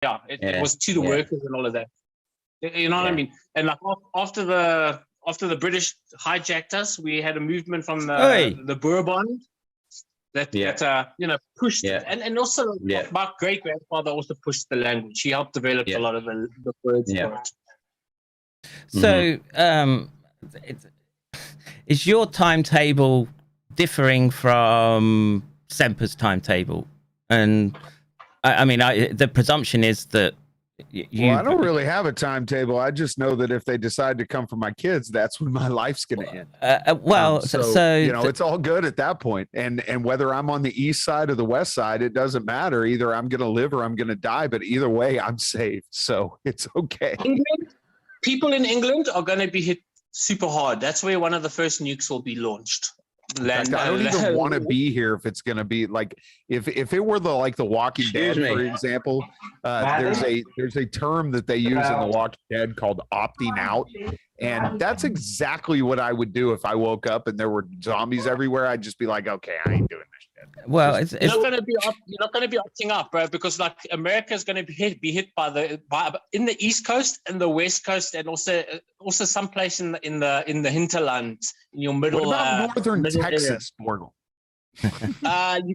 it was to the workers and all of that. You know what I mean? And like after the British hijacked us, we had a movement from the Bourbon that you know, pushed it. And also my great grandfather also pushed the language. He helped develop a lot of the words for it. So is your timetable differing from Semper's timetable? And I mean, the presumption is that well, I don't really have a timetable. I just know that if they decide to come for my kids, that's when my life's going to end. So you know, it's all good at that point. And whether I'm on the east side or the west side, it doesn't matter. Either I'm going to live or I'm going to die. But either way, I'm safe. So it's okay. People in England are going to be hit super hard. That's where one of the first nukes will be launched. I don't even want to be here if it's going to be like if it were the Walking Dead, for example. There's a term that they use in The Walking Dead called opting out, and that's exactly what I would do if I woke up and there were zombies everywhere. I'd just be like, okay, I ain't doing this shit. Well, you're not going to be opting up, bro, because like America is going to be hit by in the East Coast and the West Coast, and also someplace in the hinterland in your middle. What about northern Texas, Borgle?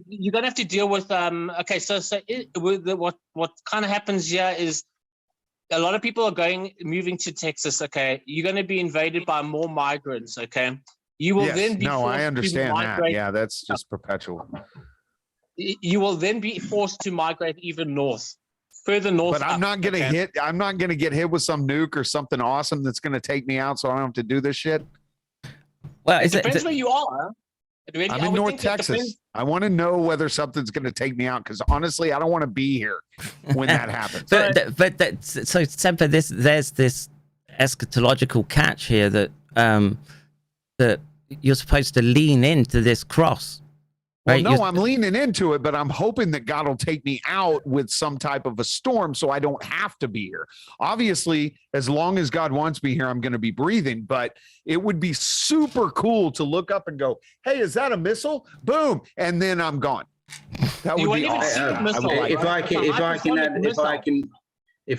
You're going to have to deal with okay. So what kind of happens here is a lot of people are moving to Texas. Okay, you're going to be invaded by more migrants. Okay. You will then be I understand that. Yeah, that's just perpetual. You will then be forced to migrate even further north. But I'm not going to hit. I'm not going to get hit with some nuke or something awesome that's going to take me out, so I don't have to do this shit. Well, it depends where you are. I'm in North Texas. I want to know whether something's going to take me out because honestly, I don't want to be here when that happens. So Semper, there's this eschatological catch here that that you're supposed to lean into this cross. Right? Well, no, I'm leaning into it, but I'm hoping that God will take me out with some type of a storm so I don't have to be here. Obviously, as long as God wants me here, I'm going to be breathing, but it would be super cool to look up and go, hey, is that a missile? Boom. And then I'm gone. That would be awesome. If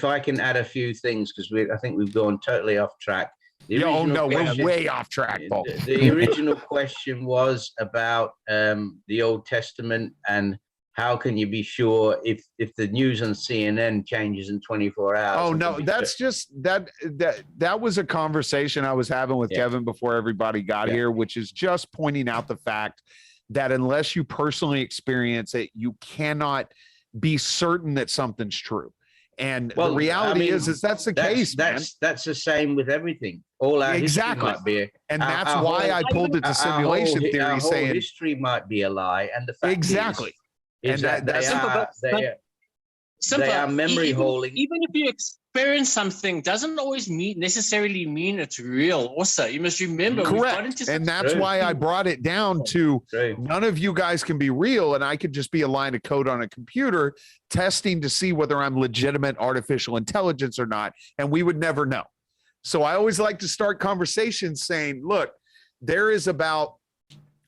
I can add a few things, because I think we've gone totally off track. We're way off track, Paul. The original question was about the Old Testament and how can you be sure if the news on CNN changes in 24 hours? Oh no, that's just that was a conversation I was having with Kevin before everybody got here, which is just pointing out the fact that unless you personally experience it, you cannot be certain that something's true. And the reality is that's the case. That's the same with everything. All our history might be, and that's why I pulled it to simulation theory, saying history might be a lie, and the fact is that they are memory holding. Even if you experience something, doesn't always necessarily mean it's real. Also, you must remember. Correct, and that's why I brought it down to none of you guys can be real, and I could just be a line of code on a computer testing to see whether I'm legitimate artificial intelligence or not, and we would never know. So I always like to start conversations saying, look, there is about,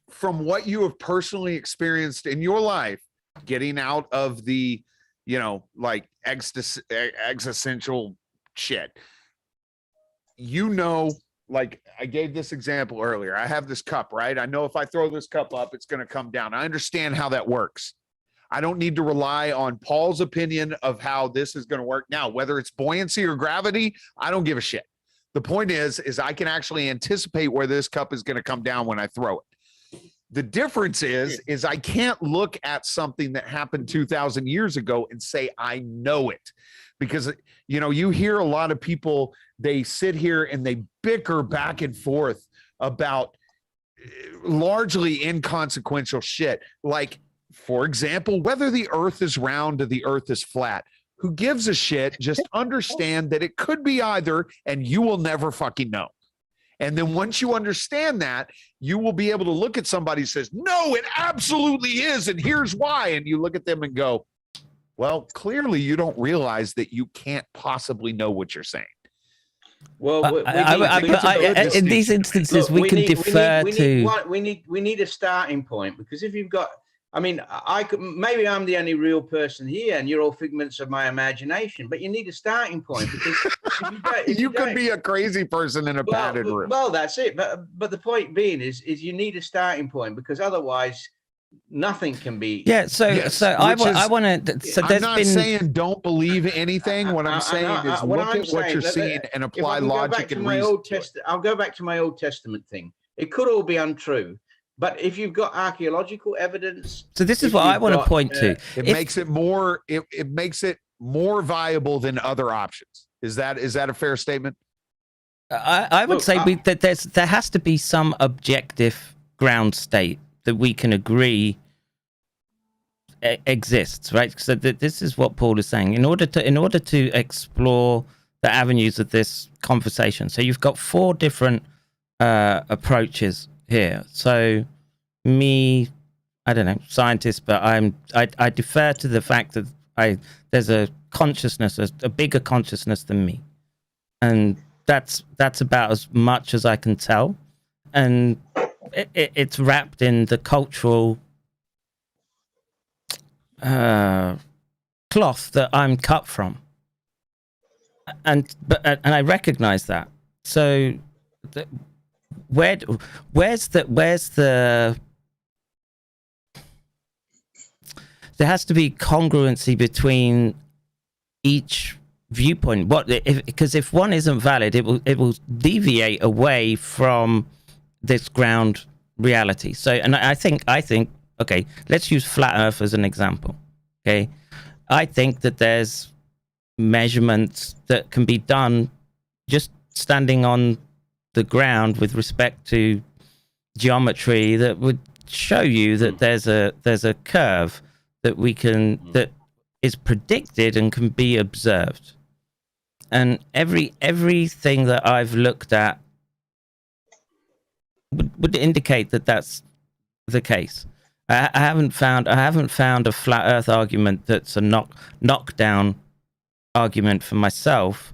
from what you have personally experienced in your life, getting out of the, like existential shit. Like I gave this example earlier. I have this cup, right? I know if I throw this cup up, it's going to come down. I understand how that works. I don't need to rely on Paul's opinion of how this is going to work. Now, whether it's buoyancy or gravity, I don't give a shit. The point is I can actually anticipate where this cup is going to come down when I throw it. The difference is I can't look at something that happened 2,000 years ago and say, I know it. Because, you hear a lot of people, they sit here and they bicker back and forth about largely inconsequential shit. Like, for example, whether the earth is round or the earth is flat. Who gives a shit? Just understand that it could be either, and you will never fucking know. And then once you understand that, you will be able to look at somebody who says, no, it absolutely is, and here's why. And you look at them and go, well, clearly you don't realize that you can't possibly know what you're saying. Well, in these instances, we can defer to. We need a starting point, because if you've got I mean, I could, maybe I'm the only real person here, and you're all figments of my imagination. But you need a starting point, because if you could be a crazy person in a padded room. Well, that's it. But the point being is you need a starting point, because otherwise nothing can be. Yeah. So I want to. So I'm not saying don't believe anything. What I'm saying is look at what you're seeing and apply logic and reason. I'll go back to my Old Testament thing. It could all be untrue. But if you've got archaeological evidence, so this is what I want to point to. It makes it more. It makes it more viable than other options. Is that a fair statement? I would say that there has to be some objective ground state that we can agree exists, right? So this is what Paul is saying. In order to explore the avenues of this conversation, so you've got 4 different approaches here. So I don't know, scientist, but I defer to the fact that there's a consciousness, a bigger consciousness than me, and that's about as much as I can tell, and it's wrapped in the cultural cloth that I'm cut from, and I recognize that. So where's the there has to be congruency between each viewpoint. Because if one isn't valid, it will deviate away from this ground reality. So, and I think okay, let's use flat Earth as an example. Okay, I think that there's measurements that can be done just standing on the ground with respect to geometry that would show you that there's a curve that that is predicted and can be observed. And everything that I've looked at would indicate that that's the case. I haven't found a flat Earth argument that's a knockdown argument for myself,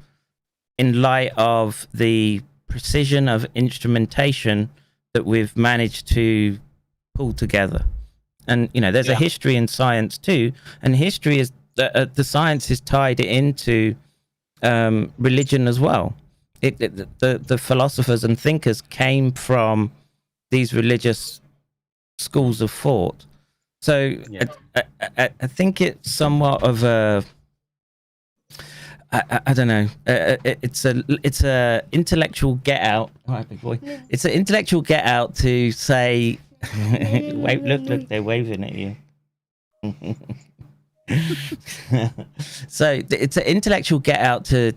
in light of the precision of instrumentation that we've managed to pull together. And there's a history in science too, and history is the science is tied into religion as well. The philosophers and thinkers came from these religious schools of thought. So I think it's somewhat of a I don't know. It's a intellectual get out. All right, big boy. It's an intellectual get out to say, wait, look, they're waving at you. So it's an intellectual get out to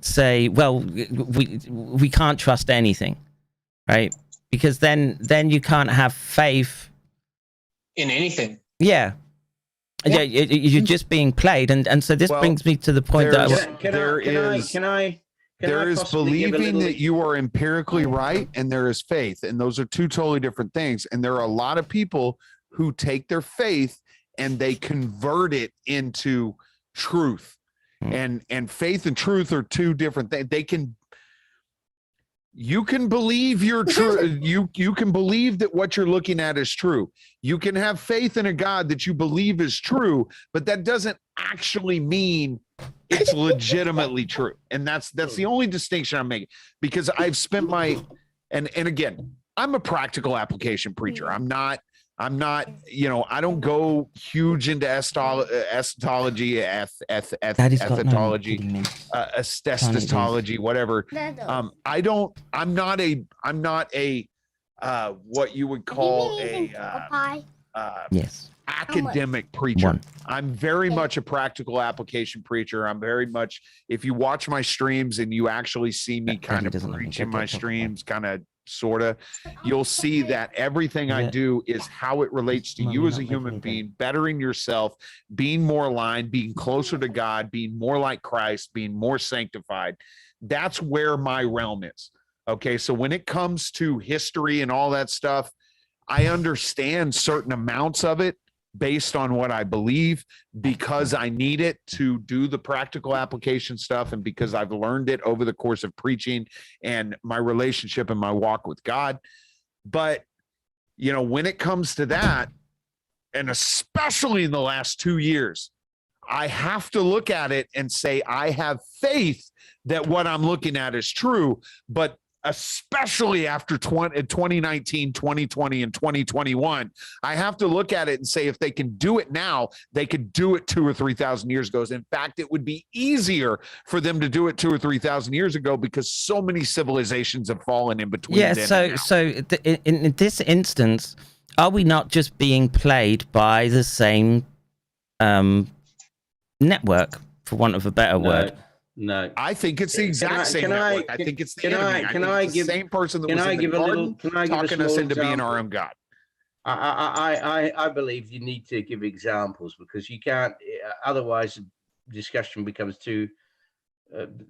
say, well, we can't trust anything, right? Because then you can't have faith in anything. Yeah. Yeah, you're just being played, and so this brings me to the point that there is believing that you are empirically right, and there is faith, and those are 2 totally different things. And there are a lot of people who take their faith and they convert it into truth, and faith and truth are 2 different things. You can believe you're true. You can believe that what you're looking at is true. You can have faith in a God that you believe is true, but that doesn't actually mean it's legitimately true. And that's the only distinction I'm making, because I've spent and again, I'm a practical application preacher. I'm not, I don't go huge into eschatology, ethetology, esthetology, whatever. I'm not a what you would call a academic preacher. I'm very much a practical application preacher. I'm very much, if you watch my streams and you actually see me kind of preach in my streams, kind of sort of, you'll see that everything I do is how it relates to you as a human being, bettering yourself, being more aligned, being closer to God, being more like Christ, being more sanctified. That's where my realm is. Okay, so when it comes to history and all that stuff, I understand certain amounts of it based on what I believe, because I need it to do the practical application stuff, and because I've learned it over the course of preaching and my relationship and my walk with God. But when it comes to that, and especially in the last 2 years, I have to look at it and say, I have faith that what I'm looking at is true. But especially after 2019, 2020, and 2021, I have to look at it and say, if they can do it now, they could do it 2,000 or 3,000 years ago. In fact, it would be easier for them to do it 2,000 or 3,000 years ago because so many civilizations have fallen in between. Yeah. So in this instance, are we not just being played by the same network, for want of a better word? No, I think it's the exact same network. I think it's the enemy. Can I give the same person that was in the garden talking us into being our own God? I believe you need to give examples because you can't. Otherwise, the discussion becomes too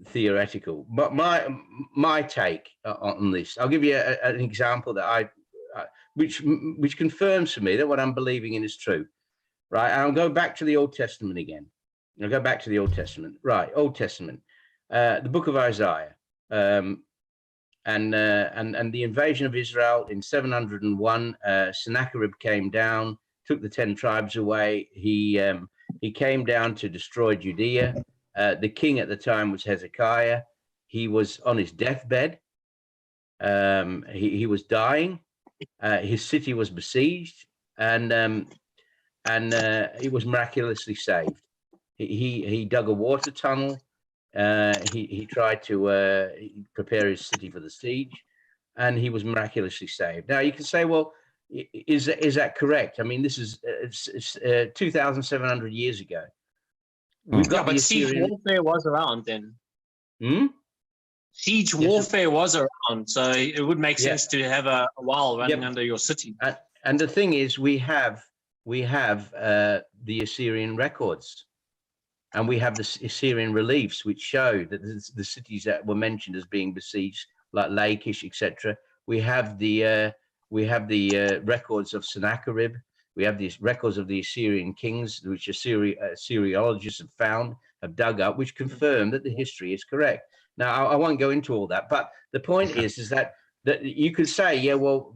theoretical. But my take on this, I'll give you an example that which confirms for me that what I'm believing in is true. Right, and I'll go back to the Old Testament again. I'll go back to the Old Testament. Right, Old Testament, the book of Isaiah, and the invasion of Israel in 701. Sennacherib came down, took the 10 tribes away. He came down to destroy Judea. The king at the time was Hezekiah. He was on his deathbed. He was dying. His city was besieged, and he was miraculously saved. He dug a water tunnel. He tried to prepare his city for the siege, and he was miraculously saved. Now you can say, well, is that correct? I mean, this is 2,700 years ago. We've got but siege warfare was around then. Siege warfare was around, so it would make sense to have a wall running under your city. And the thing is, we have the Assyrian records. And we have the Assyrian reliefs, which show that the cities that were mentioned as being besieged, like Lachish, etc. We have the records of Sennacherib. We have these records of the Assyrian kings, which Assyriologists have dug up, which confirm that the history is correct. Now, I won't go into all that, but the point is that you could say, yeah, well,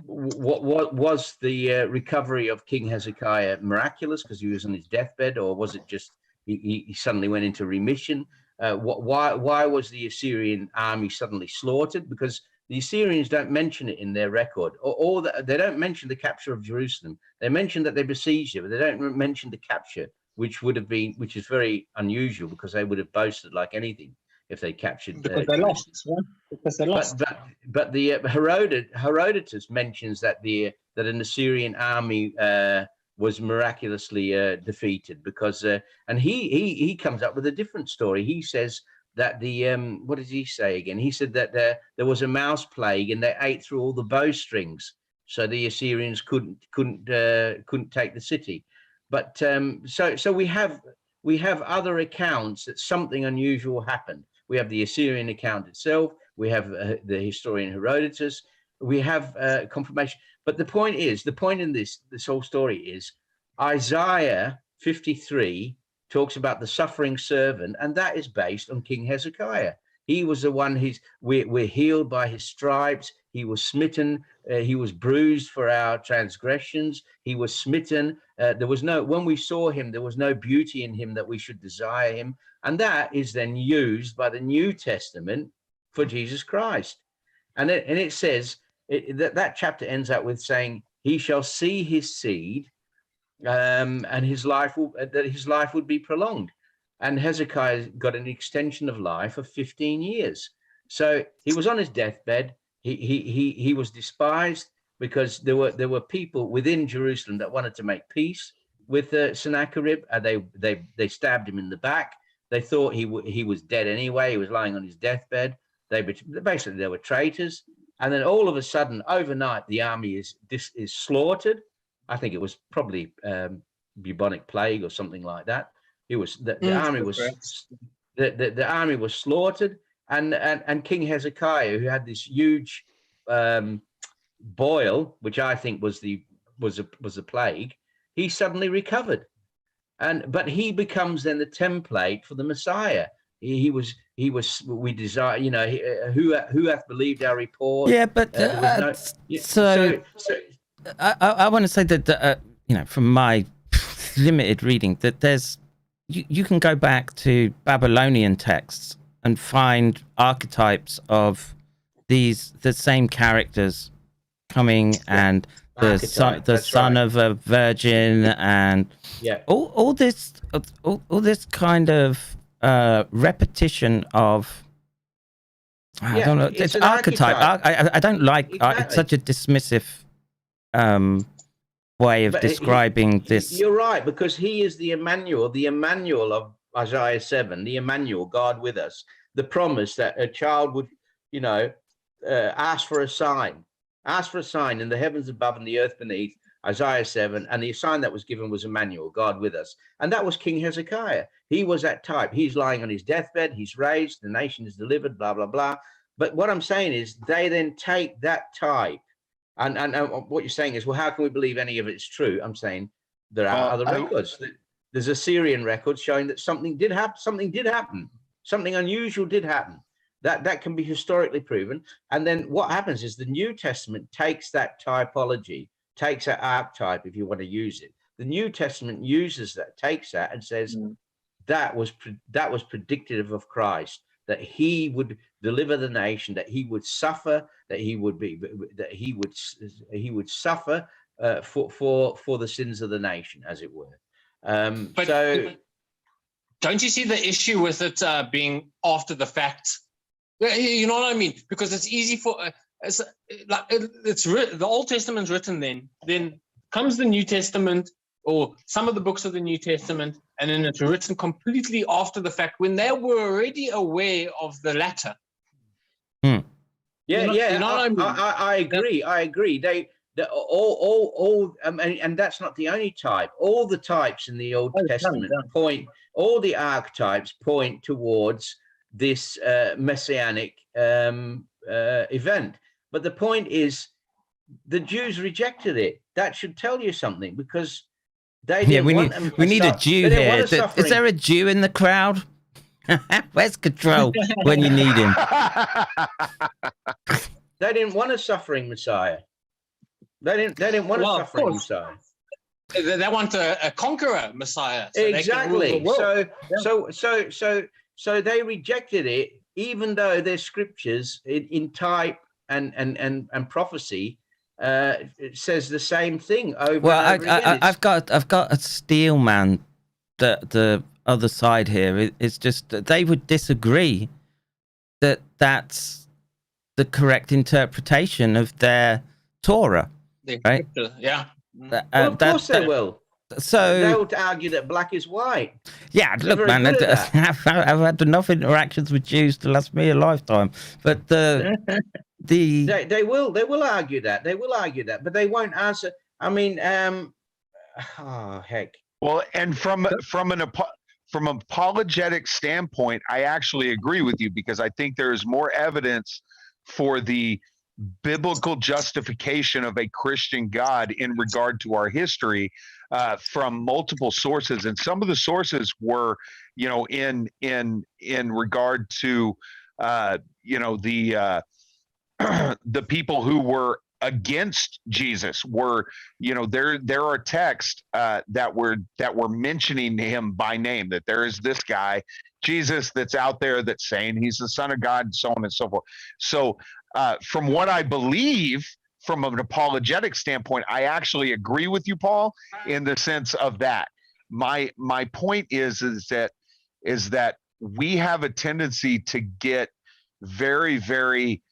what was the recovery of King Hezekiah miraculous because he was on his deathbed, or was it just he suddenly went into remission? Why was the Assyrian army suddenly slaughtered? Because the Assyrians don't mention it in their record, or they don't mention the capture of Jerusalem. They mention that they besieged it, but they don't mention the capture, which is very unusual because they would have boasted like anything if they captured. Because they lost. Because they lost. But the Herodotus mentions that an Assyrian army was miraculously defeated because and he comes up with a different story. He says that what did he say again? He said that there was a mouse plague and they ate through all the bowstrings, so the Assyrians couldn't take the city. But so we have other accounts that something unusual happened. We have the Assyrian account itself. We have the historian Herodotus. We have confirmation. But the point in this whole story is Isaiah 53 talks about the suffering servant, and that is based on King Hezekiah. He was the one. We're healed by his stripes. He was smitten. He was bruised for our transgressions. He was smitten. When we saw him, there was no beauty in him that we should desire him. And that is then used by the New Testament for Jesus Christ. And it says that chapter ends up with saying, he shall see his seed, and his life would be prolonged. And Hezekiah got an extension of life of 15 years. So he was on his deathbed. He was despised because there were people within Jerusalem that wanted to make peace with Sennacherib. They stabbed him in the back. They thought he was dead anyway. He was lying on his deathbed. They were traitors. And then all of a sudden, overnight, the army is slaughtered. I think it was probably bubonic plague or something like that. It was the army was slaughtered, and King Hezekiah, who had this huge boil, which I think was a plague, he suddenly recovered, but he becomes then the template for the Messiah. We desire, who hath believed our report? Yeah, but I want to say that from my limited reading, that there's you can go back to Babylonian texts and find archetypes of the same characters coming, and the son of a virgin, and all this kind of repetition of, I don't know, it's archetype. I don't like it's such a dismissive way of describing this. You're right, because he is the Emmanuel of Isaiah 7, the Emmanuel, God with us, the promise that a child would, ask for a sign in the heavens above and the earth beneath, Isaiah 7, and the sign that was given was Emmanuel, God with us. And that was King Hezekiah. He was that type. He's lying on his deathbed, he's raised, the nation is delivered, blah, blah, blah. But what I'm saying is they then take that type, and what you're saying is, well, how can we believe any of it's true? I'm saying there are other records. There's a Syrian record showing that something did happen. Something unusual did happen. That can be historically proven. And then what happens is the New Testament takes that typology, takes that archetype, if you want to use it. The New Testament uses that, takes that, and says that was predictive of Christ, that he would deliver the nation, that he would suffer, that he would suffer for the sins of the nation, as it were. But don't you see the issue with it being after the fact? You know what I mean? Because it's easy for the Old Testament's written, then comes the New Testament, or some of the books of the New Testament, and then it's written completely after the fact when they were already aware of the latter. I agree. And that's not the only type. All the types in the Old Testament all the archetypes point towards this messianic event. But the point is, the Jews rejected it. That should tell you something, because they didn't we need a Jew here. Is there a Jew in the crowd? Where's Control when you need him? They didn't want a suffering Messiah. They didn't want a suffering Messiah. They want a conqueror Messiah. So exactly. So they rejected it, even though their scriptures in type and prophecy it says the same thing over and over again. I've got a steel man. The other side here is just that they would disagree that that's the correct interpretation of their Torah, right? Yeah. Of course they will. So they'll argue that black is white. Yeah, look, man, I've had enough interactions with Jews to last me a lifetime. But they will argue that. They will argue that, but they won't answer. I mean, heck. Well, and from an apologetic standpoint, I actually agree with you, because I think there is more evidence for the biblical justification of a Christian God in regard to our history from multiple sources. And some of the sources were, in regard to, the people who were against Jesus were, there are texts that were mentioning him by name, that there is this guy, Jesus, that's out there that's saying he's the Son of God, and so on and so forth. So from what I believe, from an apologetic standpoint, I actually agree with you, Paul, in the sense of that. My point is that we have a tendency to get very, very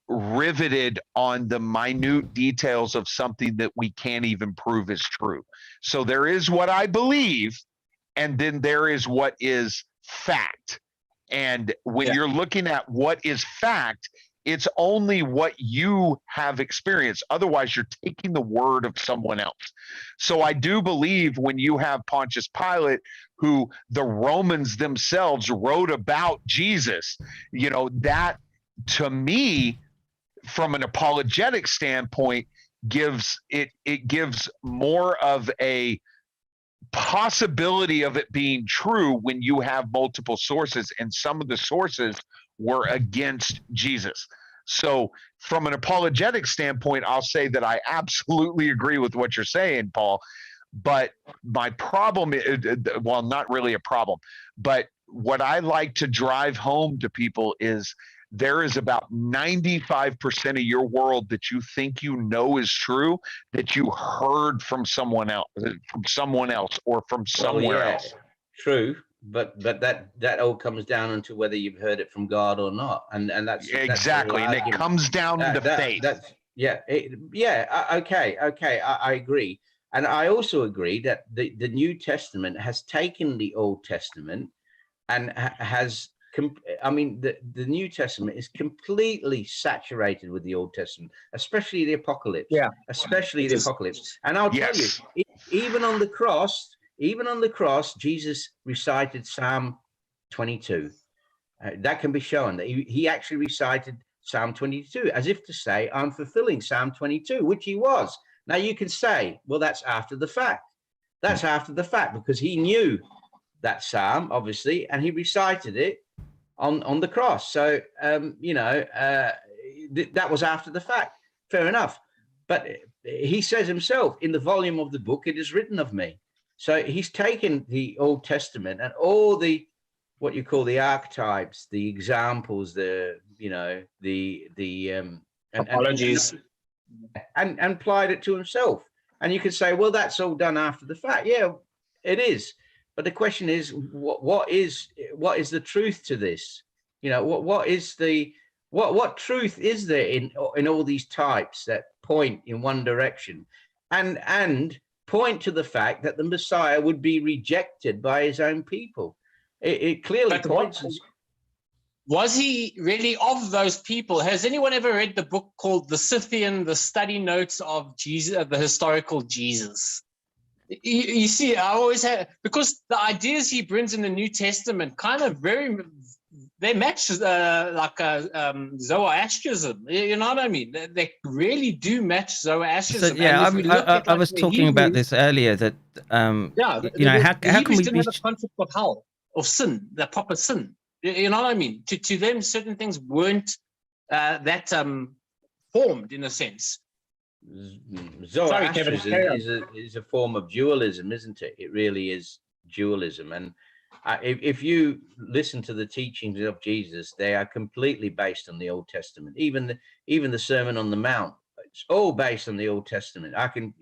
riveted on the minute details of something that we can't even prove is true. So there is what I believe, and then there is what is fact. And when you're looking at what is fact, it's only what you have experienced. Otherwise, you're taking the word of someone else. So I do believe when you have Pontius Pilate, who the Romans themselves wrote about Jesus, that to me, from an apologetic standpoint, gives more of a possibility of it being true when you have multiple sources, and some of the sources were against Jesus. So from an apologetic standpoint, I'll say that I absolutely agree with what you're saying, Paul. But my problem is, well, not really a problem, but what I like to drive home to people is there is about 95% of your world that you think you know is true that you heard from someone else, or from somewhere else. True, but that all comes down to whether you've heard it from God or not, and that's exactly, and it comes down to faith. Okay, I agree, and I also agree that the New Testament has taken the Old Testament and has. I mean, the New Testament is completely saturated with the Old Testament, especially the Apocalypse. Yeah, especially the Apocalypse. And I'll tell you, even on the cross, Jesus recited Psalm 22. That can be shown that he actually recited Psalm 22 as if to say, "I'm fulfilling Psalm 22," which he was. Now you can say, "Well, that's after the fact." That's after the fact because he knew that psalm, obviously, and he recited it on the cross. So, that was after the fact. Fair enough. But he says himself, in the volume of the book, it is written of me. So he's taken the Old Testament and all the, what you call the archetypes, the examples, apologies, and applied it to himself. And you could say, well, that's all done after the fact. Yeah, it is. But the question is, what is the truth to this? What truth is there in all these types that point in one direction, and point to the fact that the Messiah would be rejected by his own people? It clearly points. Was he really of those people? Has anyone ever read the book called The Scythian, the study notes of Jesus, the historical Jesus? You see, I always have, because the ideas he brings in the New Testament kind of they match Zoroastrianism. You know what I mean? They really do match Zoroastrianism. So, yeah, I was talking about this earlier. That how can we didn't have a concept of hell, of sin, the proper sin. You know what I mean? To them, certain things weren't that formed in a sense. Zoroastrianism is a form of dualism, isn't it? It really is dualism. And if you listen to the teachings of Jesus, they are completely based on the Old Testament. Even the Sermon on the Mount, it's all based on the Old Testament. I can,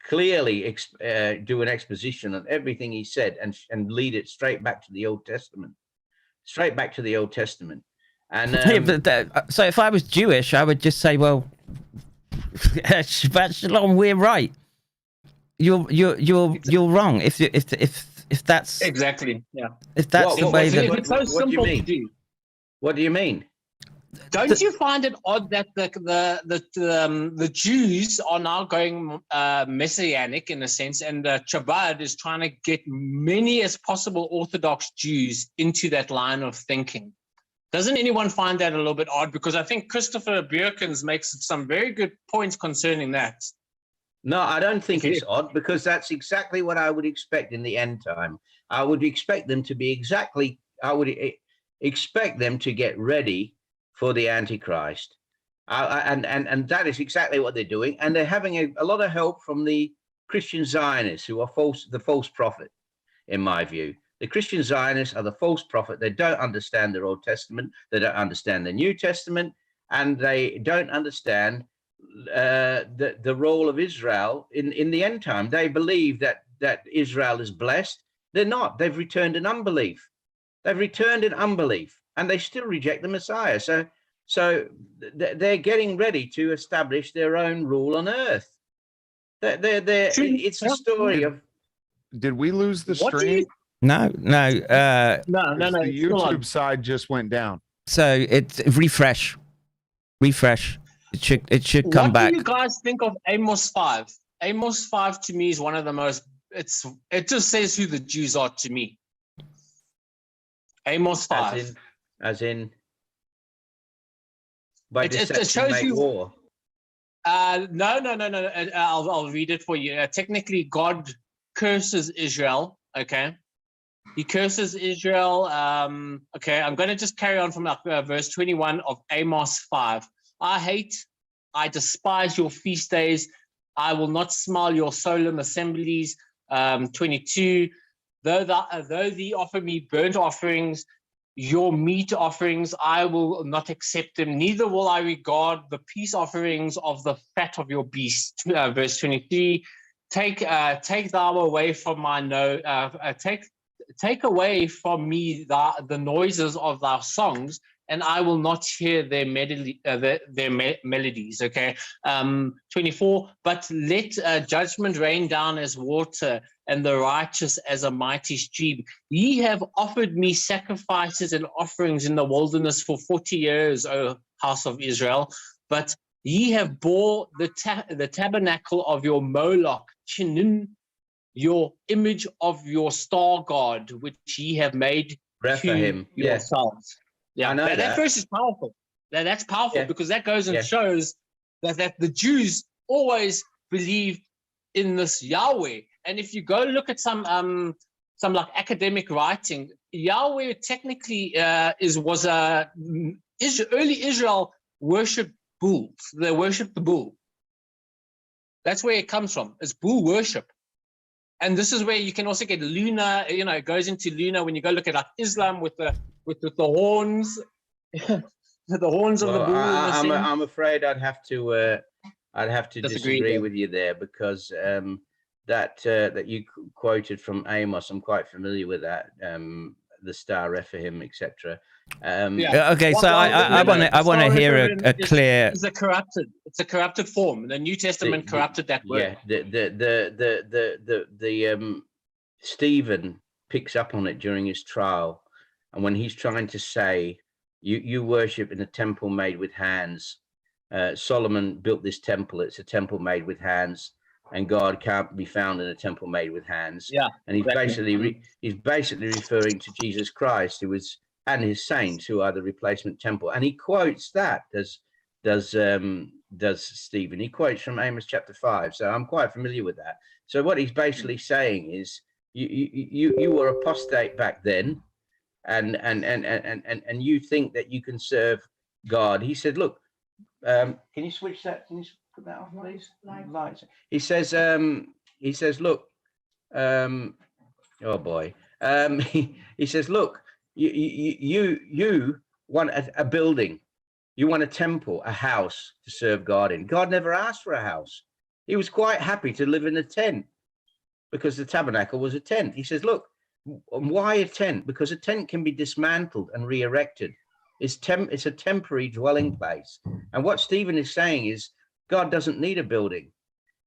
clearly do an exposition on everything he said and lead it straight back to the Old Testament. And so if I was Jewish, I would just say, well, Shabbat Shalom, we're right. You're wrong. If that's exactly, yeah. If that's the way that it's so simple to do. What do you mean? Don't you find it odd that the Jews are now going messianic in a sense, and Chabad is trying to get many as possible Orthodox Jews into that line of thinking? Doesn't anyone find that a little bit odd? Because I think Christopher Bjerkens makes some very good points concerning that. No, I don't think it's odd, because that's exactly what I would expect in the end time. I would expect them to get ready for the Antichrist. And that is exactly what they're doing. And they're having a lot of help from the Christian Zionists, who are the false prophet, in my view. The Christian Zionists are the false prophet. They don't understand their Old Testament. They don't understand the New Testament. And they don't understand the role of Israel in the end time. They believe that Israel is blessed. They're not. They've returned in unbelief. And they still reject the Messiah. So they're getting ready to establish their own rule on earth. It's a story of. Did we lose the stream? No. No. The YouTube side just went down. So it's refresh. It should come back. What do you guys think of Amos 5? Amos 5 to me is one of the most. It just says who the Jews are to me. Amos 5. As in. By it shows you war. No. I'll read it for you. Technically, God curses Israel. Okay, He curses Israel. Okay, I'm going to just carry on from verse 21 of Amos 5. I despise your feast days. I will not smile your solemn assemblies. 22. Though thee offer me burnt offerings, your meat offerings, I will not accept them. Neither will I regard the peace offerings of the fat of your beast. Verse 23. Take thou away from my take away from me the noises of thy songs, and I will not hear their melodies. Okay. 24. But let judgment rain down as water, and the righteous as a mighty stream. Ye have offered me sacrifices and offerings in the wilderness for 40 years, O house of Israel. But ye have bore the tabernacle of your Moloch, Chinun, your image of your star god, which ye have made Rephaim. yourselves. Yeah, I know that verse is powerful. That's powerful because that goes and shows that the Jews always believed in this Yahweh. And if you go look at some like academic writing, Yahweh technically early Israel worshipped bulls. They worshipped the bull. That's where it comes from. It's bull worship. And this is where you can also get lunar, it goes into lunar when you go look at like Islam with the horns, the horns of the bull. I'm afraid I'd have to disagree with you there, because that you quoted from Amos, I'm quite familiar with that. The star Rephaim, etc. Okay, so I want to hear a clear. It's a corrupted form. The New Testament corrupted that word. Yeah, the Stephen picks up on it during his trial, and when he's trying to say, you worship in a temple made with hands. Solomon built this temple. It's a temple made with hands. And God can't be found in a temple made with hands. Yeah, and he's basically referring to Jesus Christ, and his saints, who are the replacement temple. And he quotes that does Stephen. He quotes from Amos chapter 5. So I'm quite familiar with that. So what he's basically saying is, you were apostate back then, and you think that you can serve God. He said, look, can you switch that? Can you put that off, please? Lights. He says, look, oh boy. He says, look, you want a building, you want a temple, a house to serve God in. God never asked for a house. He was quite happy to live in a tent, because the tabernacle was a tent. He says, look, why a tent? Because a tent can be dismantled and re-erected. It's a temporary dwelling place. And what Stephen is saying is, God doesn't need a building.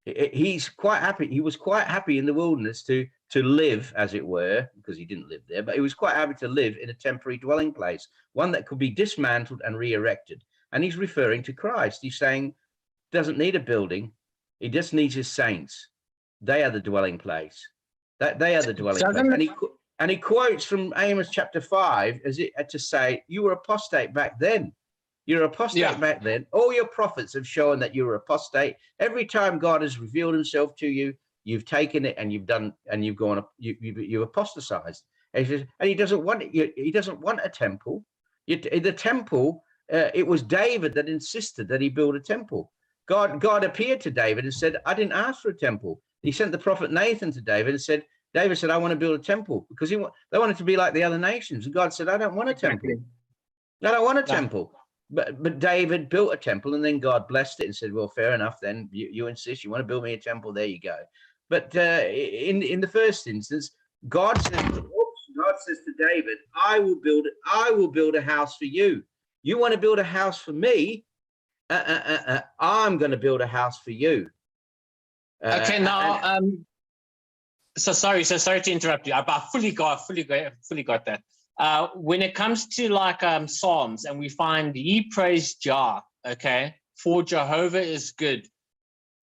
He's quite happy. He was quite happy in the wilderness to live, as it were, because he didn't live there, but he was quite happy to live in a temporary dwelling place, one that could be dismantled and re-erected. And he's referring to Christ. He's saying, doesn't need a building. He just needs his saints. They are the dwelling place. They are the dwelling place. And he quotes from Amos chapter 5 to say, you were apostate back then. You're apostate back then. All your prophets have shown that you were apostate. Every time God has revealed himself to you, you've taken it and you've apostatized. And he says, and he doesn't want it. He doesn't want a temple. The temple, it was David that insisted that he build a temple. God appeared to David and said, I didn't ask for a temple. He sent the prophet Nathan to David and said, David said, I want to build a temple, because they wanted to be like the other nations. And God said, I don't want a temple. I don't want a temple. But David built a temple, and then God blessed it and said, well, fair enough. Then you insist, you want to build me a temple. There you go. But in the first instance, God says to David, I will build a house for you. You want to build a house for me? I'm going to build a house for you. Okay, now, so sorry to interrupt you. I fully got that. When it comes to like Psalms, and we find ye praise Jah, okay, for Jehovah is good.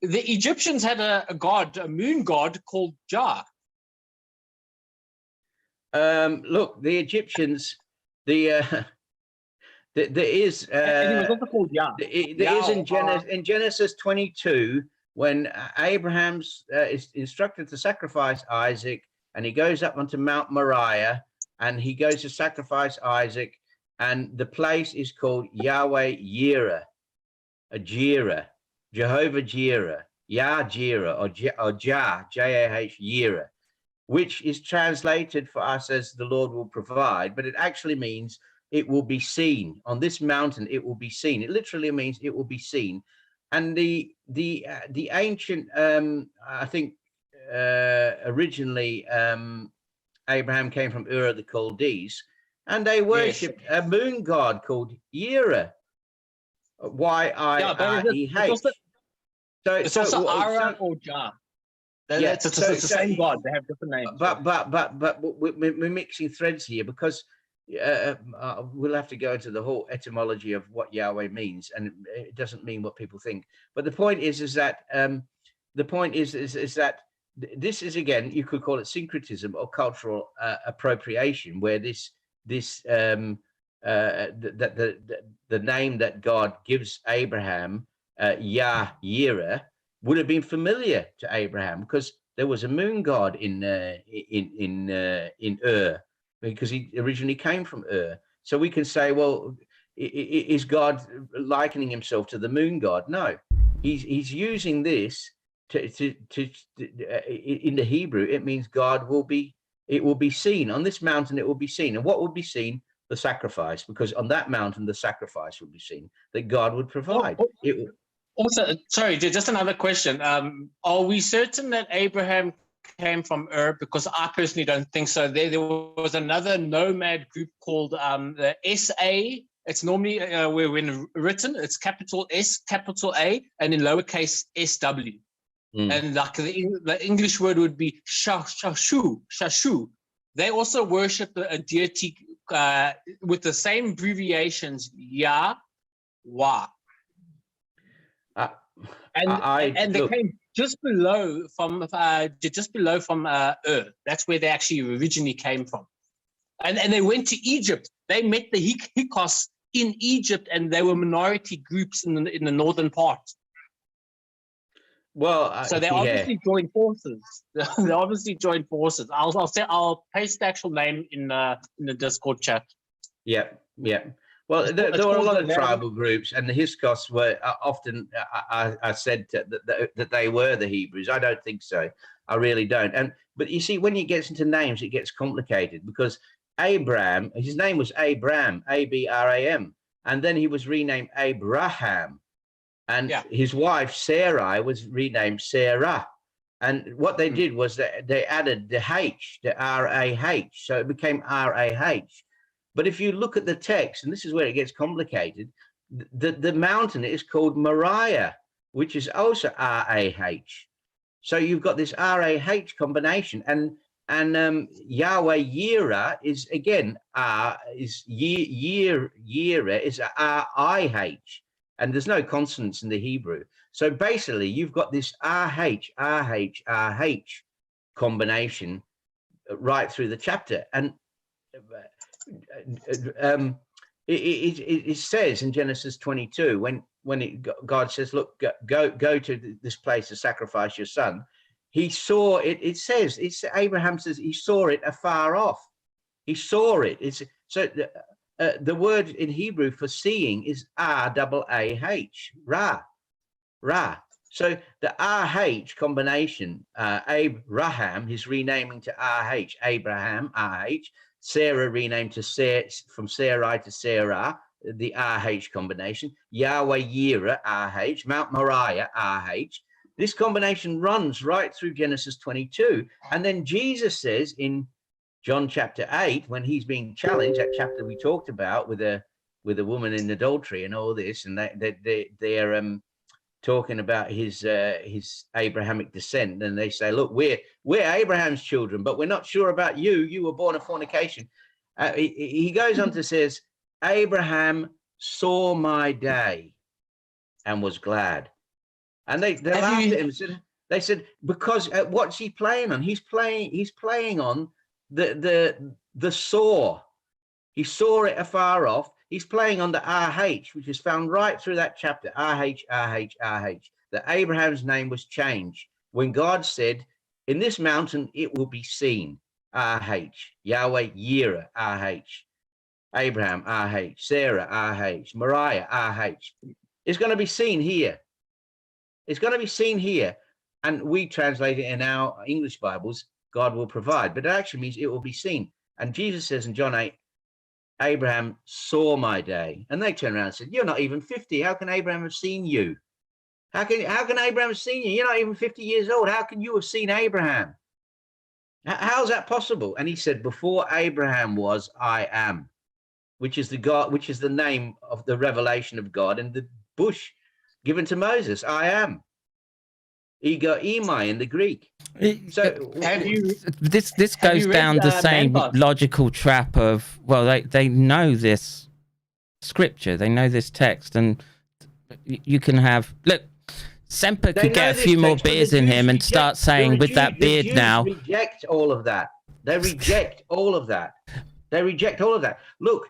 The Egyptians had a moon god called Jah. Look, the Egyptians, there is and he was also called Jah. There is in Genesis 22, when Abraham's is instructed to sacrifice Isaac, and he goes up onto Mount Moriah, and he goes to sacrifice Isaac, and the place is called Yahweh Jireh, Jehovah Jireh, Yah Jireh, or Jah, J-A-H, Jireh, which is translated for us as the Lord will provide, but it actually means it will be seen. On this mountain, it will be seen. It literally means it will be seen. And the ancient, I think originally Abraham came from Ur of the Chaldees, and they worshipped a moon god called Jireh, Y-I-R-E-H. It's also Ara or Jah. It's the same god. They have different names. But we're mixing threads here, because we'll have to go into the whole etymology of what Yahweh means, and it doesn't mean what people think. But the point is that that this is, again, you could call it syncretism or cultural appropriation, where the name that God gives Abraham, Yah Jireh, would have been familiar to Abraham, because there was a moon god in Ur, because he originally came from Ur. So we can say, well, is God likening himself to the moon god? No, he's using this to in the Hebrew. It means it will be seen on this mountain. It will be seen, and what will be seen? The sacrifice, because on that mountain the sacrifice will be seen that God would provide. Also, sorry, just another question. Are we certain that Abraham came from Ur? Because I personally don't think so. There was another nomad group called the SA. It's normally when written, it's capital S, capital A, and in lowercase SW. And like the English word would be shashu. They also worship a deity with the same abbreviations, Yah, Wah. And they came just below from Ur. That's where they actually originally came from. And they went to Egypt. They met the Hyksos in Egypt, and they were minority groups in the northern part. Well, so they obviously joined forces. They obviously joined forces. I'll paste the actual name in the Discord chat. Yeah. Well, there were a lot of tribal groups, and the Hyksos were often. I said that they were the Hebrews. I don't think so. I really don't. But you see, when it gets into names, it gets complicated, because Abraham, his name was Abram, A-B-R-A-M, and then he was renamed Abraham, and his wife Sarai was renamed Sarah. And what they did was that they added the H, the R-A-H, so it became R-A-H. But if you look at the text, and this is where it gets complicated, the mountain is called Moriah, which is also R-A-H. So you've got this R-A-H combination, and Yahweh Jireh is again Jireh is R-I-H, and there's no consonants in the Hebrew. So basically, you've got this R-H combination right through the chapter, and it says in Genesis 22, when God says, look, go to this place to sacrifice your son, he saw it. It says, Abraham says he saw it afar off. He saw it. The word in Hebrew for seeing is R-A-A-H, Ra. So the RH combination, Abraham, his renaming to RH, Abraham, RH, Sarah renamed to from Sarai to Sarah, the RH combination, Yahweh Jireh, RH, Mount Moriah, RH. This combination runs right through Genesis 22. And then Jesus says in John chapter 8, when he's being challenged, that chapter we talked about with a woman in adultery and all this, and they're talking about his Abrahamic descent, and they say, look, we're Abraham's children, but we're not sure about you. You were born of fornication. He goes on to says, Abraham saw my day and was glad. And they laughed at him. They said, because what's he playing on? He's playing on the saw. He saw it afar off. He's playing on the RH, which is found right through that chapter, RH, that Abraham's name was changed when God said, in this mountain, it will be seen. RH, Yahweh, Yireh, RH, Abraham, RH, Sarah, RH, Mariah, RH. It's going to be seen here. It's going to be seen here. And we translate it in our English Bibles, God will provide. But it actually means it will be seen. And Jesus says in John 8, Abraham saw my day. And they turn around and said, you're not even 50. How can Abraham have seen you? How can Abraham have seen you? You're not even 50 years old. How can you have seen Abraham? How's that possible? And he said, before Abraham was, I am, which is the name of the revelation of God and the bush given to Moses. I am. Ego emai in the Greek. So have you? This goes down the same logical trap of, well, they know this scripture, they know this text, and you can have, look, Semper could get a few more beers in him and start saying, with that beard now. They reject all of that. They reject all of that. They reject all of that. Look,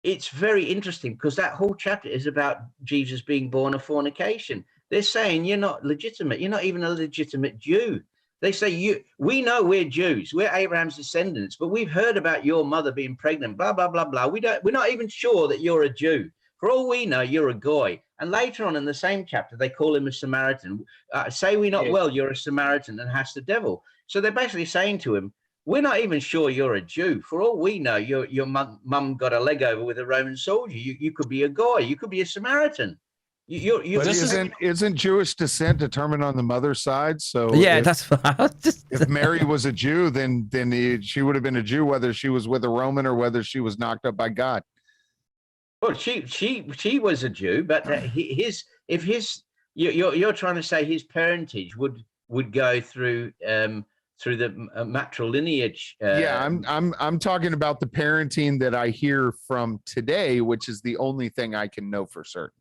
it's very interesting because that whole chapter is about Jesus being born of fornication. They're saying you're not legitimate. You're not even a legitimate Jew. They say we know we're Jews. We're Abraham's descendants, but we've heard about your mother being pregnant, blah, blah, blah, blah. We're not even sure that you're a Jew. For all we know, you're a goy. And later on in the same chapter, they call him a Samaritan. Say we not well, you're a Samaritan and hast the devil. So they're basically saying to him, we're not even sure you're a Jew. For all we know, your mum got a leg over with a Roman soldier. You could be a goy. You could be a Samaritan. But isn't Jewish descent determined on the mother's side? So yeah, that's what I was just. If Mary was a Jew, then she would have been a Jew, whether she was with a Roman or whether she was knocked up by God. Well, she was a Jew, but you're trying to say his parentage would go through the matrilineage. Yeah, I'm talking about the parenting that I hear from today, which is the only thing I can know for certain.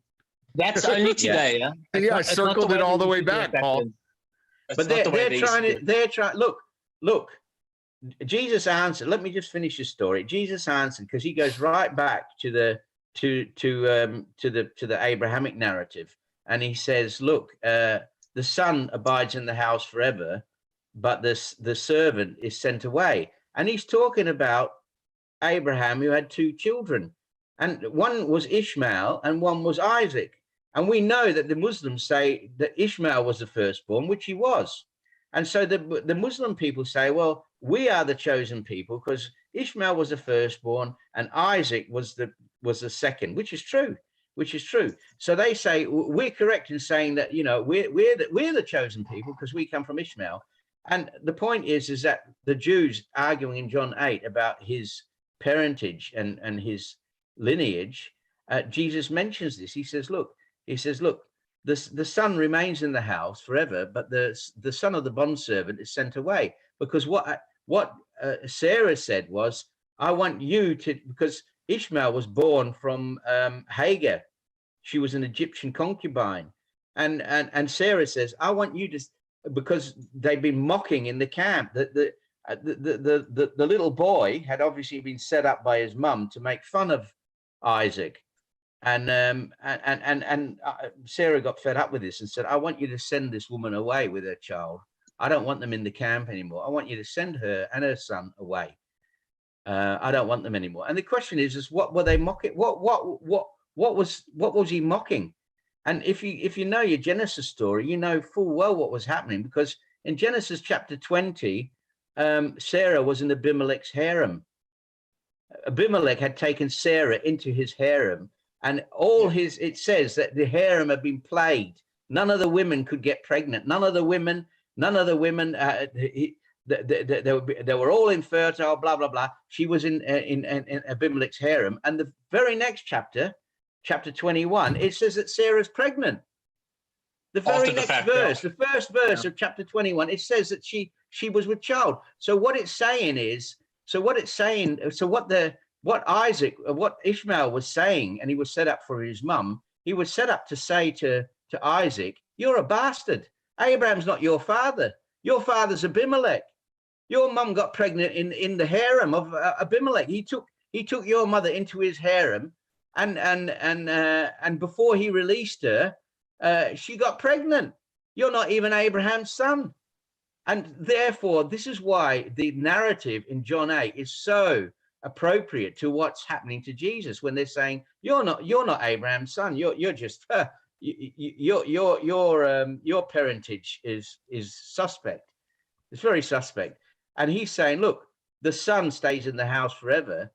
That's only today, yeah. Yeah, I circled it all the way back, Paul. But they're trying. Look. Jesus answered. Let me just finish the story. Jesus answered because he goes right back to the Abrahamic narrative, and he says, "Look, the son abides in the house forever, but the servant is sent away." And he's talking about Abraham, who had two children, and one was Ishmael and one was Isaac. And we know that the Muslims say that Ishmael was the firstborn, which he was. And so the Muslim people say, well, we are the chosen people because Ishmael was the firstborn and Isaac was the second, which is true. So they say we're correct in saying that, we're the chosen people because we come from Ishmael. And the point is that the Jews arguing in John 8 about his parentage and his lineage, Jesus mentions this. He says, look, the son remains in the house forever, but the son of the bondservant is sent away. Because what Sarah said was, I want you to, because Ishmael was born from Hagar. She was an Egyptian concubine. And Sarah says, I want you to, because they've been mocking in the camp that the little boy had obviously been set up by his mum to make fun of Isaac. And Sarah got fed up with this and said, I want you to send this woman away with her child. I don't want them in the camp anymore. I want you to send her and her son away. I don't want them anymore. And the question is what were they mocking? What was he mocking? And if you know your Genesis story, you know full well what was happening, because in Genesis chapter 20, Sarah was in Abimelech's harem. Abimelech had taken Sarah into his harem, and it says that the harem had been plagued. None of the women could get pregnant. None of the women, they were all infertile, blah, blah, blah. She was in Abimelech's harem. And the very next chapter 21, it says that Sarah's pregnant. The very next verse, the first verse of chapter 21, it says that she was with child. So what Ishmael was saying, and he was set up for his mum, he was set up to say to Isaac, you're a bastard. Abraham's not your father. Your father's Abimelech. Your mum got pregnant in the harem of Abimelech. He took your mother into his harem, and before he released her, she got pregnant. You're not even Abraham's son. And therefore, this is why the narrative in John 8 is so appropriate to what's happening to Jesus when they're saying, you're not Abraham's son. You're just your parentage is suspect. It's very suspect. And he's saying, look, the son stays in the house forever,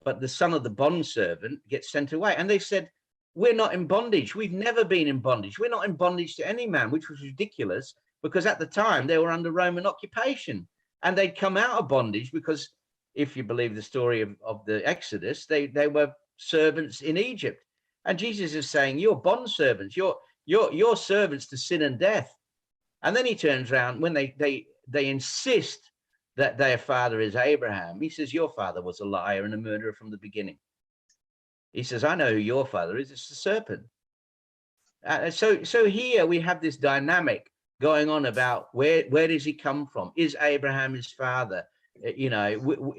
but the son of the bondservant gets sent away. And they said, we're not in bondage. We've never been in bondage. We're not in bondage to any man, which was ridiculous, because at the time they were under Roman occupation and they'd come out of bondage because, if you believe the story of the Exodus, they were servants in Egypt. And Jesus is saying, you're bond servants, you're servants to sin and death. And then he turns around when they insist that their father is Abraham. He says, your father was a liar and a murderer from the beginning. He says, I know who your father is. It's the serpent. So here we have this dynamic going on about where does he come from? Is Abraham his father? You know,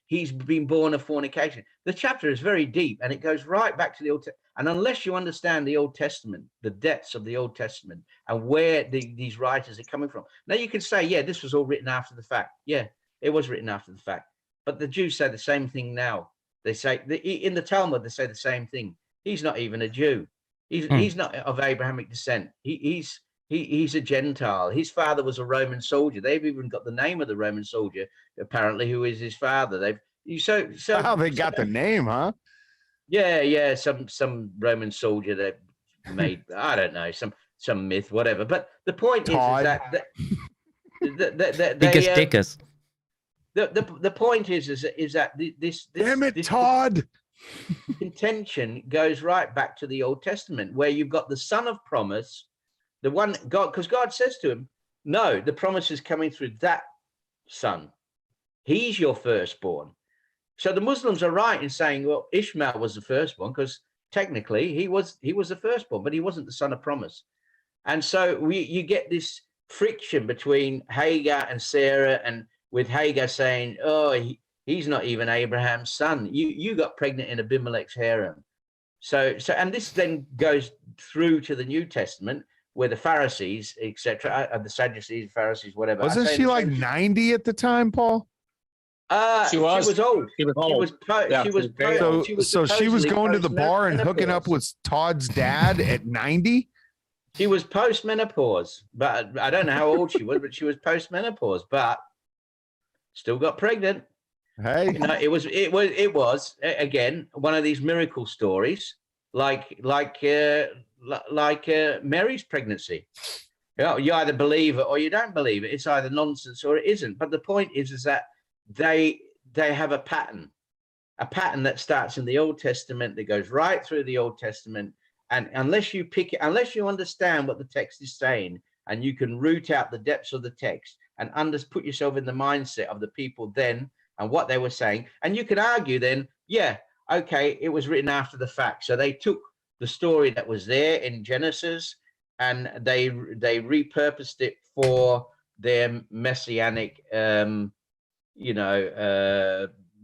he's been born of fornication. The chapter is very deep and it goes right back to the Old Testament. And unless you understand the Old Testament, the depths of the Old Testament and where these writers are coming from. Now you can say, yeah, this was all written after the fact. Yeah, it was written after the fact. But the Jews say the same thing now. They say in the Talmud, they say the same thing. He's not even a Jew. He's not of Abrahamic descent. He's a Gentile. His father was a Roman soldier. They've even got the name of the Roman soldier, apparently, who is his father. Wow, they got the name, huh? Yeah. Some Roman soldier that made, I don't know, some myth, whatever. But the point is that Dickus. The point is that this damn it, Todd. Contention goes right back to the Old Testament, where you've got the son of promise, the one God, because God says to him, no, the promise is coming through that son. He's your firstborn. So the Muslims are right in saying, well, Ishmael was the firstborn because technically he was the firstborn, but he wasn't the son of promise. And so you get this friction between Hagar and Sarah, and with Hagar saying, oh, he's not even Abraham's son. You got pregnant in Abimelech's harem. So and this then goes through to the New Testament, where the Pharisees, etc., the Sadducees, Pharisees, whatever. Wasn't she like 90 at the time, Paul? She was old. She was going to the bar and hooking up with Todd's dad at 90. She was post-menopause, but I don't know how old she was, but she was post-menopause, but still got pregnant. Hey, you know, it was again one of these miracle stories, like Mary's pregnancy. You know, you either believe it or you don't believe it. It's either nonsense or it isn't. But the point is that they have a pattern that starts in the Old Testament that goes right through the Old Testament. And unless you understand what the text is saying, and you can root out the depths of the text and put yourself in the mindset of the people then and what they were saying, and you can argue then, yeah, okay, it was written after the fact. So they took the story that was there in Genesis and they repurposed it for their messianic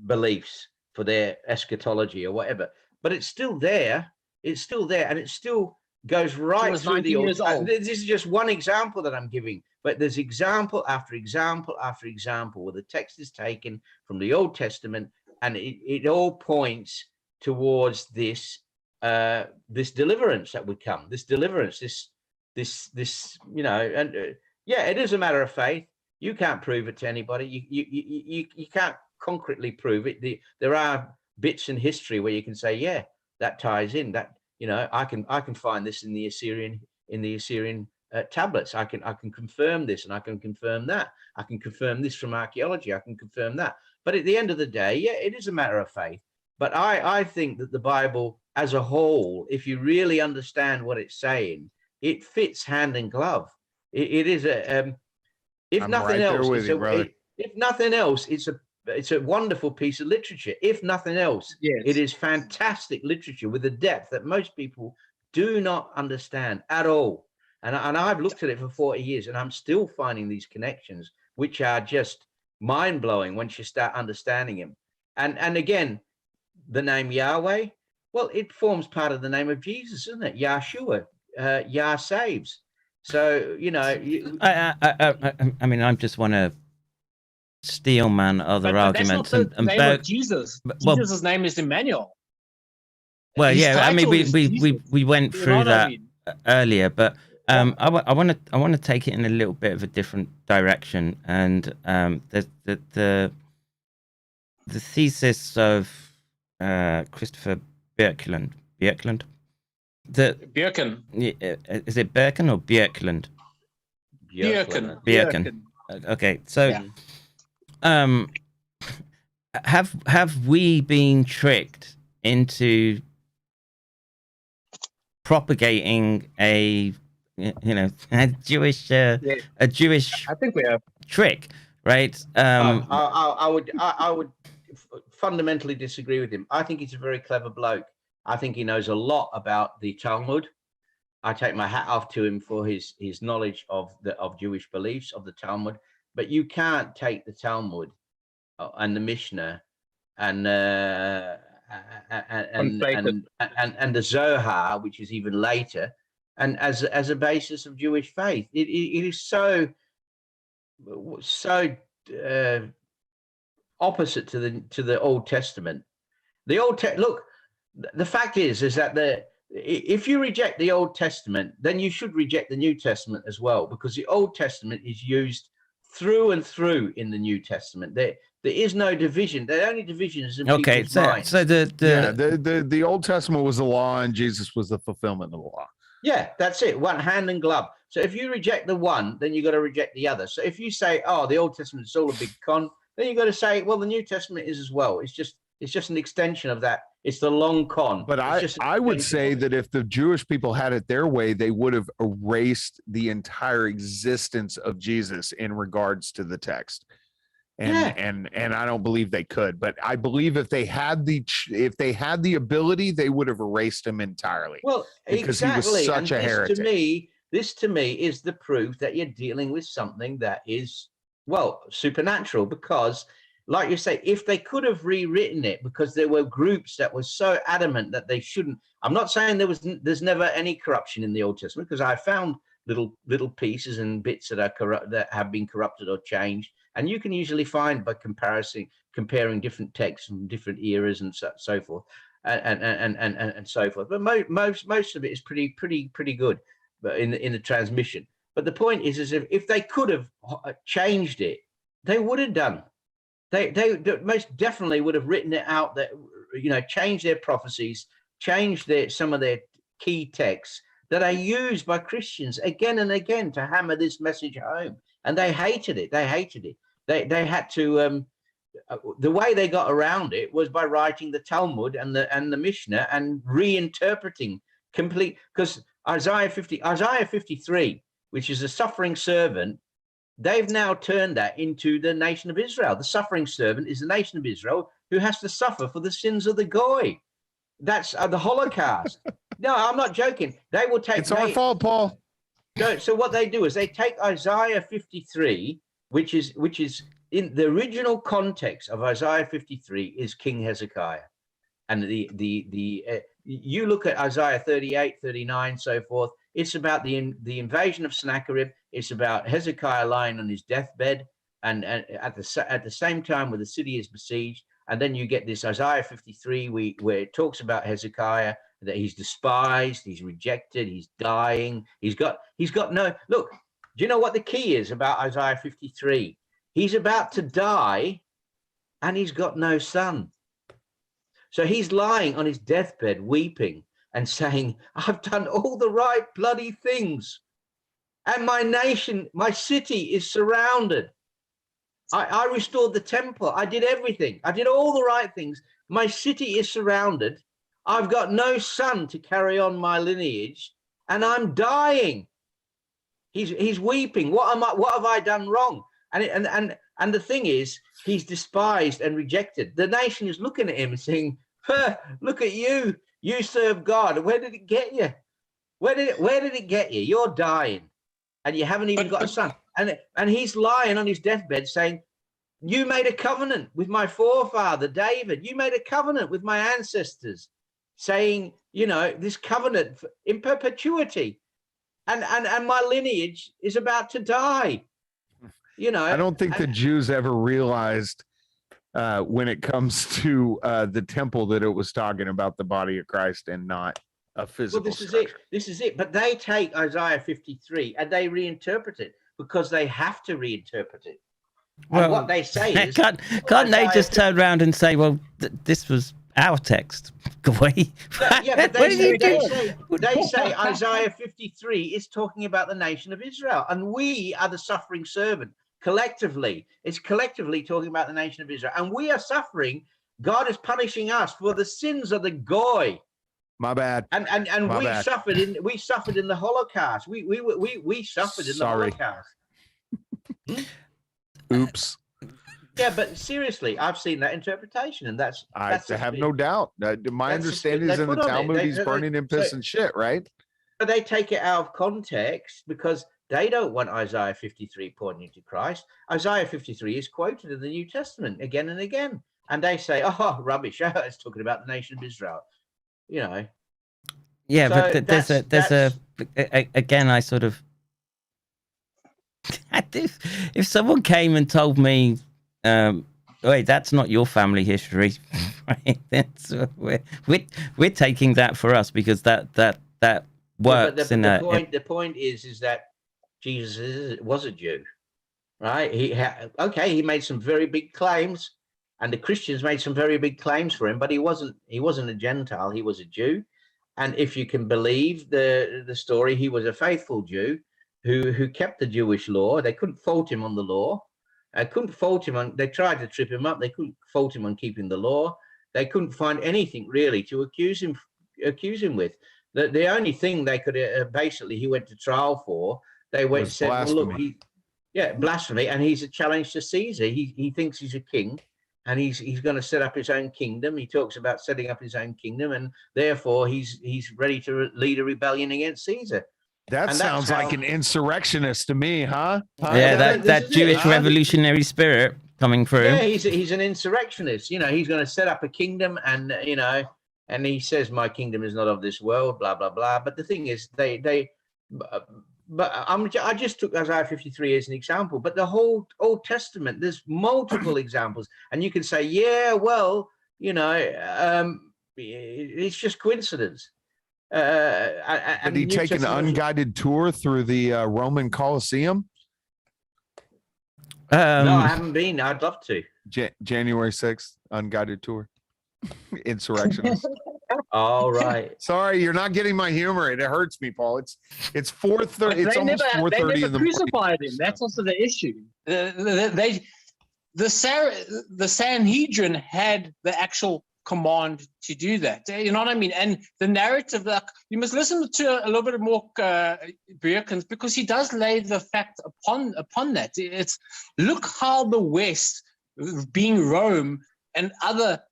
beliefs, for their eschatology or whatever. But it's still there. It's still there, and it still goes right through the Old Testament. This is just one example that I'm giving, but there's example after example after example where the text is taken from the Old Testament, and it all points towards this this deliverance that would come. This deliverance, this yeah, it is a matter of faith. You can't prove it to anybody. You can't concretely prove it. There are bits in history where you can say, yeah, that ties in. That, you know, I can find this in the Assyrian tablets. I can confirm this, and I can confirm that. I can confirm this from archaeology. I can confirm that. But at the end of the day, yeah, it is a matter of faith. But I think that the Bible as a whole, if you really understand what it's saying, it fits hand in glove. It is a if nothing else, it's a wonderful piece of literature. If nothing else, yes, it is fantastic literature with a depth that most people do not understand at all. And I've looked at it for 40 years, and I'm still finding these connections, which are just mind-blowing once you start understanding them. And again, the name Yahweh, well, it forms part of the name of Jesus, isn't it? Yahshua, Yah saves. So I mean, I just want to steel man other but arguments that's not the name Berg, of Jesus. Well, Jesus' name is Emmanuel. Well, His yeah, I mean, title we went You know through what I that mean? earlier, but I want to take it in a little bit of a different direction, and the thesis of Christopher Björklund. Björken. Is it Birken or Björklund? Björken. Okay, so Yeah. have we been tricked into propagating a Jewish Yeah. a Jewish I think we have. trick, right? I would fundamentally disagree with him. I think he's a very clever bloke. I think he knows a lot about the Talmud. I take my hat off to him for his knowledge of Jewish beliefs, of the Talmud. But you can't take the Talmud and the Mishnah and the Zohar, which is even later, and as a basis of Jewish faith. It is so opposite to the Old Testament. Look, the fact is that if you reject the Old Testament, then you should reject the New Testament as well, because the Old Testament is used through and through in the New Testament. There is no division. The only division is in people's minds. So the Old Testament was the law, and Jesus was the fulfillment of the law. Yeah, that's it. One hand and glove. So if you reject the one, then you got to reject the other. So if you say, "Oh, the Old Testament is all a big con," then you got to say, "Well, the New Testament is as well." It's just an extension of that. It's the long con. But I would say that if the Jewish people had it their way, they would have erased the entire existence of Jesus in regards to the text. And I don't believe they could, but I believe if they had the ability, they would have erased him entirely. Well, because exactly. he was such a heretic. This to me is the proof that you're dealing with something that is, well, supernatural, because like you say, if they could have rewritten it, because there were groups that were so adamant that they shouldn't. I'm not saying there's never any corruption in the Old Testament, because I found little pieces and bits that are corrupt, that have been corrupted or changed, and you can usually find by comparing different texts from different eras and so forth, and so forth. But most of it is pretty good, but in the transmission. But the point is if they could have changed it, they would have done. They most definitely would have written it out, that changed their prophecies, changed some of their key texts that are used by Christians again and again to hammer this message home, and they hated it. They had to. The way they got around it was by writing the Talmud and the Mishnah and reinterpreting complete, because Isaiah 53, which is a suffering servant. They've now turned that into the nation of Israel. The suffering servant is the nation of Israel who has to suffer for the sins of the goy. That's the Holocaust. No, I'm not joking. They will take. It's our fault, Paul. No, so what they do is they take Isaiah 53, which is in the original context of Isaiah 53 is King Hezekiah, and you look at Isaiah 38, 39, so forth. It's about the invasion of Sennacherib. It's about Hezekiah lying on his deathbed, and at the same time where the city is besieged. And then you get this Isaiah 53 where it talks about Hezekiah, that he's despised, he's rejected, he's dying. He's got no look. Do you know what the key is about Isaiah 53? He's about to die, and he's got no son. So he's lying on his deathbed, weeping and saying, "I've done all the right bloody things, and my nation, my city is surrounded. I restored the temple. I did everything. I did all the right things. My city is surrounded. I've got no son to carry on my lineage, and I'm dying." He's weeping. What have I done wrong? And the thing is, he's despised and rejected. The nation is looking at him and saying, "Look at you. You serve God. Where did it get you? Where did it get you? You're dying, and you haven't even got a son." And he's lying on his deathbed saying, "You made a covenant with my forefather David. You made a covenant with my ancestors, saying, this covenant in perpetuity. and my lineage is about to die. You know, I don't think the Jews ever realized when it comes to the temple that it was talking about the body of Christ and not a physical. Well, this is it. But they take Isaiah 53 and they reinterpret it because they have to reinterpret it. And Well, what they say is, can't they just turn around and say, well, this was our text? Yeah, but they say Isaiah 53 is talking about the nation of Israel, and we are the suffering servant. Collectively, it's collectively talking about the nation of Israel, and we are suffering. God is punishing us for the sins of the goy. My bad. And My we bad. suffered in the Holocaust. We suffered in the Holocaust. Oops. Yeah, but seriously, I've seen that interpretation, and that's I have no doubt. My understanding is in the Talmud, he's burning in piss and shit, right? But they take it out of context because they don't want Isaiah 53 pointing to Christ. Isaiah 53 is quoted in the New Testament again and again. And they say, oh, rubbish. It's talking about the nation of Israel. You know. Yeah, So but there's again, I sort of, if someone came and told me, wait, that's not your family history, right? We're taking that for us because that works. The point is that Jesus was a Jew, right? He made some very big claims, and the Christians made some very big claims for him, but he wasn't a Gentile. He was a Jew, and if you can believe the story, he was a faithful Jew who kept the Jewish law. They couldn't fault him on the law. They tried to trip him up. They couldn't fault him on keeping the law. They couldn't find anything really to accuse him with. The only thing they could basically he went to trial for. They went and said, well, look, blasphemy, and he's a challenge to Caesar. He thinks he's a king, and he's going to set up his own kingdom. He talks about setting up his own kingdom, and therefore he's ready to lead a rebellion against Caesar. That sounds like an insurrectionist to me, huh? Yeah, that Jewish revolutionary spirit coming through. Yeah, he's an insurrectionist. You know, he's going to set up a kingdom, and and he says, "My kingdom is not of this world." Blah blah blah. But the thing is, I just took Isaiah 53 as an example. But the whole Old Testament, there's multiple examples, and you can say, yeah, well, it's just coincidence. Did he take an unguided tour through the Roman Colosseum? No, I haven't been. I'd love to. January 6th, unguided tour. Insurrectionist. All right. Sorry, you're not getting my humor. It hurts me, Paul. It's 4:30. It's almost 4:30 in the morning. They crucified him. That's also the issue. The Sanhedrin had the actual command to do that. You know what I mean? And the narrative, you must listen to a little bit more Bjerkens, because he does lay the fact upon that. It's look how the West, being Rome and other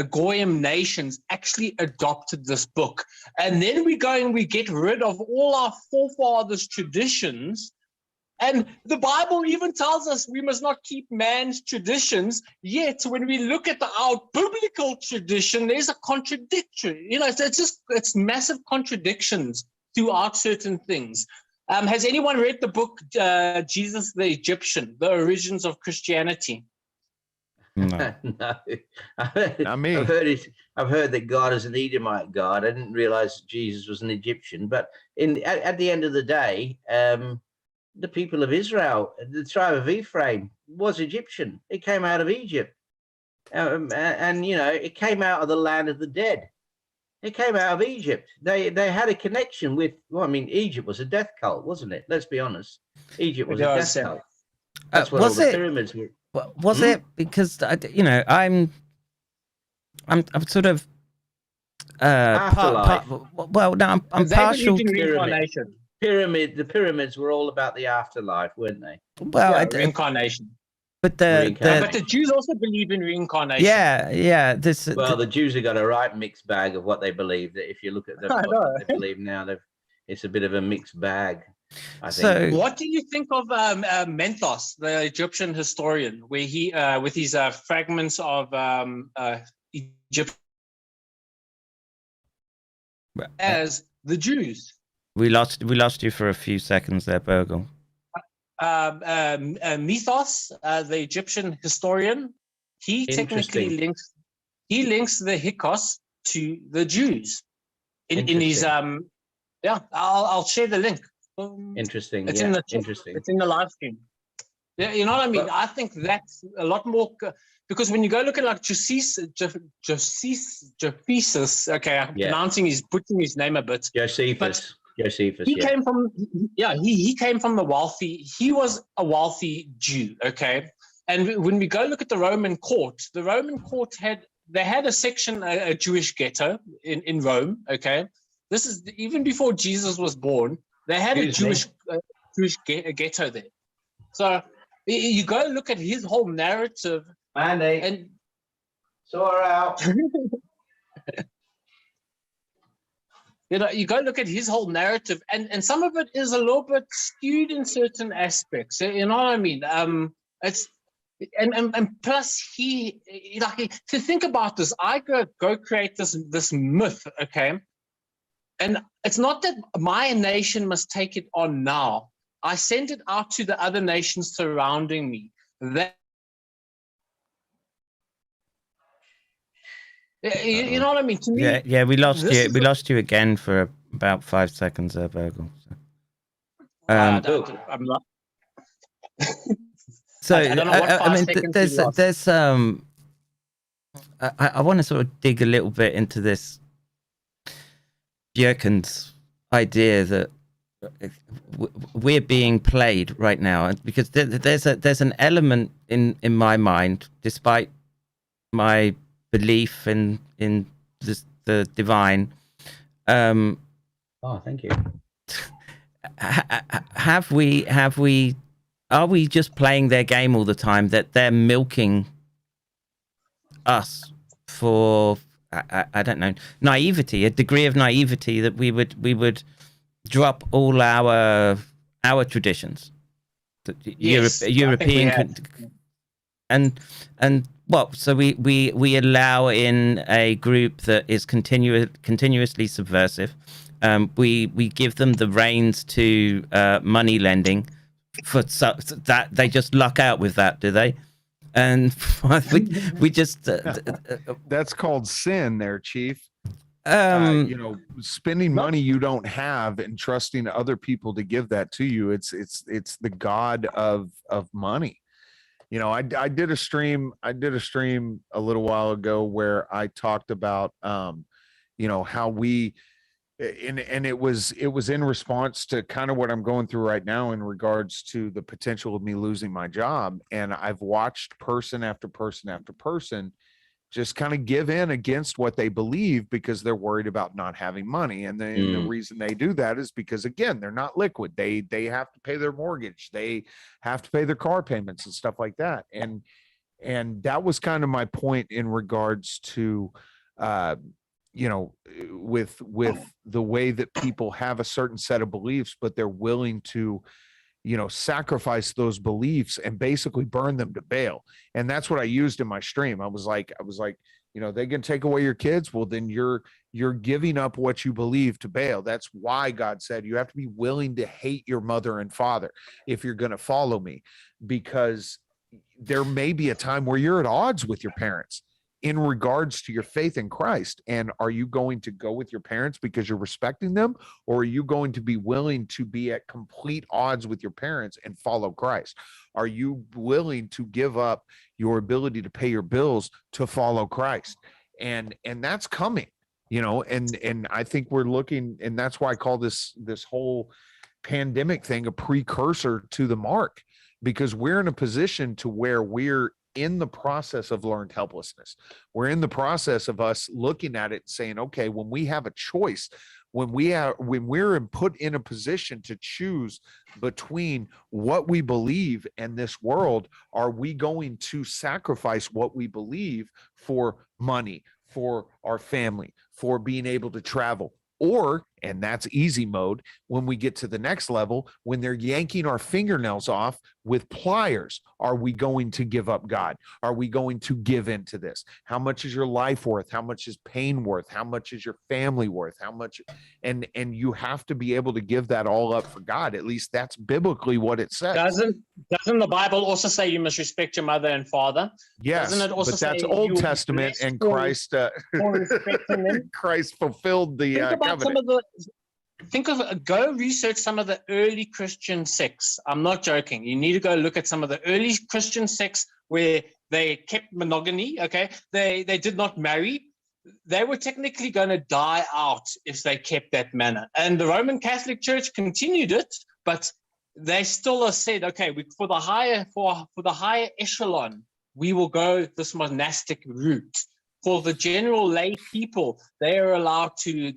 Goyim nations, actually adopted this book. And then we go and we get rid of all our forefathers' traditions. And the Bible even tells us we must not keep man's traditions. Yet, when we look at our biblical tradition, there's a contradiction. It's massive contradictions throughout certain things. Has anyone read the book Jesus the Egyptian, The Origins of Christianity? No. No. Not me. I've heard that God is an Edomite God. I didn't realize Jesus was an Egyptian. But at the end of the day, the people of Israel, the tribe of Ephraim, was Egyptian. It came out of Egypt. It came out of the land of the dead. It came out of Egypt. They had a connection with, Egypt was a death cult, wasn't it? Let's be honest. Egypt was a death cult. That's what all the pyramids were. Was it? Because, I'm sort of, I'm partial. The pyramids were all about the afterlife, weren't they? Well, reincarnation. But the Jews also believe in reincarnation. Yeah. The Jews have got a right mixed bag of what they believe. That if you look at what they believe now, it's a bit of a mixed bag, I think. So, what do you think of Menthos, the Egyptian historian, where he with his fragments of Egypt as the Jews? We lost you for a few seconds there, Burgle. Mythos, the Egyptian historian, he technically links the Hyksos to the Jews in his yeah. I'll share the link. Interesting. It's yeah. in the Interesting. It's in the live stream. Yeah, you know what I mean. I think that's a lot more because when you go look at like Josephus, okay, I'm butchering his name a bit. Josephus. He came from he came from the wealthy. He was a wealthy Jew, okay. And when we go look at the Roman court had a section, a Jewish ghetto in Rome, okay. This is even before Jesus was born. They had a Jewish ghetto there. So you go look at his whole narrative. Mandy, and saw her out. You know, you go look at his whole narrative, and some of it is a little bit skewed in certain aspects. You know what I mean? It's and plus he to think about this. I go create this myth, okay? And it's not that my nation must take it on now. I send it out to the other nations surrounding me. You know what I mean? To me, yeah, we lost you. We lost you again for about 5 seconds there, Burgle. I'm not. So I don't know what I mean, there's I want to sort of dig a little bit into this Björken's idea that we're being played right now, because there's an element in my mind, despite my belief in the divine. Oh, thank you. Are we just playing their game all the time, that they're milking us for I don't know, naivety, a degree of naivety, that we would drop all our traditions, yes, European, and what? So we allow in a group that is continuously subversive. We give them the reins to money lending, that they just luck out with that, do they? And we just that's called sin there, Chief. You know, spending money you don't have and trusting other people to give that to you, it's the god of money. You know, I did a stream a little while ago where I talked about you know, how we and it was in response to kind of what I'm going through right now in regards to the potential of me losing my job. And I've watched person after person after person just kind of give in against what they believe because they're worried about not having money. And the reason they do that is because, again, they're not liquid. They have to pay their mortgage. They have to pay their car payments and stuff like that. And that was kind of my point in regards to you know, with the way that people have a certain set of beliefs, but they're willing to, you know, sacrifice those beliefs and basically burn them to bail. And that's what I used in my stream. I was like, you know, they can take away your kids. Well, then you're giving up what you believe to bail. That's why God said you have to be willing to hate your mother and father if you're going to follow me, because there may be a time where you're at odds with your parents in regards to your faith in Christ. And are you going to go with your parents because you're respecting them? Or are you going to be willing to be at complete odds with your parents and follow Christ? Are you willing to give up your ability to pay your bills to follow Christ? And that's coming, you know, and I think we're looking, and that's why I call this whole pandemic thing a precursor to the mark, because we're in a position to where we're in the process of learned helplessness. We're in the process of us looking at it and saying, okay, when we have a choice, when we're put in a position to choose between what we believe and this world, are we going to sacrifice what we believe for money, for our family, for being able to travel? Or And that's easy mode. When we get to the next level, when they're yanking our fingernails off with pliers, are we going to give up God? Are we going to give into this? How much is your life worth? How much is pain worth? How much is your family worth? How much? And you have to be able to give that all up for God. At least that's biblically what it says. Doesn't the Bible also say you must respect your mother and father? Yes, Doesn't it also but that's say Old Testament, and Christ Christ fulfilled the covenant. Go research some of the early Christian sects. I'm not joking. You need to go look at some of the early Christian sects where they kept monogamy. Okay, they did not marry. They were technically going to die out if they kept that manner. And the Roman Catholic Church continued it, but they still said, okay, for the higher echelon, we will go this monastic route. For the general lay people, they are allowed to,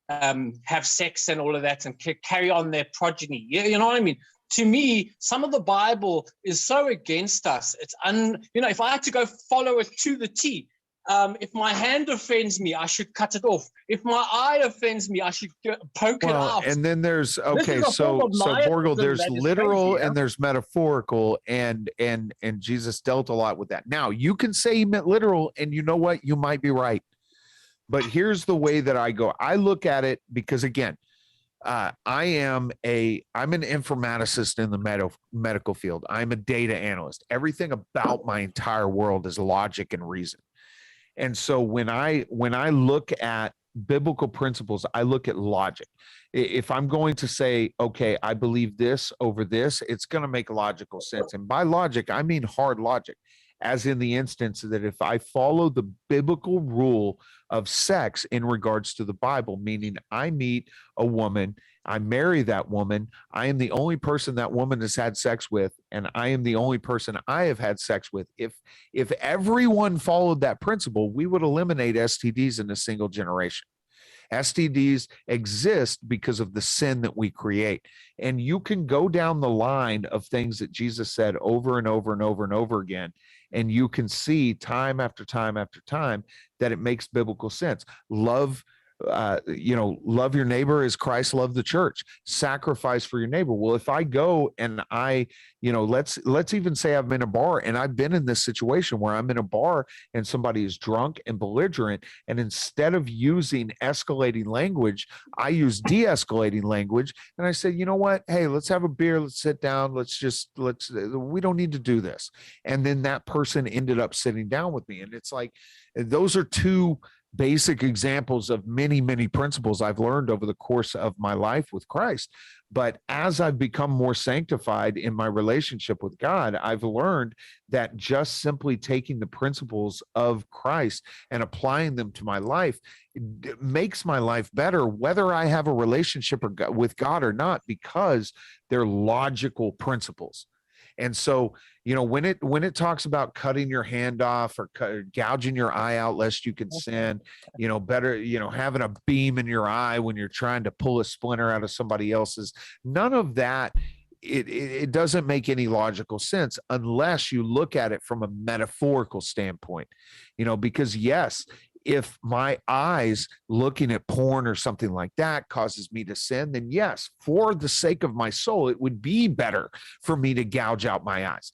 have sex and all of that and carry on their progeny. You know what I mean? To me, some of the Bible is so against us. It's if I had to go follow it to the T, if my hand offends me, I should cut it off. If my eye offends me, I should poke it out. And then there's so Borgle, there's literal and there's metaphorical, and Jesus dealt a lot with that. Now you can say he meant literal, and you know what? You might be right. But here's the way that I go. I look at it because, again, I'm an informaticist in the medical field. I'm a data analyst. Everything about my entire world is logic and reason. And so when I look at biblical principles, I look at logic. If I'm going to say, okay, I believe this over this, it's going to make logical sense. And by logic, I mean hard logic, as in the instance that if I follow the biblical rule of sex in regards to the Bible, meaning I meet a woman, I marry that woman, I am the only person that woman has had sex with, and I am the only person I have had sex with. If everyone followed that principle, we would eliminate STDs in a single generation. STDs exist because of the sin that we create. And you can go down the line of things that Jesus said over and over and over and over again, and you can see time after time after time that it makes biblical sense. Love your neighbor as Christ loved the church. Sacrifice for your neighbor. Well, if I go and let's even say I'm in a bar, and I've been in this situation where I'm in a bar and somebody is drunk and belligerent, and instead of using escalating language, I use de-escalating language, and I say, you know what? Hey, let's have a beer. Let's sit down. We don't need to do this. And then that person ended up sitting down with me, and it's like, those are two basic examples of many, many principles I've learned over the course of my life with Christ. But as I've become more sanctified in my relationship with God, I've learned that just simply taking the principles of Christ and applying them to my life makes my life better, whether I have a relationship with God or not, because they're logical principles. And so, when it talks about cutting your hand off or gouging your eye out lest you can sin, better, having a beam in your eye when you're trying to pull a splinter out of somebody else's, none of that, it doesn't make any logical sense unless you look at it from a metaphorical standpoint, because yes, if my eyes looking at porn or something like that causes me to sin, then yes, for the sake of my soul, it would be better for me to gouge out my eyes.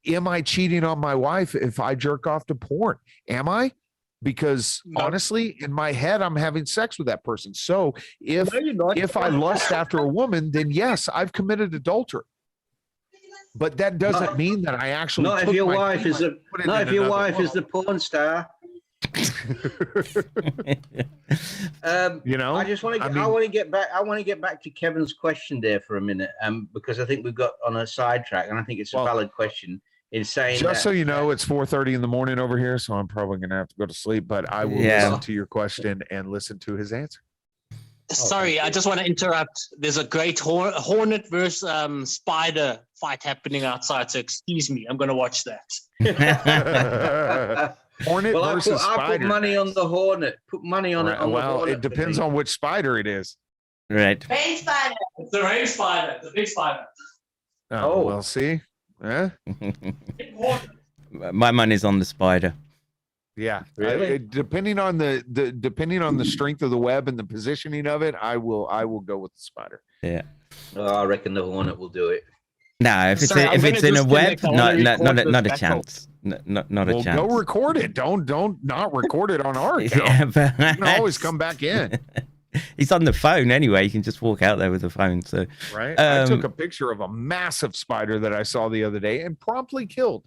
Am I cheating on my wife if I jerk off to porn? Am I? Because honestly, in my head, I'm having sex with that person. So if I lust after a woman, then yes, I've committed adultery. But that doesn't mean that I actually. Not if your wife is the porn star. I just want to get back. I want to get back to Kevin's question there for a minute, because I think we've got on a sidetrack, and I think it's a valid question. In saying just so you know, it's 4:30 in the morning over here, so I'm probably going to have to go to sleep. But I will listen to your question and listen to his answer. Sorry, I just want to interrupt. There's a great hornet versus spider fight happening outside, so excuse me. I'm going to watch that. Hornet versus spider. I put money on the hornet. Put money on it. Well, it depends on which spider it is. Right. Rain spider. It's the rain spider. The big spider. Oh, well, see. Yeah. My money's on the spider. Yeah, Really? Depending on the strength of the web and the positioning of it, I will go with the spider. Yeah. Well, I reckon the Hornet will do it. No, if Sorry, I'm it's gonna in a web, disconnect. I wanna record this not a back chance. Not a Well, chance. go record it. Don't not record it on our account. Yeah, but You can always come back in, he's on the phone anyway. You can just walk out there with the phone. So right? I took a picture of a massive spider that I saw the other day and promptly killed.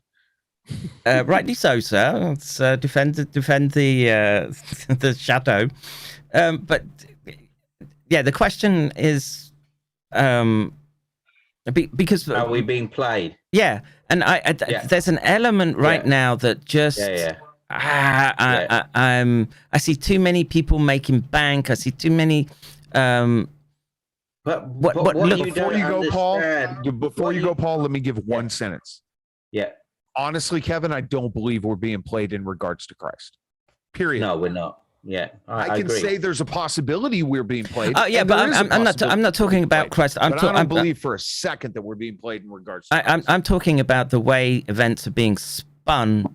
rightly so, sir. Let's defend the the shadow. But yeah, the question is, because Are we being played? yeah, and there's an element right now that just I see too many people making bank. I see too many. But what you Before don't you go, understand- Paul, let me give one sentence. Yeah. Honestly, Kevin, I don't believe we're being played in regards to Christ. Period. No, we're not. Yeah, I can agree. say there's a possibility we're being played. Oh yeah, and but there is a I'm not possibility talking we're about played. Christ. But I don't believe for a second that we're being played in regards to Christ. I'm talking about the way events are being spun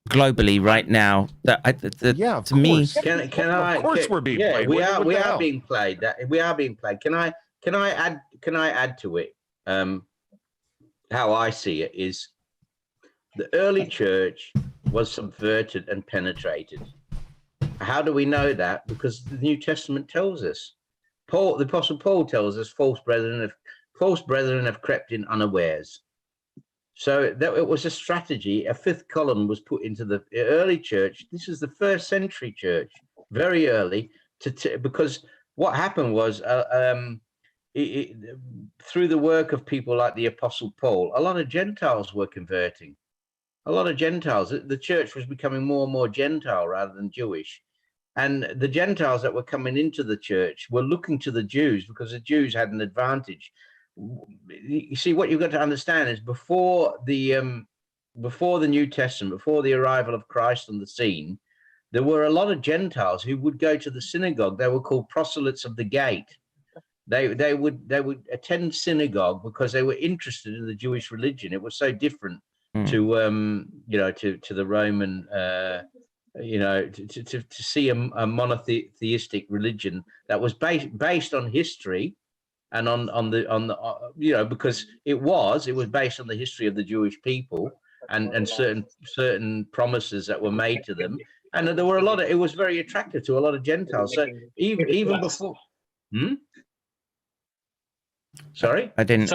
globally right now. Yeah, of to me, course. Can I? Of course, we're being yeah, played. we What are. the We are hell? being played. We are being played. Can I add to it? How I see it is, the early church was subverted and penetrated. How do we know that? Because the New Testament tells us. The Apostle Paul tells us false brethren have crept in unawares. So that it was a strategy. A fifth column was put into the early church. This is the first century church, very early, because what happened was through the work of people like the Apostle Paul, a lot of Gentiles were converting. A lot of Gentiles. The church was becoming more and more Gentile rather than Jewish. And the Gentiles that were coming into the church were looking to the Jews because the Jews had an advantage. You see, what you've got to understand is before the New Testament, before the arrival of Christ on the scene, there were a lot of Gentiles who would go to the synagogue. They were called proselytes of the gate. They would attend synagogue because they were interested in the Jewish religion. It was so different to the Roman, to see a monotheistic religion that was based on history and on the because it was based on the history of the Jewish people and certain promises that were made to them, and there were it was very attractive to a lot of Gentiles. So even before. Sorry, I didn't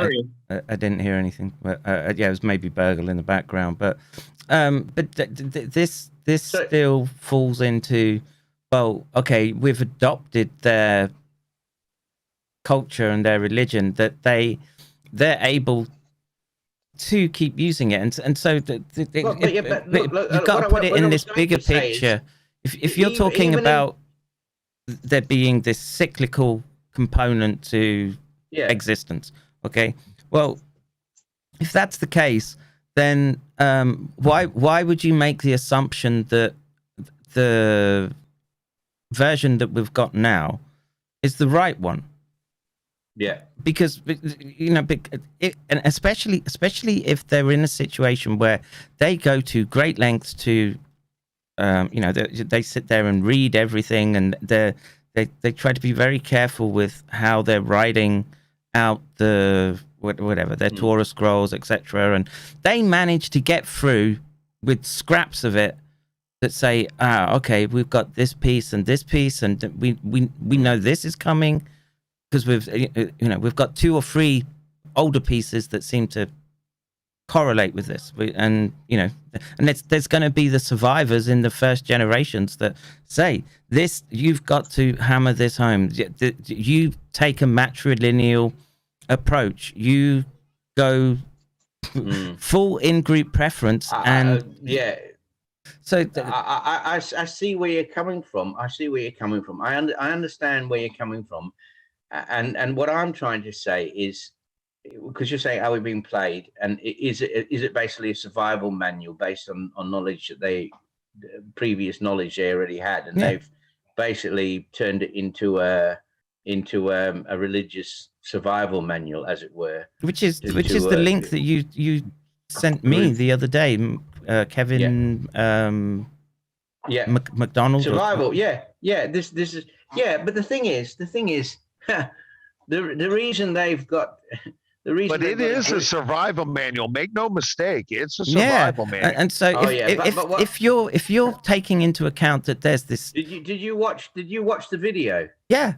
hear anything. But, yeah, it was maybe Burgle in the background, but this still falls into, well, okay, we've adopted their culture and their religion, that they're able to keep using it, and so you've got to put it in this bigger picture. If you're talking about there being this cyclical component to existence, okay, well, if that's the case, then why would you make the assumption that the version that we've got now is the right one? Yeah, because and especially if they're in a situation where they go to great lengths to they sit there and read everything, and they try to be very careful with how they're writing out the whatever their Torah scrolls, etc., and they manage to get through with scraps of it that say, okay, we've got this piece and we know this is coming, because we've got 2 or 3 older pieces that seem to correlate with this, and there's going to be the survivors in the first generations that say this. You've got to hammer this home. You take a matrilineal approach. You go full in-group preference, and So I see where you're coming from. I understand where you're coming from. And what I'm trying to say is, because you're saying, are we being played? And is it basically a survival manual based on knowledge that previous knowledge they already had, and they've basically turned it into a religious survival manual, as it were. Which is the link that you sent me the other day, Kevin. McDonald's survival. Yeah. This is But the thing is, the reason they've got the reason. But it is a survival manual. Make no mistake, it's a survival manual. And so if you're taking into account that there's this. Did you watch the video? Yeah.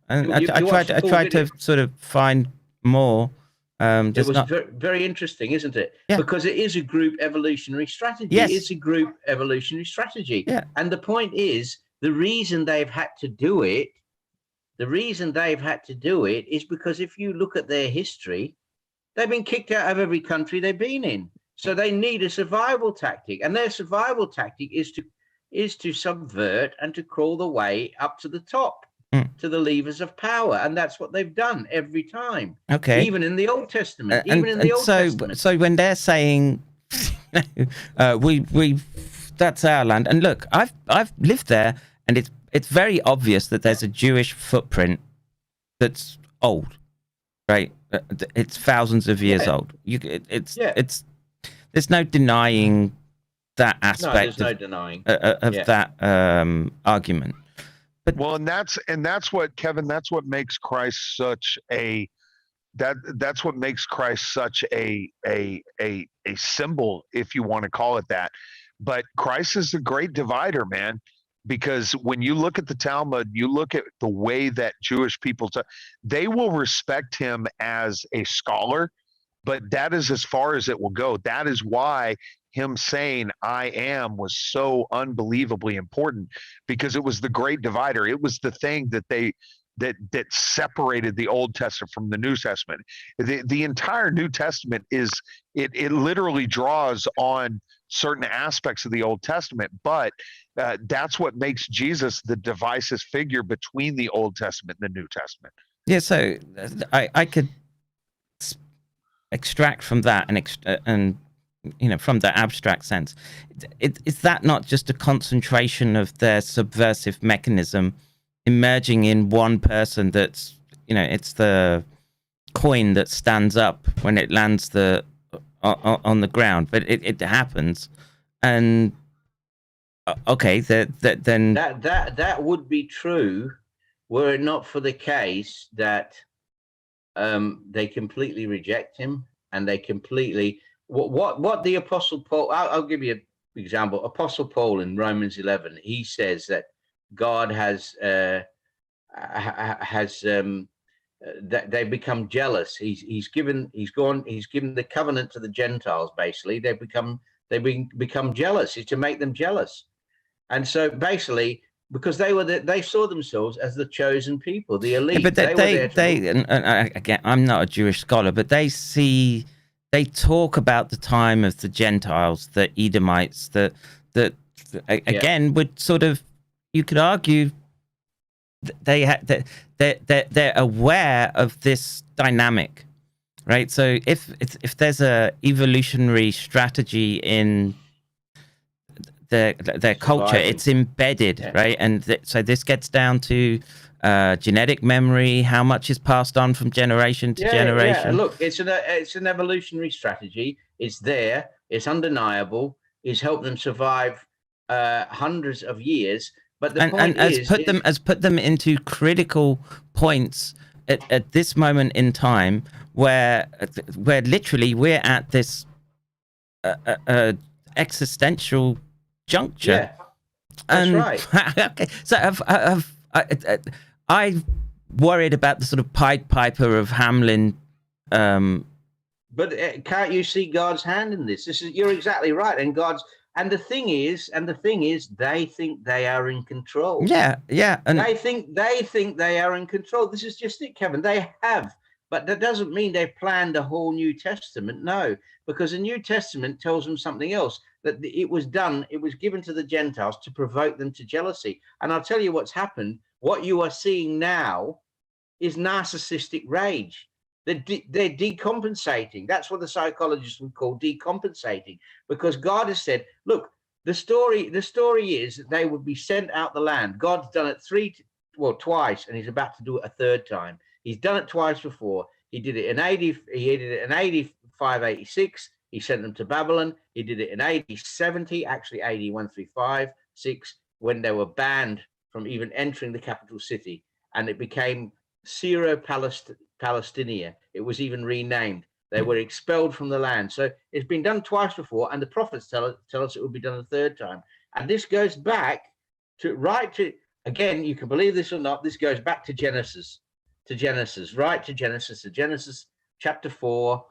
And I tried to sort of find more. It was very interesting, isn't it? Yeah. Because it is a group evolutionary strategy. Yes. It's a group evolutionary strategy. Yeah. And the point is, the reason they've had to do it is because if you look at their history, they've been kicked out of every country they've been in. So they need a survival tactic. And their survival tactic is to subvert and to crawl the way up to the top. To the levers of power, and that's what they've done every time. Okay, even in the Old Testament. So when they're saying, we that's our land, and look, I've lived there, and it's very obvious that there's a Jewish footprint that's old, right? It's thousands of years old. It's there's no denying that aspect. No, there's no denying that argument. But and that's what, Kevin, that's what makes Christ such a that's what makes Christ such a symbol, if you want to call it that. But Christ is the great divider, man, because when you look at the Talmud, you look at the way that Jewish people they will respect him as a scholar, but that is as far as it will go. That is why him saying I am was so unbelievably important, because it was the great divider. It was the thing that that separated the Old Testament from the New Testament. The entire New Testament is it literally draws on certain aspects of the Old Testament, but that's what makes Jesus the divisive figure between the Old Testament and the New Testament. Yeah, so I could extract from that and from the abstract sense, is that not just a concentration of their subversive mechanism emerging in one person? That's it's the coin that stands up when it lands on the ground, but it happens, and okay, then that would be true were it not for the case that they completely reject him, and they completely. What the Apostle Paul, I'll give you an example. Apostle Paul in Romans 11, he says that God has that they become jealous. He's given the covenant to the Gentiles. Basically, they become jealous. Is to make them jealous, and so basically, because they saw themselves as the chosen people, the elite. Yeah, but again, I'm not a Jewish scholar, but they talk about the time of the Gentiles, the Edomites, that again would sort of, you could argue they're aware of this dynamic, right? So if there's a evolutionary strategy in their culture, it's embedded, right? And so this gets down to genetic memory, how much is passed on from generation to generation. Yeah. Look, it's an evolutionary strategy. It's there. It's undeniable. It's helped them survive hundreds of years. But the point is, put them into critical points at this moment in time where literally we're at this existential juncture. Yeah, that's right. Okay, so I worried about the sort of Pied Piper of Hamelin. But can't you see God's hand in this? You're exactly right. And the thing is, they think they are in control. Yeah. And they think they are in control. This is just it, Kevin. They have, but that doesn't mean they've planned a whole New Testament. No, because the New Testament tells them something else. That it was given to the Gentiles to provoke them to jealousy. And I'll tell you what's happened. What you are seeing now is narcissistic rage. They're decompensating. That's what the psychologists would call decompensating, because God has said, look, the story is that they would be sent out the land. God's done it twice, and he's about to do it a third time. He's done it twice before. He did it in 85, 86. He sent them to Babylon. He did it in AD 70, actually AD 135. 6, when they were banned from even entering the capital city, and it became Syro-Palestinia. It was even renamed. They were expelled from the land. So it's been done twice before, and the prophets tell us it will be done a third time. And this goes back to again, you can believe this or not, this goes back to Genesis, Genesis chapter 4,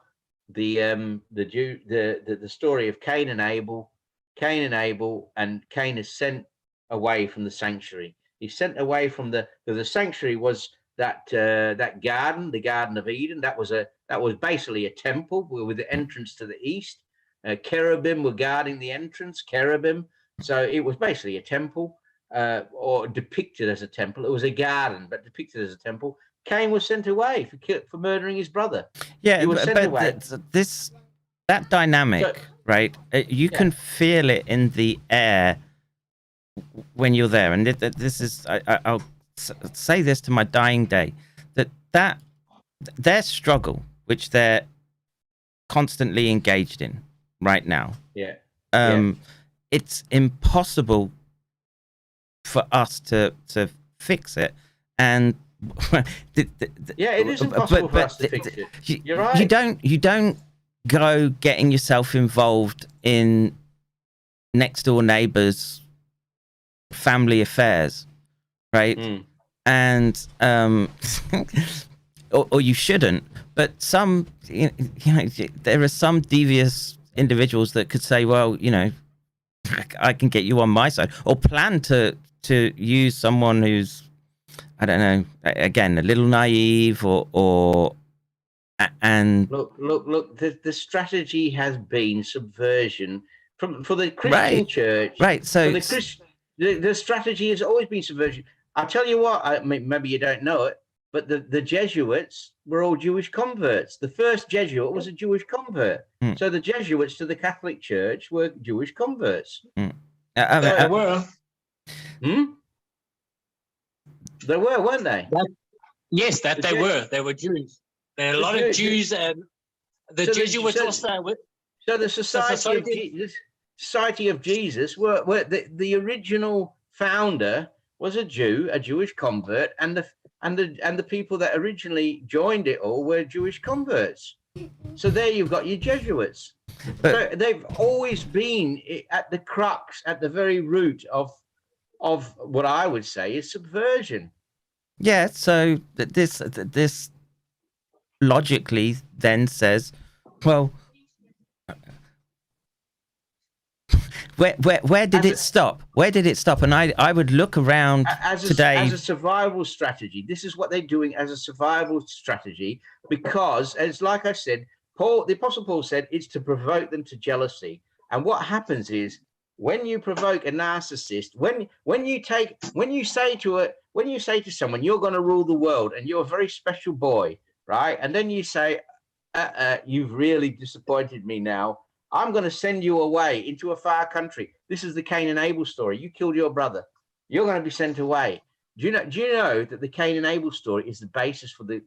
the story of Cain and Abel, and Cain is sent away from the sanctuary. He's sent away from the sanctuary was that garden, the Garden of Eden. That was basically a temple with the entrance to the east. Cherubim were guarding the entrance, cherubim. So it was basically a temple, or depicted as a temple. It was a garden, but depicted as a temple. Cain was sent away for murdering his brother. Yeah, he was sent away. That dynamic, right? You can feel it in the air when you're there, and this is I'll say this to my dying day, that their struggle, which they're constantly engaged in right now, it's impossible for us to fix it, and it is impossible for us to fix it. You're right. You don't go getting yourself involved in next door neighbors' family affairs, right? And or you shouldn't, but some there are some devious individuals that could say, well, I can get you on my side, or plan to use someone who's, I don't know, again, a little naive, and look. The strategy has been subversion for the Christian church, right? So the strategy has always been subversion. I'll tell you what. Maybe you don't know it, but the Jesuits were all Jewish converts. The first Jesuit was a Jewish convert. So the Jesuits to the Catholic Church were Jewish converts. They were. They were, weren't they? Yes, they were. They were Jews. There are a lot of Jews, and the Jesuits also. So the Society of Jesus were the original founder was a Jew, a Jewish convert, and the people that originally joined it all were Jewish converts. So there you've got your Jesuits. So they've always been at the crux, at the very root of what I would say is subversion. Yeah. So this logically then says, well, where did it stop? Where did it stop? And I would look around today as a survival strategy. This is what they're doing as a survival strategy, because, as like I said, the Apostle Paul said, it's to provoke them to jealousy. And what happens is, when you provoke a narcissist, when you say to someone, you're going to rule the world and you're a very special boy, right? And then you say, you've really disappointed me now. I'm going to send you away into a far country. This is the Cain and Abel story. You killed your brother. You're going to be sent away. Do you know that the Cain and Abel story is the basis for the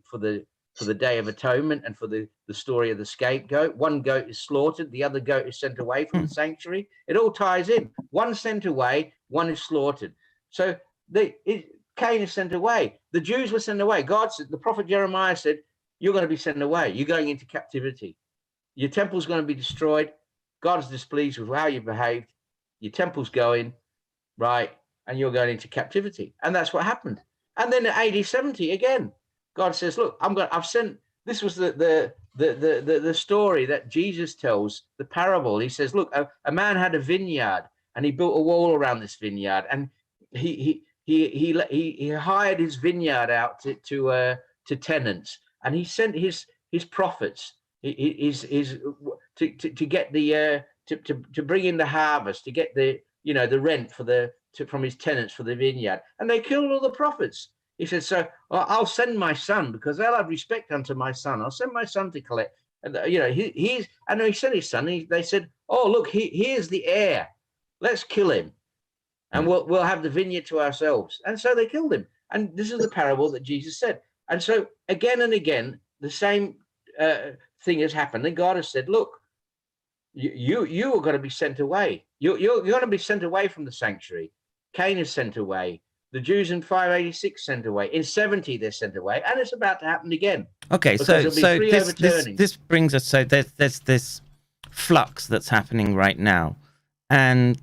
Day of Atonement and for the story of the scapegoat? One goat is slaughtered, the other goat is sent away from the sanctuary. It all ties in. One sent away, one is slaughtered. So Cain is sent away. The Jews were sent away. God said, the prophet Jeremiah said, you're going to be sent away. You're going into captivity. Your temple's going to be destroyed. God's displeased with how you behaved. Your temple's going, right, and you're going into captivity. And that's what happened. And then at AD 70 again, God says, look, I've sent, this was the story that Jesus tells, the parable. He says, look, a man had a vineyard and he built a wall around this vineyard, and he hired his vineyard out to tenants, and he sent his prophets to get the to bring in the harvest, to get the rent from his tenants for the vineyard, and they killed all the prophets. He said, so I'll send my son, because they'll have respect unto my son. I'll send my son to collect. And he sent his son. They said, oh look, here's the heir. Let's kill him, and we'll have the vineyard to ourselves. And so they killed him. And this is the parable that Jesus said. And so again and again, the same thing has happened. And God has said, look, you are going to be sent away. You're going to be sent away from the sanctuary. Cain is sent away. The Jews in 586 sent away. In 70 they're sent away, and it's about to happen again. Okay, so this brings us. So there's this flux that's happening right now, and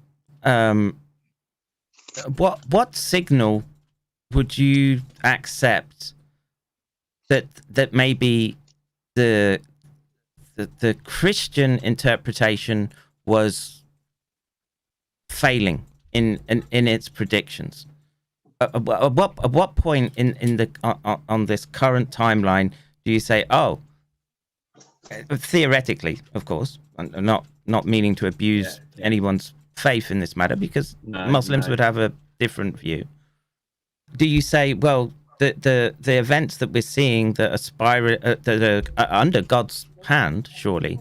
what signal would you accept that maybe the Christian interpretation was failing in its predictions? At what point in the on this current timeline do you say, oh, theoretically, of course, I'm not meaning to abuse anyone's faith in this matter, because Muslims would have a different view. Do you say, well, the events that we're seeing that aspire that are under God's hand, surely,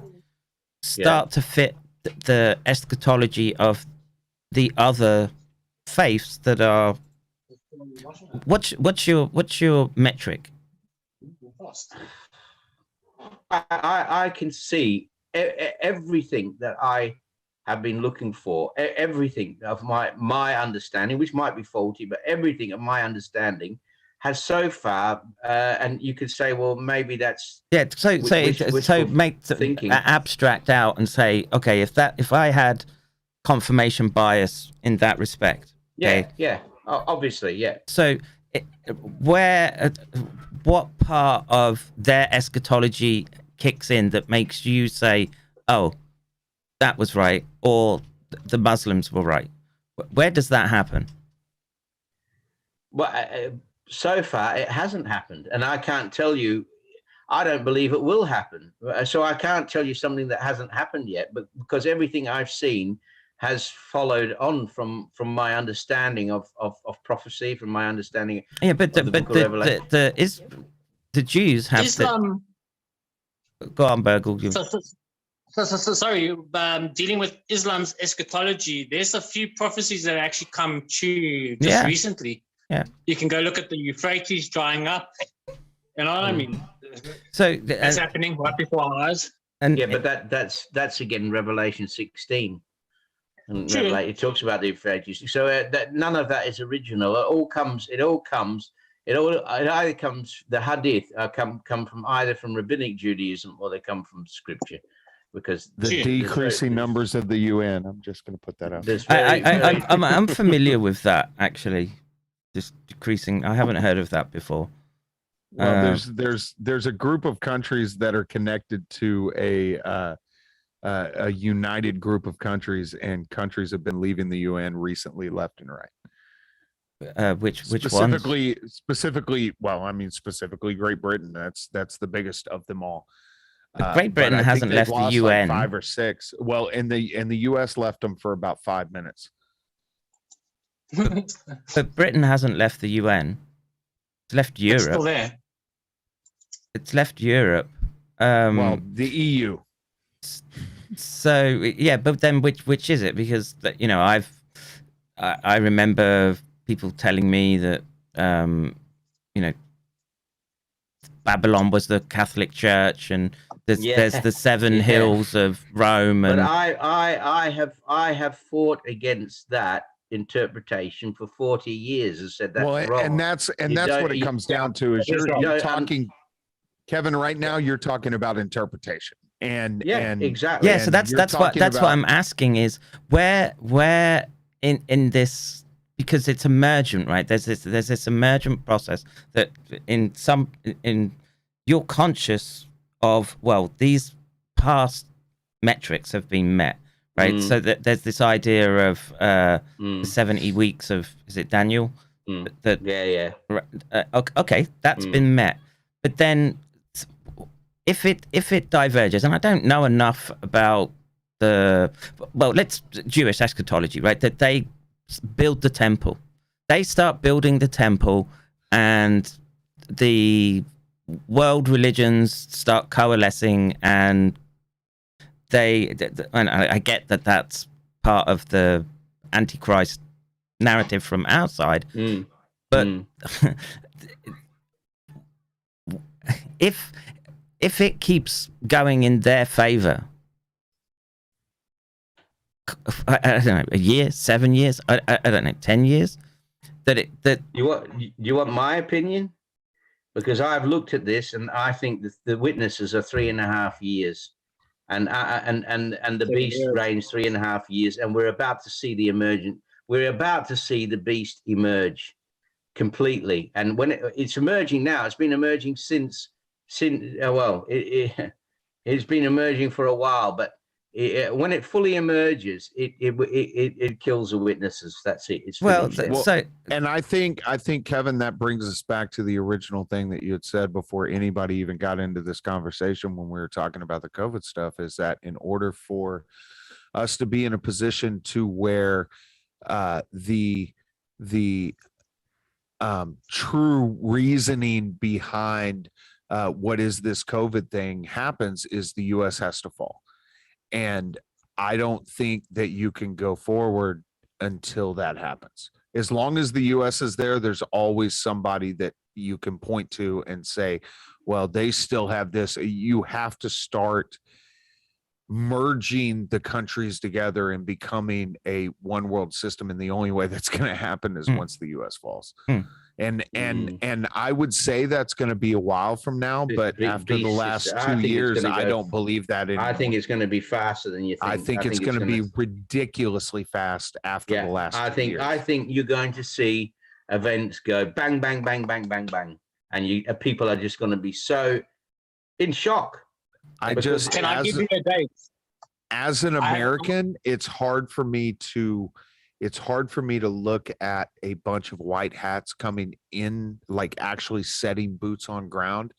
start to fit the eschatology of the other faiths that are? What's your metric? I can see everything that I have been looking for, everything of my understanding, which might be faulty, but everything of my understanding has so far, and you could say, well, maybe that's thinking. Abstract out and say, okay, if I had confirmation bias in that respect, obviously, yeah. So, what part of their eschatology kicks in that makes you say, oh, that was right, or the Muslims were right? Where does that happen? Well, so far it hasn't happened, and I can't tell you. I don't believe it will happen. So I can't tell you something that hasn't happened yet, but because everything I've seen has followed on from my understanding of prophecy, from my understanding. Yeah, but the Jews have Islam. Go on, Burgle. Sorry, dealing with Islam's eschatology, there's a few prophecies that actually come true just recently. Yeah, you can go look at the Euphrates drying up. You know what I mean? So that's happening right before our eyes. And but that's again Revelation 16. And it talks about the Euphrates. So that none of that is original. It either comes, the hadith come from either from rabbinic Judaism or they come from scripture, because the decreasing numbers of the UN. I'm just going to put that out. I'm familiar with that, actually. Just decreasing. I haven't heard of that before. Well, there's a group of countries that are connected to a united group of countries, and countries have been leaving the UN recently, left and right. Which specifically ones? Specifically Great Britain. That's the biggest of them all. Great Britain hasn't left the UN. Like 5 or 6. Well, and the US left them for about 5 minutes. But Britain hasn't left the UN. It's left Europe. It's still there. It's left Europe. Well, the EU. So yeah, but then which is it? Because I remember people telling me that Babylon was the Catholic Church, and there's the 7 hills of Rome. But I have fought against that interpretation for 40 years and said that's wrong. And that's what it comes down to. Is you're talking, Kevin? Right now, you're talking about interpretation. And exactly. Yeah, so that's what I'm asking is where in this, because it's emergent, right? There's this emergent process that in you're conscious of, well, these past metrics have been met, right? So there's this idea of 70 weeks of, is it Daniel? Okay, that's been met, but then if it diverges, and I don't know enough about Jewish eschatology, right? That they build the temple, they start building the temple, and the world religions start coalescing, and and I get that that's part of the Antichrist narrative from outside, but if it keeps going in their favor, I don't know, a year, 7 years, I don't know, 10 years, that you want my opinion? Because I've looked at this and I think the witnesses are 3.5 years, and the beast reigns 3.5 years, and we're about to see the emergent. We're about to see the beast emerge completely, and when it's emerging now, it's been emerging since well, it's been emerging for a while, but when it fully emerges, it kills the witnesses. That's it. It's and I think Kevin, that brings us back to the original thing that you had said before anybody even got into this conversation when we were talking about the COVID stuff, is that in order for us to be in a position to where the true reasoning behind what is this COVID thing happens, is the U.S. has to fall. And I don't think that you can go forward until that happens. As long as the U.S. is there, there's always somebody that you can point to and say, well, they still have this. You have to start merging the countries together and becoming a one world system. And the only way that's going to happen is once the U.S. falls. And I would say that's going to be a while from now, but after the last 2 years, I don't believe that anymore. I think it's going to be faster than you think. I think it's going to be ridiculously fast after the last 2 years. I think you're going to see events go bang, bang, bang, bang, bang, bang, and people are just going to be so in shock. Can I give you a date? As an American, it's hard for me to look at a bunch of white hats coming in, like actually setting boots on ground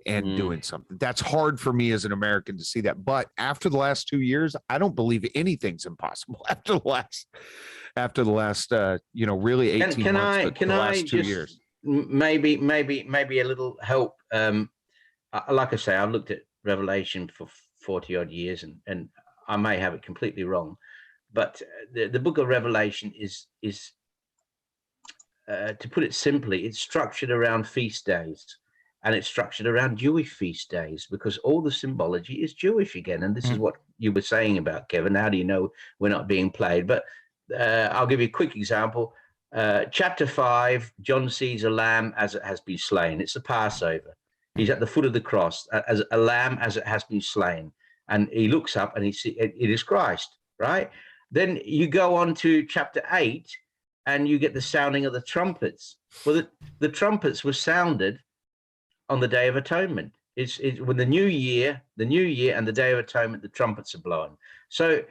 and doing something. That's hard for me as an American to see that. But after the last 2 years, I don't believe anything's impossible after the last really 18 months. Can I just 2 years. Maybe a little help. Like I say, I've looked at Revelation for 40 odd years, and I may have it completely wrong. But the book of Revelation is to put it simply, it's structured around feast days, and it's structured around Jewish feast days, because all the symbology is Jewish again. And this is what you were saying about, Kevin. How do you know we're not being played? But I'll give you a quick example. Chapter 5, John sees a lamb as it has been slain. It's the Passover. He's at the foot of the cross as a lamb as it has been slain. And he looks up and he sees it is Christ, right? Then you go on to chapter 8 and you get the sounding of the trumpets. Well, the trumpets were sounded on the Day of Atonement. It's when the new year and the Day of Atonement, the trumpets are blown. So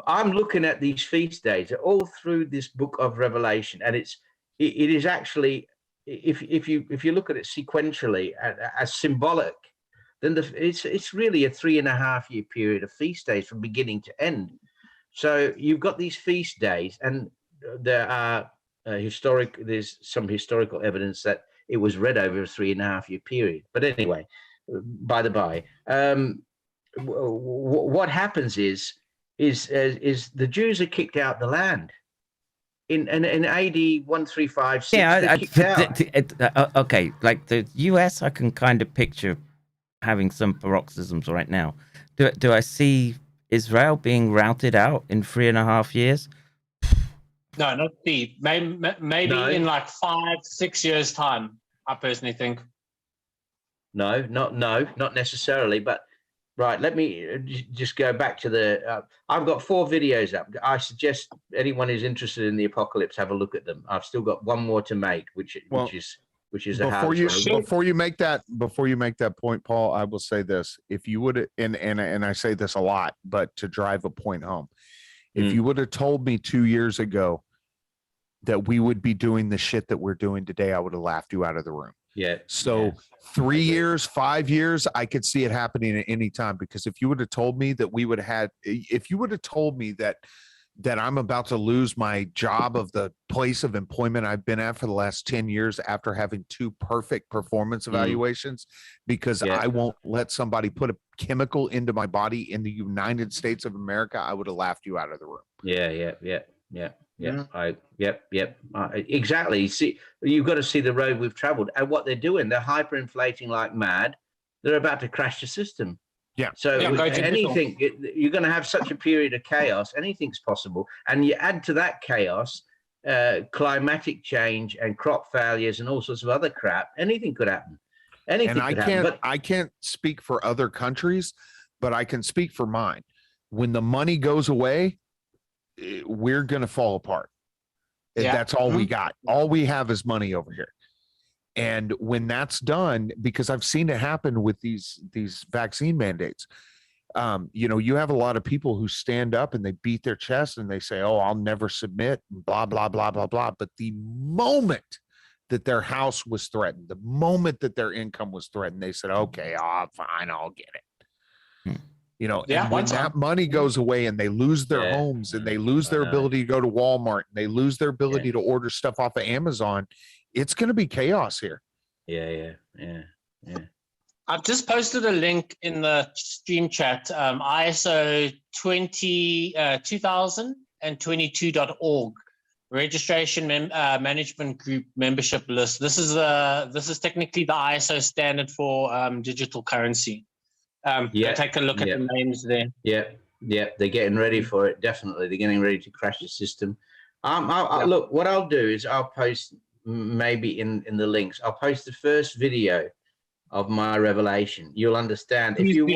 I'm looking at these feast days all through this book of Revelation, and it is actually, if you look at it sequentially as symbolic, then it's really a 3.5 year period of feast days from beginning to end. So you've got these feast days, and there are there's some historical evidence that it was read over a 3.5 year period. But anyway, by the by, what happens is the Jews are kicked out the land in AD 135. Okay, like the US, I can kind of picture having some paroxysms right now. Do I see Israel being routed out in 3.5 years? No, not Steve. Maybe in like 5-6 years' time, I personally think. No, not necessarily. But right, let me just go back to the. I've got 4 videos up. I suggest anyone who's interested in the apocalypse have a look at them. I've still got one more to make, which is before you make that point, Paul, I will say this: if you would, and I say this a lot, but to drive a point home, if you would have told me 2 years ago that we would be doing the shit that we're doing today, I would have laughed you out of the room. Yeah. So 3 years, 5 years, I could see it happening at any time, because if you would have told me that if you would have told me that I'm about to lose my job of the place of employment I've been at for the last 10 years after having 2 perfect performance evaluations, because I won't let somebody put a chemical into my body in the United States of America, I would have laughed you out of the room. Exactly. See, you've got to see the road we've traveled and what they're doing. They're hyperinflating like mad. They're about to crash the system. Yeah. So Yeah, anything, you're going to have such a period of chaos. Anything's possible, and you add to that chaos climatic change and crop failures and all sorts of other crap. Anything could happen. Anything could happen. But I can't speak for other countries, but I can speak for mine. When the money goes away, we're going to fall apart. Yeah. That's all we got. All we have is money over here. And when that's done, because I've seen it happen with these vaccine mandates, you have a lot of people who stand up and they beat their chest and they say, oh, I'll never submit, blah, blah, blah, blah, blah. But the moment that their house was threatened, the moment that their income was threatened, they said, okay, fine, I'll get it. And when that money goes away and they lose their homes and they lose their ability to go to Walmart and they lose their ability to order stuff off of Amazon, it's going to be chaos here. Yeah. I've just posted a link in the stream chat, ISO 2022.org, registration management group membership list. This is technically the ISO standard for digital currency. Take a look at the names there. Yeah, they're getting ready for it. Definitely, they're getting ready to crash the system. Look, what I'll do is I'll post maybe in the links. I'll post the first video of my revelation. You'll understand if you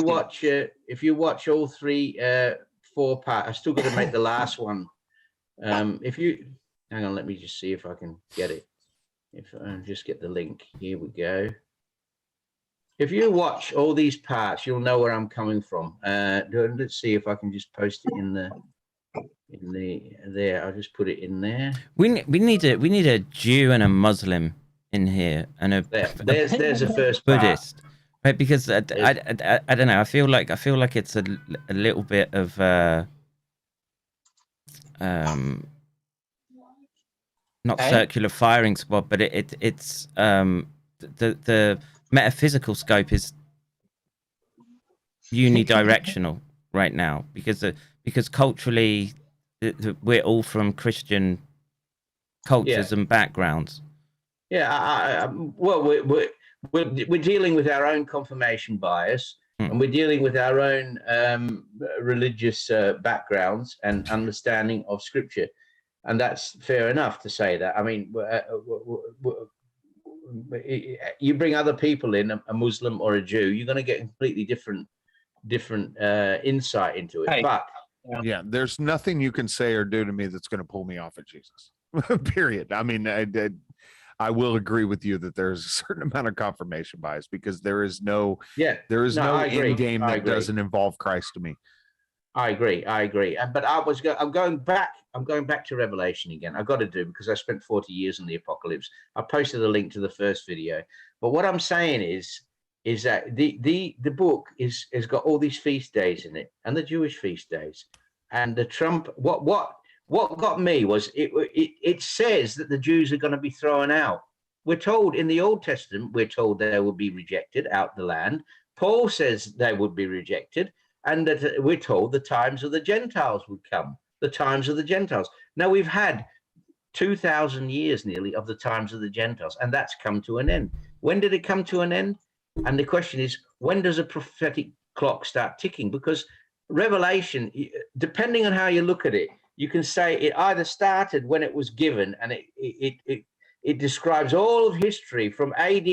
watch all 4 parts. I still got to make the last one. If you hang on, let me just see if I can get it. If I just get the link, here we go. If you watch all these parts, you'll know where I'm coming from. Let's see if I can just post it in there. I'll just put it in there. We need a Jew and a Muslim in here, and there's a first Buddhist, part. right? Because I don't know. I feel like it's a little bit of not circular firing squad, but it's the metaphysical scope is unidirectional right now because culturally we're all from Christian cultures and backgrounds. Well, we're dealing with our own confirmation bias, and we're dealing with our own religious backgrounds and understanding of scripture, and that's fair enough to say that. I mean, you bring other people in, a Muslim or a Jew, you're going to get completely different insight into it. But there's nothing you can say or do to me that's going to pull me off of Jesus. Period. I mean, I will agree with you that there's a certain amount of confirmation bias because there is no end game that doesn't involve Christ to me. I agree. But I'm going back to Revelation again. I've got to do because I spent 40 years in the apocalypse. I posted a link to the first video. But what I'm saying is that the book has got all these feast days in it and the Jewish feast days and the Trump. What got me was it says that the Jews are going to be thrown out. We're told in the Old Testament, we're told they will be rejected out the land. Paul says they would be rejected. And that we're told the times of the Gentiles would come, the times of the Gentiles. Now, we've had 2,000 years nearly of the times of the Gentiles, and that's come to an end. When did it come to an end? And the question is, when does a prophetic clock start ticking? Because Revelation, depending on how you look at it, you can say it either started when it was given, and it describes all of history from AD,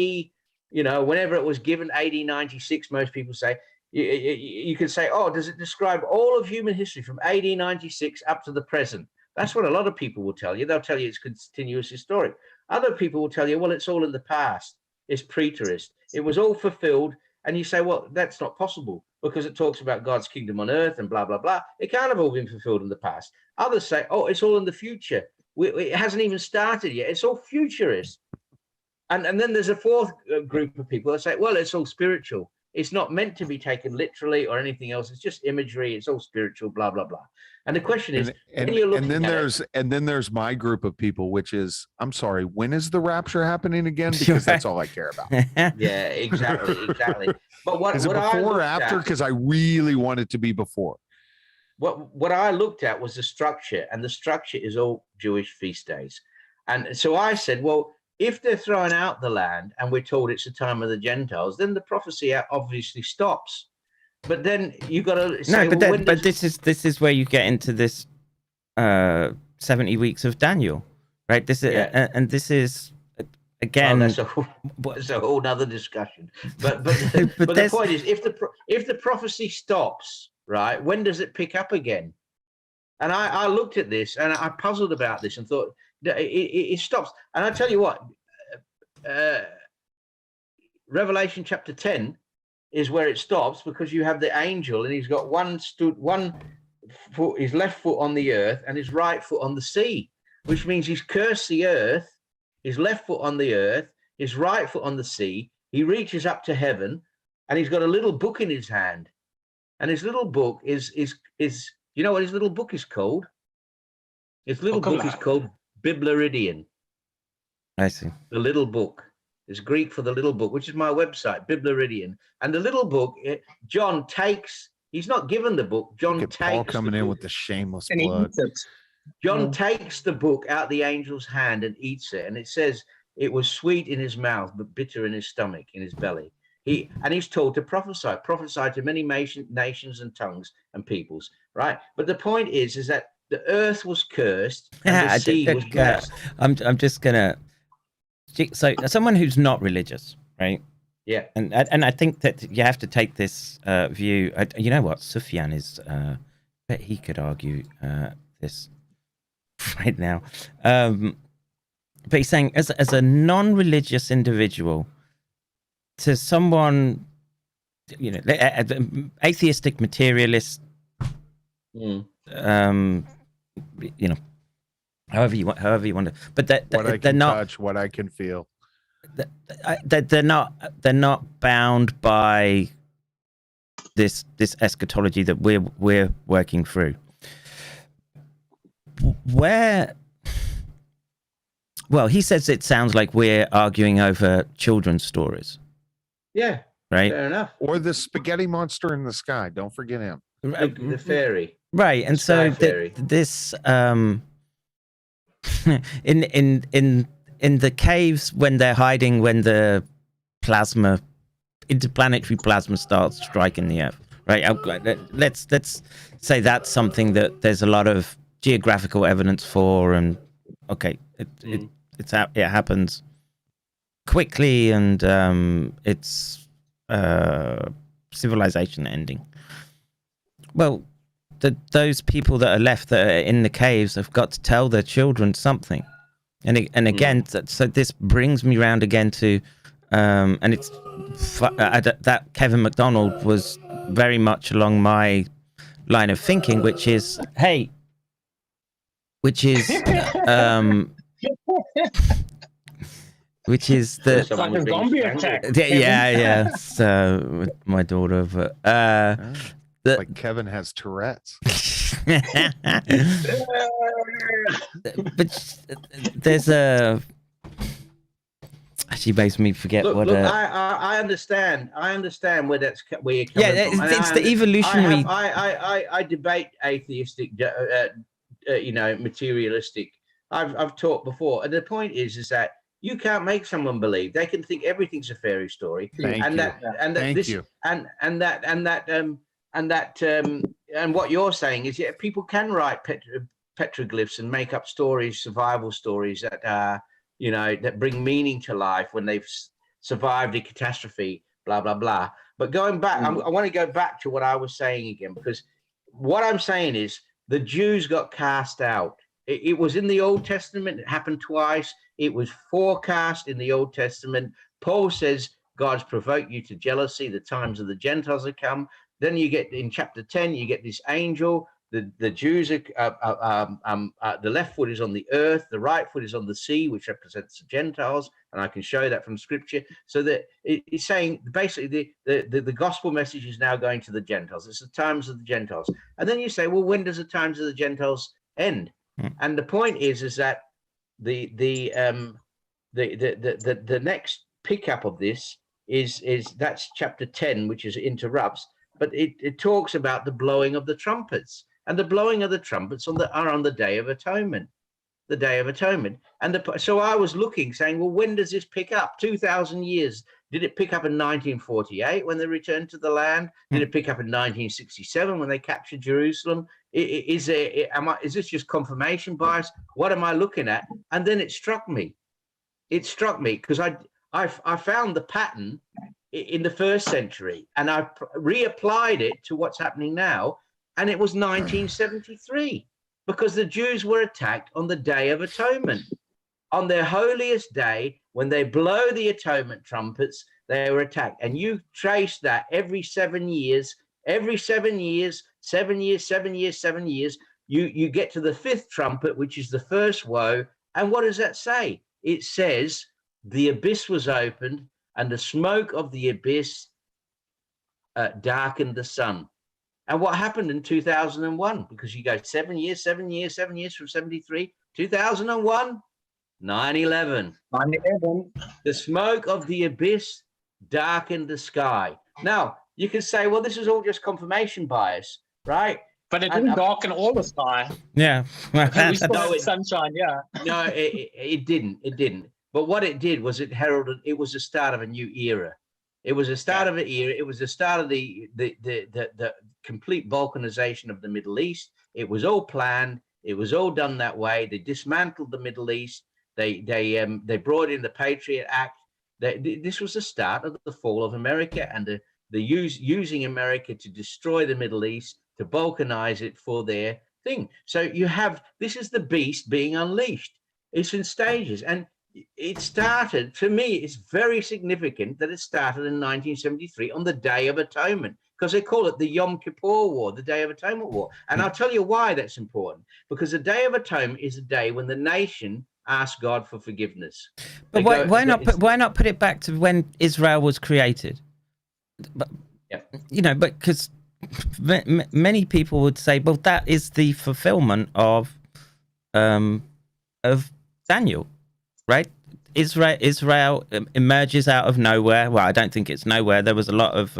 whenever it was given, AD 96, most people say. You can say, does it describe all of human history from AD 96 up to the present? That's what a lot of people will tell you. They'll tell you it's continuous historic. Other people will tell you, well, it's all in the past. It's preterist. It was all fulfilled. And you say, well, that's not possible because it talks about God's kingdom on earth and blah, blah, blah. It can't have all been fulfilled in the past. Others say, it's all in the future. It hasn't even started yet. It's all futurist. And then there's a fourth group of people that say, well, it's all spiritual. It's not meant to be taken literally or anything else. It's just imagery. It's all spiritual, blah, blah, blah. And the question is, and then there's my group of people, which is, I'm sorry, when is the rapture happening again? Because that's all I care about. Yeah, exactly. But what is it before or after? Because I really want it to be before. What I looked at was the structure, and the structure is all Jewish feast days. And so I said, well, if they're throwing out the land and we're told it's the time of the Gentiles, then the prophecy obviously stops. But then you got to say, but this is where you get into this 70 weeks of Daniel, right? This is and this is again. That's a whole nother discussion. But the point is, if the prophecy stops, right, when does it pick up again? And I looked at this and I puzzled about this and thought it stops. And I tell you what, Revelation chapter 10 is where it stops, because you have the angel and he's got one foot, his left foot on the earth and his right foot on the sea, which means he's cursed the earth, his left foot on the earth, his right foot on the sea. He reaches up to heaven and he's got a little book in his hand. And his little book is you know what his little book is called? His little book is called Biblaridion. I see. The little book is Greek for the little book, which is my website, Biblaridion. And the little book, John takes, he's not given the book. John takes Paul coming in with the shameless plug. John takes the book out the angel's hand and eats it. And it says it was sweet in his mouth, but bitter in his stomach, in his belly. He's told to prophesy to many nations and tongues and peoples, right? But the point is that the earth was cursed and the sea was blessed. I'm just gonna. So someone who's not religious, right? Yeah. And I think that you have to take this view. You know what? Sufyan is. Bet he could argue this right now. But he's saying, as a non-religious individual, to someone, you know, atheistic materialist, you know, however you want to, but they're not touch, what I can feel. They're not bound by this eschatology that we're working through. Well, he says it sounds like we're arguing over children's stories. Yeah. Right. Fair enough. Or the spaghetti monster in the sky. Don't forget him. The fairy. Right. And so this in the caves when they're hiding, when the interplanetary plasma starts striking the Earth. Right. Let's say that's something that there's a lot of geographical evidence for, and okay, it happens quickly, and it's civilization ending. Well, those people that are left that are in the caves have got to tell their children something, and again, so this brings me round again to, and it's that Kevin McDonald was very much along my line of thinking, which is which is the like a zombie attack. Yeah. So with my daughter, but like Kevin has Tourette's. But there's a. She makes me forget what. I understand. I understand where you're coming from. Yeah, it's the evolutionary. I debate atheistic, materialistic. I've talked before, and the point is that you can't make someone believe. They can think everything's a fairy story, and what you're saying is, people can write petroglyphs and make up stories, survival stories that that bring meaning to life when they've survived a catastrophe, blah blah blah. But going back, I want to go back to what I was saying again, because what I'm saying is the Jews got cast out. It was in the Old Testament. It happened twice. It was forecast in the Old Testament. Paul says God's provoked you to jealousy. The times of the Gentiles have come. Then you get in chapter 10, you get this angel. The Jews are the left foot is on the earth, the right foot is on the sea, which represents the Gentiles, and I can show that from Scripture. So that it's saying basically the gospel message is now going to the Gentiles. It's the times of the Gentiles, and then you say, well, when does the times of the Gentiles end? And the point is that the next pickup of this is that's chapter 10, which is interrupts, but it talks about the blowing of the trumpets. And the blowing of the trumpets are on the Day of Atonement. the Day of Atonement. And so I was looking, saying, well, when does this pick up? 2,000 years. Did it pick up in 1948 when they returned to the land? Did it pick up in 1967 when they captured Jerusalem? Is this just confirmation bias? What am I looking at? And then it struck me. It struck me because I found the pattern in the 1st century, and I reapplied it to what's happening now, and it was 1973, because the Jews were attacked on the Day of Atonement. On their holiest day, when they blow the atonement trumpets, they were attacked. And you trace that every 7 years, you get to the 5th trumpet, which is the first woe. And what does that say? It says, the abyss was opened, and the smoke of the abyss darkened the sun. And what happened in 2001? Because you go 7 years from 73, 2001, 9/11. 9/11. The smoke of the abyss darkened the sky. Now, you can say, well, this is all just confirmation bias, right? But it didn't darken all the sky. Yeah. We saw the sunshine, yeah. No, it didn't. It didn't. But what it did was it heralded, it was the start of a new era. It was the start of an era. It was the start of the complete balkanization of the Middle East. It was all planned. It was all done that way. They dismantled the Middle East. They brought in the Patriot Act. This was the start of the fall of America, and using America to destroy the Middle East, to balkanize it for their thing. So this is the beast being unleashed. It's in stages, and it started, for me, it's very significant that it started in 1973 on the Day of Atonement, because they call it the Yom Kippur War, the Day of Atonement War. And I'll tell you why that's important, because the Day of Atonement is a day when the nation asks God for forgiveness. But why not put it back to when Israel was created? But, but because many people would say, well, that is the fulfillment of Daniel. Right, Israel emerges out of nowhere. Well, I don't think it's nowhere. There was a lot of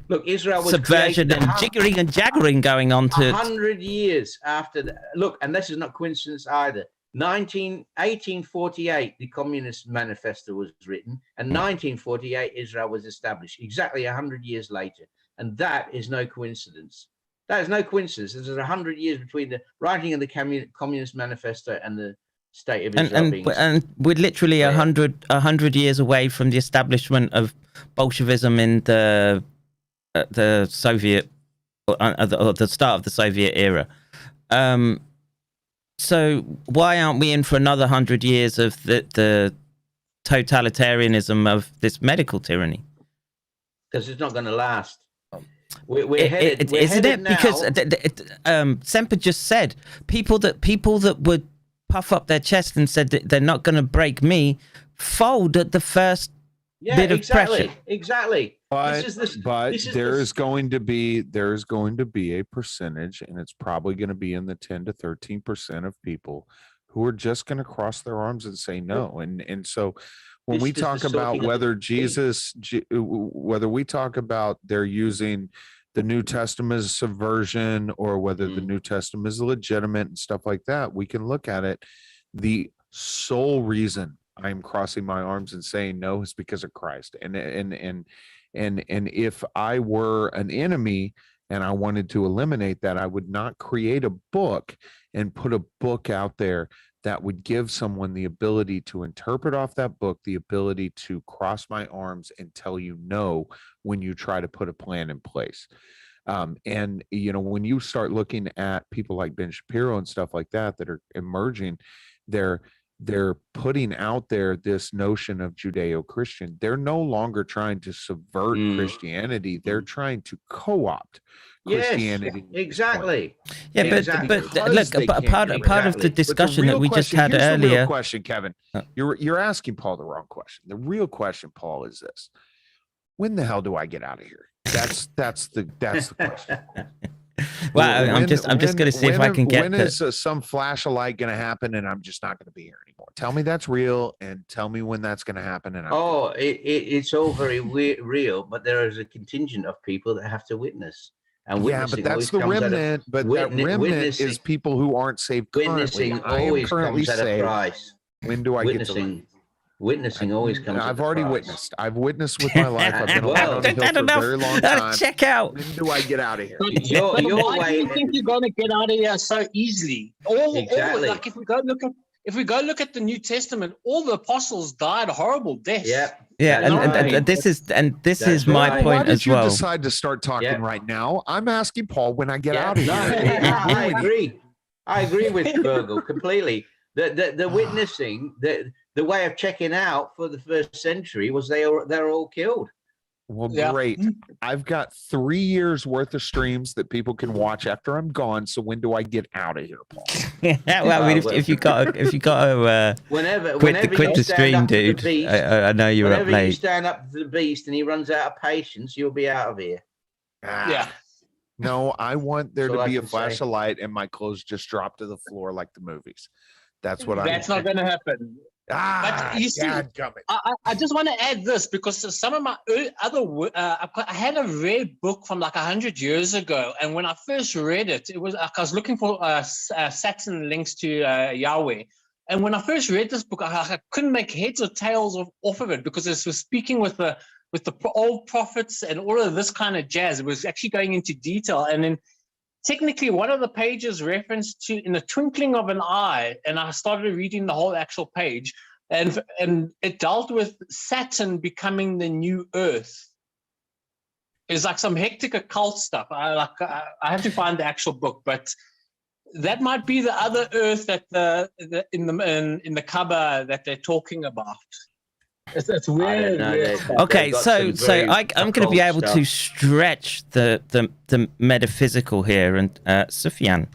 look. Israel was subversion and jiggering and jaggering going on to 100 years after that. Look, and this is not coincidence either. 1848, the Communist Manifesto was written, and 1948, Israel was established. Exactly 100 years later, and that is no coincidence. That is no coincidence. There's 100 years between the writing of the Communist Manifesto and the state of Israel. And we're literally 100 years away from the establishment of Bolshevism in the Soviet, or the start of the Soviet era. So why aren't we in for another 100 years of the totalitarianism of this medical tyranny? Because it's not going to last. We're headed now. Because Semper just said people that would puff up their chest and said that they're not going to break me fold at the first bit of pressure. Exactly. But there's going to be a percentage, and it's probably going to be in the 10 to 13% of people who are just going to cross their arms and say no. And so when we talk about whether we talk about they're using the New Testament as subversion, or whether the New Testament is legitimate and stuff like that, we can look at it. The sole reason I'm crossing my arms and saying no is because of Christ. And if I were an enemy and I wanted to eliminate that, I would not create a book and put a book out there that would give someone the ability to interpret off that book, the ability to cross my arms and tell you no when you try to put a plan in place. And, when you start looking at people like Ben Shapiro and stuff like that are emerging, they're putting out there this notion of Judeo-Christian. They're no longer trying to subvert Christianity. They're trying to co-opt Christianity. Yes, exactly. Yeah, but look, part of the discussion that we just had earlier. The real question, Kevin, you're asking Paul the wrong question. The real question, Paul, is this: when the hell do I get out of here? That's the question. Well, I'm just going to see if I can get. When is some flash of light going to happen, and I'm just not going to be here anymore? Tell me that's real, and tell me when that's going to happen. And it's all very real, but there is a contingent of people that have to witness. And yeah, but that's the remnant. But that remnant is people who aren't saved currently. Witnessing always comes at a price. When do I get to Witnessing always comes. I've already witnessed. I've witnessed with my life. I've been on the hill for a very long time. Check out. When do I get out of here? Your why do you think you're going to get out of here so easily? Exactly. Like if we go look at the New Testament, all the apostles died horrible deaths. Yeah, and this is my point why did as well. You decide to start talking right now? I'm asking Paul when I get out of here. I agree. I agree with Virgil completely. The witnessing, the way of checking out for the first century was they're all killed. Well, great. I've got 3 years worth of streams that people can watch after I'm gone. So when do I get out of here, Paul? Well, I mean, if you got to quit the stream, dude. I know you're up late. Whenever you stand up to the beast and he runs out of patience, you'll be out of here. No, I want there to be a flash of light and my clothes just drop to the floor like the movies. That's what That's not going to happen. But you see, I just want to add this because some of my I had a rare book from like 100 years ago, and when I first read it, it was I was looking for Saturn links to Yahweh, and when I first read this book, I couldn't make heads or tails off of it because it was speaking with the old prophets and all of this kind of jazz. It was actually going into detail, and then technically one of the pages referenced to in the twinkling of an eye, and I started reading the whole actual page, and it dealt with Saturn becoming the new Earth. It's like some hectic occult stuff. I have to find the actual book, but that might be the other Earth that in the cover that they're talking about. It's weird. Okay, so I'm going to be able to stretch the metaphysical here, and Sufyan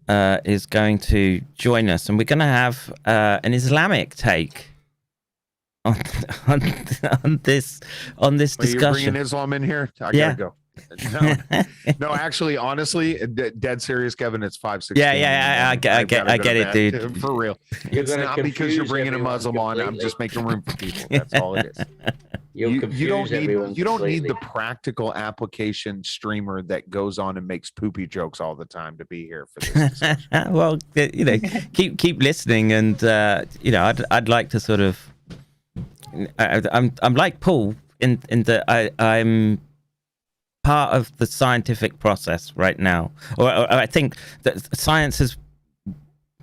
is going to join us, and we're going to have an Islamic take on this discussion. You're bringing Islam in here? I gotta go. No, actually, honestly, dead serious, Kevin. It's 5:16. I get it, dude. For real. It's not because you're bringing a Muslim on. I'm just making room for people. That's all it is. You don't need the practical application streamer that goes on and makes poopy jokes all the time to be here for this discussion. Well, keep listening, and I'd like to sort of. I'm like Paul in that I'm part of the scientific process right now, or I think that science has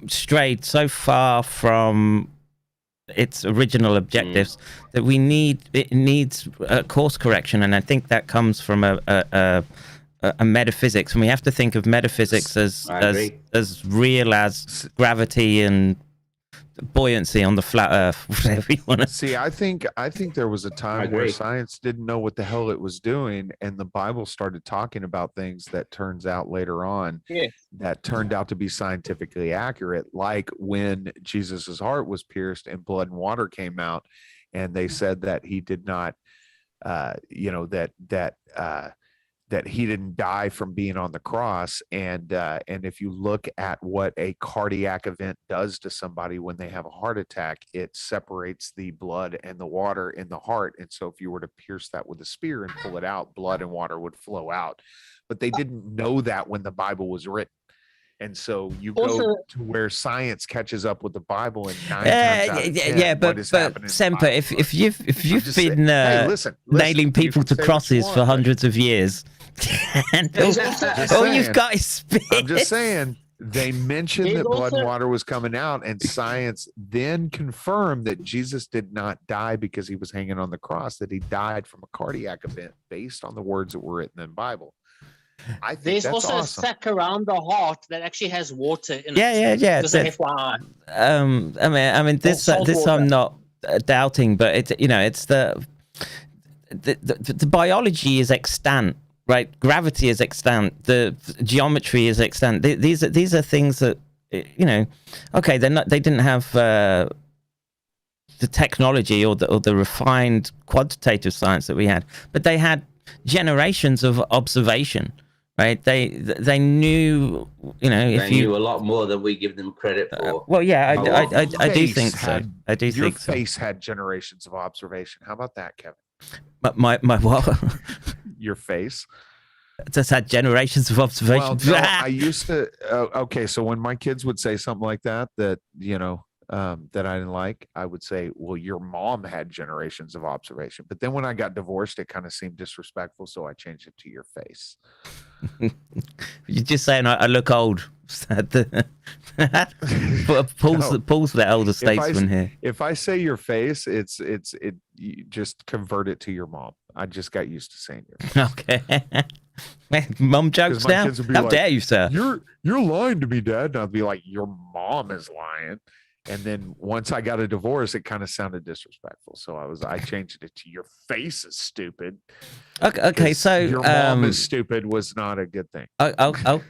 strayed so far from its original objectives that it needs a course correction, and I think that comes from a metaphysics, and we have to think of metaphysics as real as gravity and buoyancy on the flat earth, whatever you want to see. I think there was a time where science didn't know what the hell it was doing, and the Bible started talking about things that turns out later on that turned out to be scientifically accurate, like when Jesus's heart was pierced and blood and water came out, and they said that he did not that he didn't die from being on the cross. And if you look at what a cardiac event does to somebody when they have a heart attack, it separates the blood and the water in the heart. And so if you were to pierce that with a spear and pull it out, blood and water would flow out. But they didn't know that when the Bible was written. And so you go to where science catches up with the Bible, and 9 times out of 10, but Semper, if you've been nailing people to crosses for hundreds of years, and all you've got is spit. I'm just saying, they mentioned that blood and water was coming out, and science then confirmed that Jesus did not die because he was hanging on the cross, that he died from a cardiac event based on the words that were written in the Bible. I think there's also awesome. a sac around the heart that actually has water in it. Yeah. Just FYI. I mean, this I'm not doubting, but it's the biology is extant, right? Gravity is extant. The geometry is extant. These are things that okay, they didn't have the technology or the refined quantitative science that we had, but they had generations of observation. Right, they knew, they knew a lot more than we give them credit for. Well, yeah, I do think so. I do think so. Your face had generations of observation. How about that, Kevin? But my what? Your face. Just had generations of observations. Well, no, I used to. Okay, so when my kids would say something like that, that I didn't like, I would say, "Well, your mom had generations of observation." But then when I got divorced, it kind of seemed disrespectful, so I changed it to your face. You're just saying I look old. Paul's the elder statesman here. If I say your face, you just convert it to your mom. I just got used to saying your face. Okay. Mom jokes now. How like, dare you, sir? You're lying to me, Dad. And I'd be like, your mom is lying. And then once I got a divorce, it kind of sounded disrespectful. So I changed it to your face is stupid. Okay, so your mom is stupid was not a good thing. I'll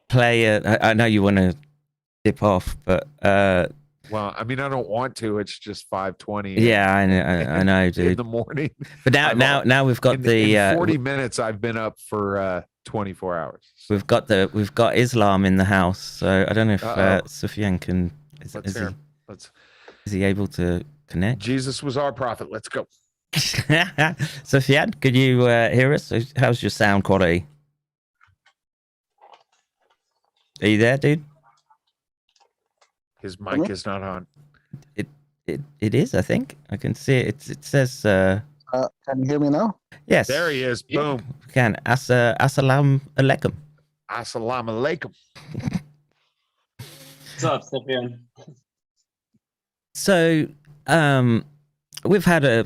play. I know you want to dip off, but well, I mean, I don't want to. It's just 5:20. Yeah, I know, dude. In the morning. But now we've got in 40 minutes. I've been up for 24 hours. We've got Islam in the house, so I don't know if Sufyan can. Is he able to connect? Jesus was our prophet. Let's go. Sufyan, could you hear us? How's your sound quality? Are you there, dude? His mic is not on. It is, I think. I can see it. It says. Can you hear me now? Yes. There he is. Boom. Can. Assalamu alaikum. Assalamu alaikum. What's up, Sufyan? So, we've had a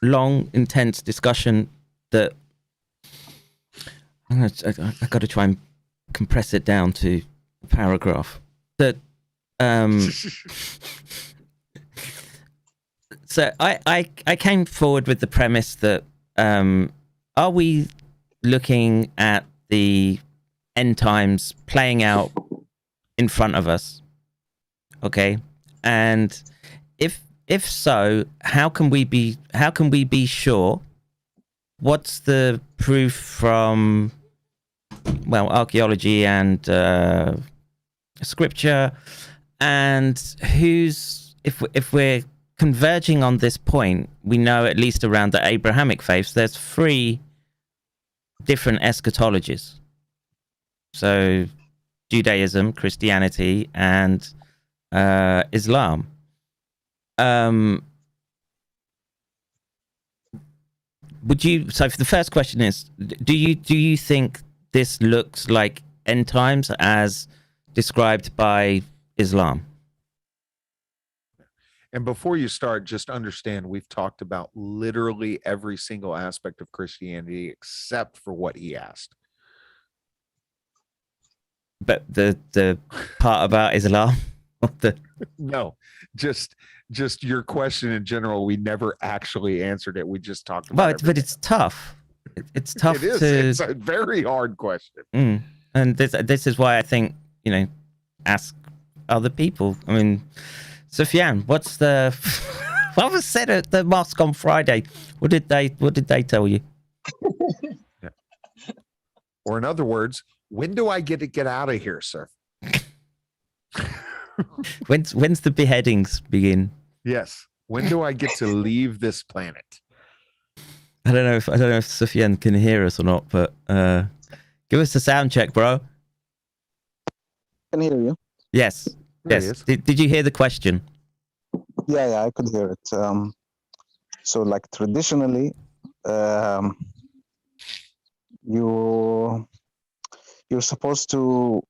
long, intense discussion that I got to try and compress it down to a paragraph. That so I came forward with the premise that are we looking at the end times playing out in front of us? Okay, and if so, how can we be sure? What's the proof from archaeology and scripture, and if we're converging on this point, we know at least around the Abrahamic faiths, there's 3 different eschatologies. So Judaism, Christianity, and Islam. So the first question is, do you think this looks like end times as described by Islam? And before you start, just understand we've talked about literally every single aspect of Christianity except for what he asked. But the part about Islam? No, just your question in general. We never actually answered it. We just talked about it. But it's tough. It's tough. It is. It's a very hard question. And this is why I think, ask other people. I mean, Sufyan, what was said at the mosque on Friday? What did they tell you? Yeah. Or in other words, when do I get to get out of here, sir? When's the beheadings begin? Yes. When do I get to leave this planet? I don't know if Sufyan can hear us or not, but give us a sound check, bro. Can hear you. Yes. Yes. Did you hear the question? Yeah, I could hear it. So, like traditionally, you're supposed to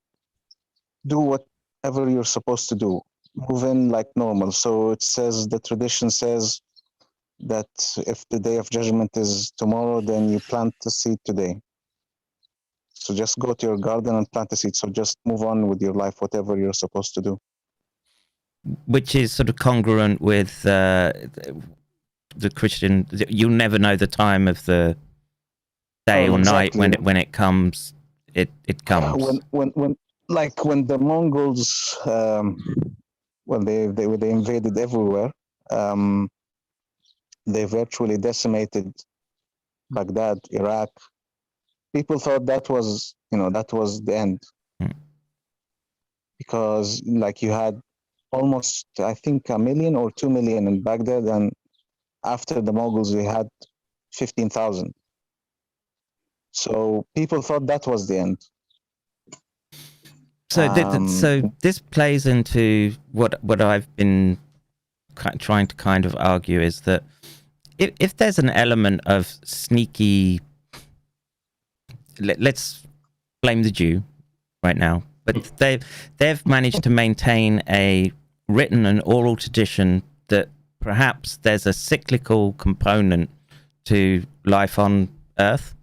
do whatever you're supposed to do, move in like normal. So the tradition says that if the day of judgment is tomorrow, then you plant the seed today. So just go to your garden and plant a seed. So just move on with your life, whatever you're supposed to do. Which is sort of congruent with the Christian. You'll never know the time of the day or exactly. night when it comes. It comes. When the Mongols, when they invaded everywhere, they virtually decimated Baghdad, Iraq. People thought that was the end, because you had almost, I think, 1 million or 2 million in Baghdad, and after the Mongols, we had 15,000. So people thought that was the end. So, so this plays into what I've been trying to kind of argue is that if there's an element of sneaky, let's blame the Jew right now, but they've managed to maintain a written and oral tradition that perhaps there's a cyclical component to life on Earth,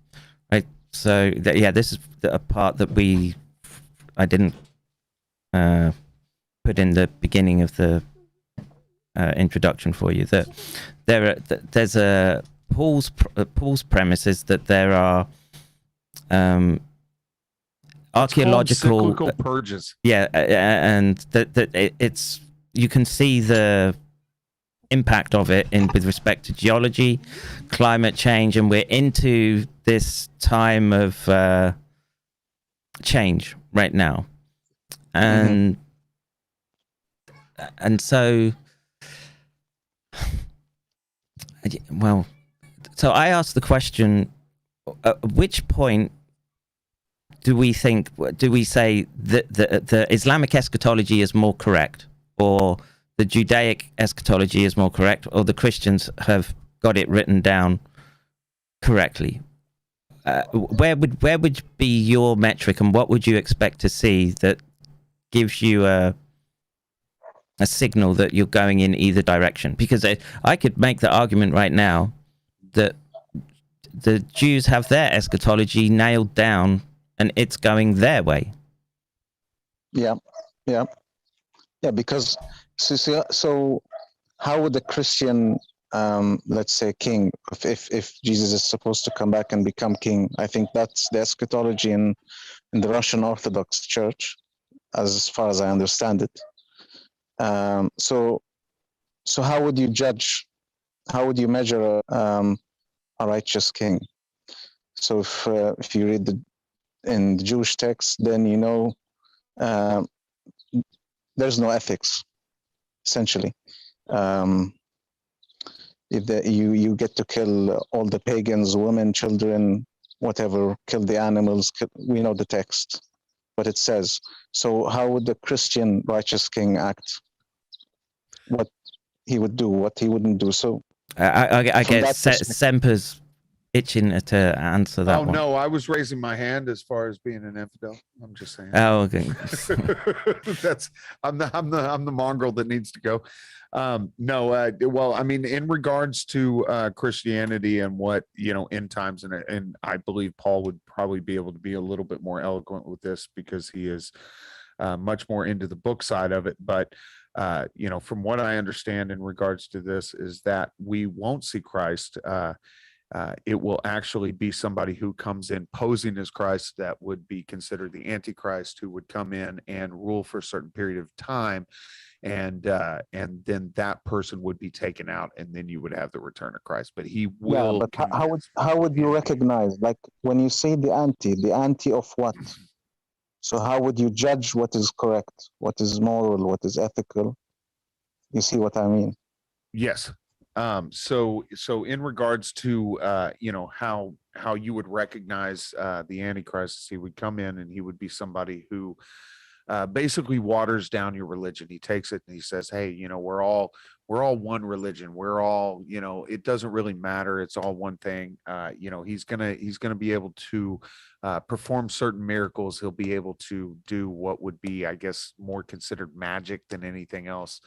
right? So yeah, this is a part that I didn't put in the beginning of the introduction for you. That there's a Paul's premise is that there are archaeological cyclical purges. Yeah, and that it's you can see the impact of it with respect to geology, climate change, and we're into this time of change right now, and so well, so I asked the question: at which point do we say that the Islamic eschatology is more correct, or the Judaic eschatology is more correct, or the Christians have got it written down correctly? Where would be your metric, and what would you expect to see that gives you a signal that you're going in either direction? Because I could make the argument right now that the Jews have their eschatology nailed down and it's going their way. Yeah. Because so how would a Christian, let's say, king, if Jesus is supposed to come back and become king? I think that's the eschatology in the Russian Orthodox Church, as far as I understand it. So how would you judge? How would you measure a righteous king? So if you read in the Jewish text, then you know there's no ethics, essentially. If you get to kill all the pagans, women, children, whatever, kill the animals, we know the text, what it says. So how would the Christian righteous king act? What he would do, what he wouldn't do. So I guess Semper's itching to answer that one. Oh no, I was raising my hand as far as being an infidel. I'm just saying. Oh, okay. I'm the mongrel that needs to go. Well, I mean, in regards to Christianity and what, end times, and I believe Paul would probably be able to be a little bit more eloquent with this because he is much more into the book side of it. But from what I understand in regards to this is that we won't see Christ. It will actually be somebody who comes in posing as Christ that would be considered the Antichrist, who would come in and rule for a certain period of time. And then that person would be taken out, and then you would have the return of Christ. But he will. Yeah, but how would you recognize? Like when you say the anti of what? So how would you judge what is correct, what is moral, what is ethical? You see what I mean? Yes. So in regards to how you would recognize the Antichrist, he would come in and he would be somebody who basically waters down your religion. He takes it and he says, hey, we're all one religion. We're all, it doesn't really matter. It's all one thing. He's gonna be able to perform certain miracles. He'll be able to do what would be, I guess, more considered magic than anything else.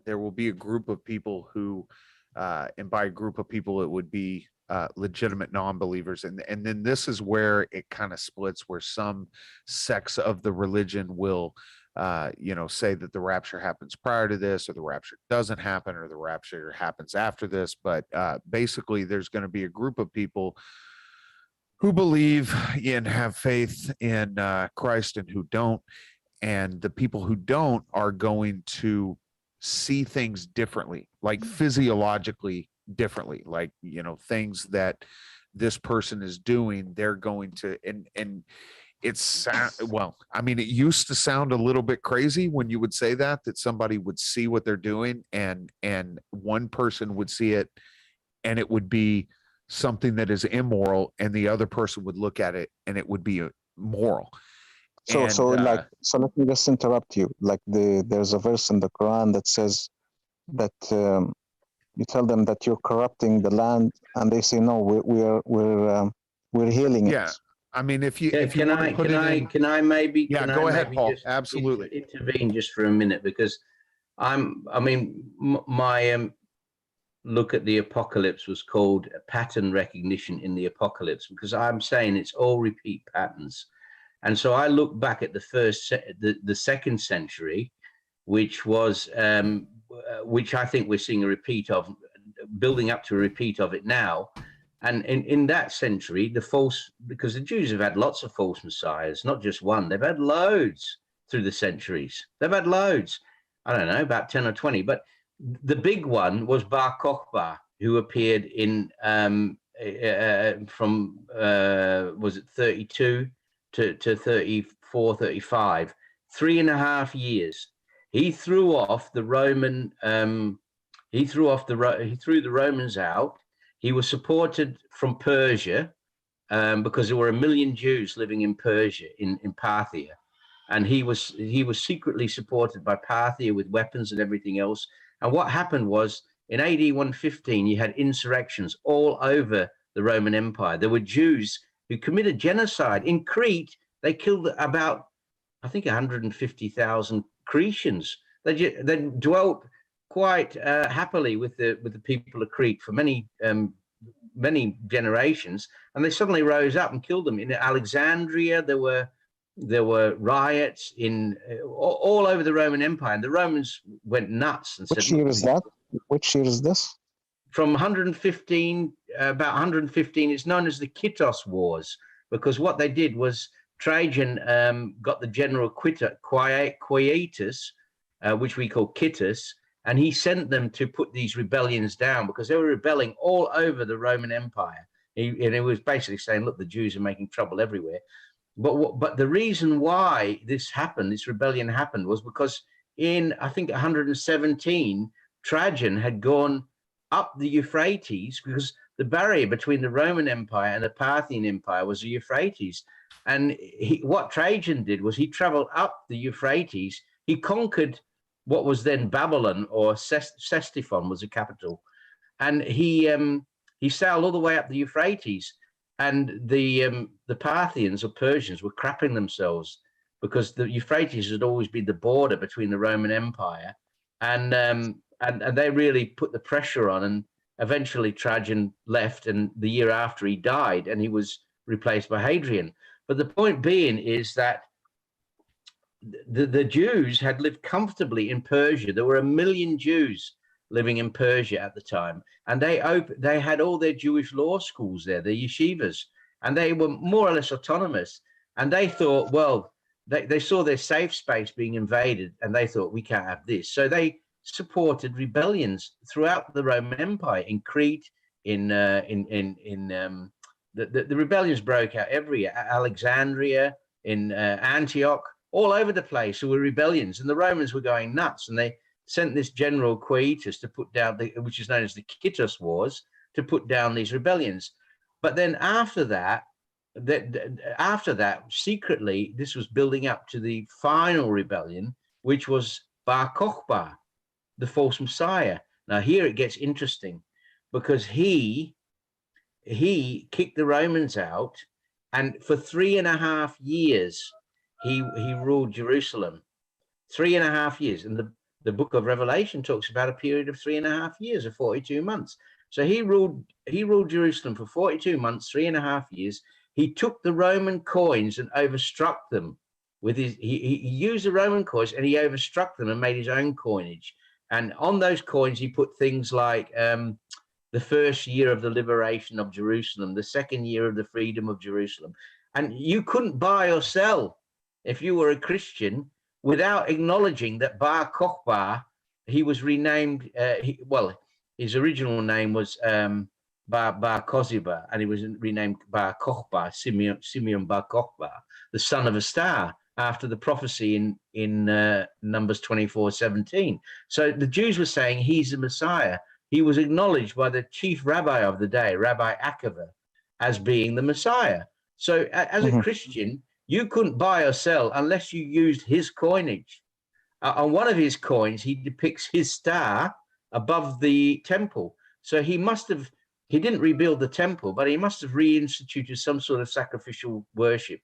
There will be a group of people who, and by a group of people, it would be legitimate non-believers. And then this is where it kind of splits, where some sects of the religion will, say that the rapture happens prior to this, or the rapture doesn't happen, or the rapture happens after this. But basically, there's going to be a group of people who believe and have faith in Christ and who don't. And the people who don't are going to see things differently, like physiologically differently, like things that this person is doing, they're going to, and it's, well, I mean, it used to sound a little bit crazy when you would say that somebody would see what they're doing, and one person would see it and it would be something that is immoral, and the other person would look at it and it would be moral. So let me just interrupt you. Like there's a verse in the Quran that says that you tell them that you're corrupting the land, and they say no, we're healing it. Yeah, I mean, if you can I maybe go ahead, Paul. just Absolutely intervene just for a minute, because my look at the apocalypse was called pattern recognition in the apocalypse, because I'm saying it's all repeat patterns. And so I look back at the second century, which was which I think we're seeing a repeat of, building up to a repeat of it now. And in that century, because the Jews have had lots of false messiahs, not just one, they've had loads through the centuries. They've had loads, I don't know, about 10 or 20. But the big one was Bar Kokhba, who appeared in from was it 32 to 34, 35, 3.5 years. He threw off the Roman. He threw the Romans out. He was supported from Persia because there were 1 million Jews living in Persia, in Parthia, and he was secretly supported by Parthia with weapons and everything else. And what happened was, in AD 115, you had insurrections all over the Roman Empire. There were Jews who committed genocide. In Crete, they killed about, I think, 150,000 Cretians. They dwelt quite happily with the people of Crete for many generations, and they suddenly rose up and killed them. In Alexandria, there were riots in all over the Roman Empire, and the Romans went nuts and Which year is that? Which year is this? From 115, about 115, it's known as the Kittos Wars, because what they did was Trajan got the general Quietus, which we call Kittus, and he sent them to put these rebellions down, because they were rebelling all over the Roman Empire. And it was basically saying, look, the Jews are making trouble everywhere. But the reason why this happened, this rebellion happened, was because in, I think, 117, Trajan had gone up the Euphrates, because the barrier between the Roman Empire and the Parthian Empire was the Euphrates. And what Trajan did was he traveled up the Euphrates. He conquered what was then Babylon, or Ctesiphon was the capital. And he sailed all the way up the Euphrates. And the Parthians or Persians were crapping themselves, because the Euphrates had always been the border between the Roman Empire, and they really put the pressure on. And eventually Trajan left, and the year after he died, and he was replaced by Hadrian. But the point being is that the Jews had lived comfortably in Persia. There were 1 million Jews living in Persia at the time, and they had all their Jewish law schools there, the yeshivas, and they were more or less autonomous. And they thought, well, they saw their safe space being invaded, and they thought, we can't have this. So they supported rebellions throughout the Roman Empire, in Crete, the rebellions broke out everywhere, Alexandria, in Antioch, all over the place. There were rebellions, and the Romans were going nuts, and they sent this general Quietus to put down, which is known as the Kittos Wars, to put down these rebellions. But then after that, secretly, this was building up to the final rebellion, which was Bar Kokhba, the false messiah. Now here it gets interesting, because he kicked the Romans out, and for 3.5 years he ruled Jerusalem. 3.5 years, and the book of Revelation talks about a period of 3.5 years, or 42 months. So he ruled Jerusalem for 42 months, 3.5 years. He took the Roman coins and overstruck them with his. He used the Roman coins, and he overstruck them and made his own coinage. And on those coins, he put things like the first year of the liberation of Jerusalem, the second year of the freedom of Jerusalem. And you couldn't buy or sell, if you were a Christian, without acknowledging that Bar Kokhba, he was renamed, his original name was Bar Koziba, and he was renamed Bar Kokhba, Simeon Bar Kokhba, the son of a star, after the prophecy in Numbers 24:17. So the Jews were saying he's the Messiah. he was acknowledged by the chief rabbi of the day, Rabbi Akiva, as being the Messiah. So as a Christian, you couldn't buy or sell unless you used his coinage. On one of his coins, he depicts his star above the temple. So he didn't rebuild the temple, but he must have reinstituted some sort of sacrificial worship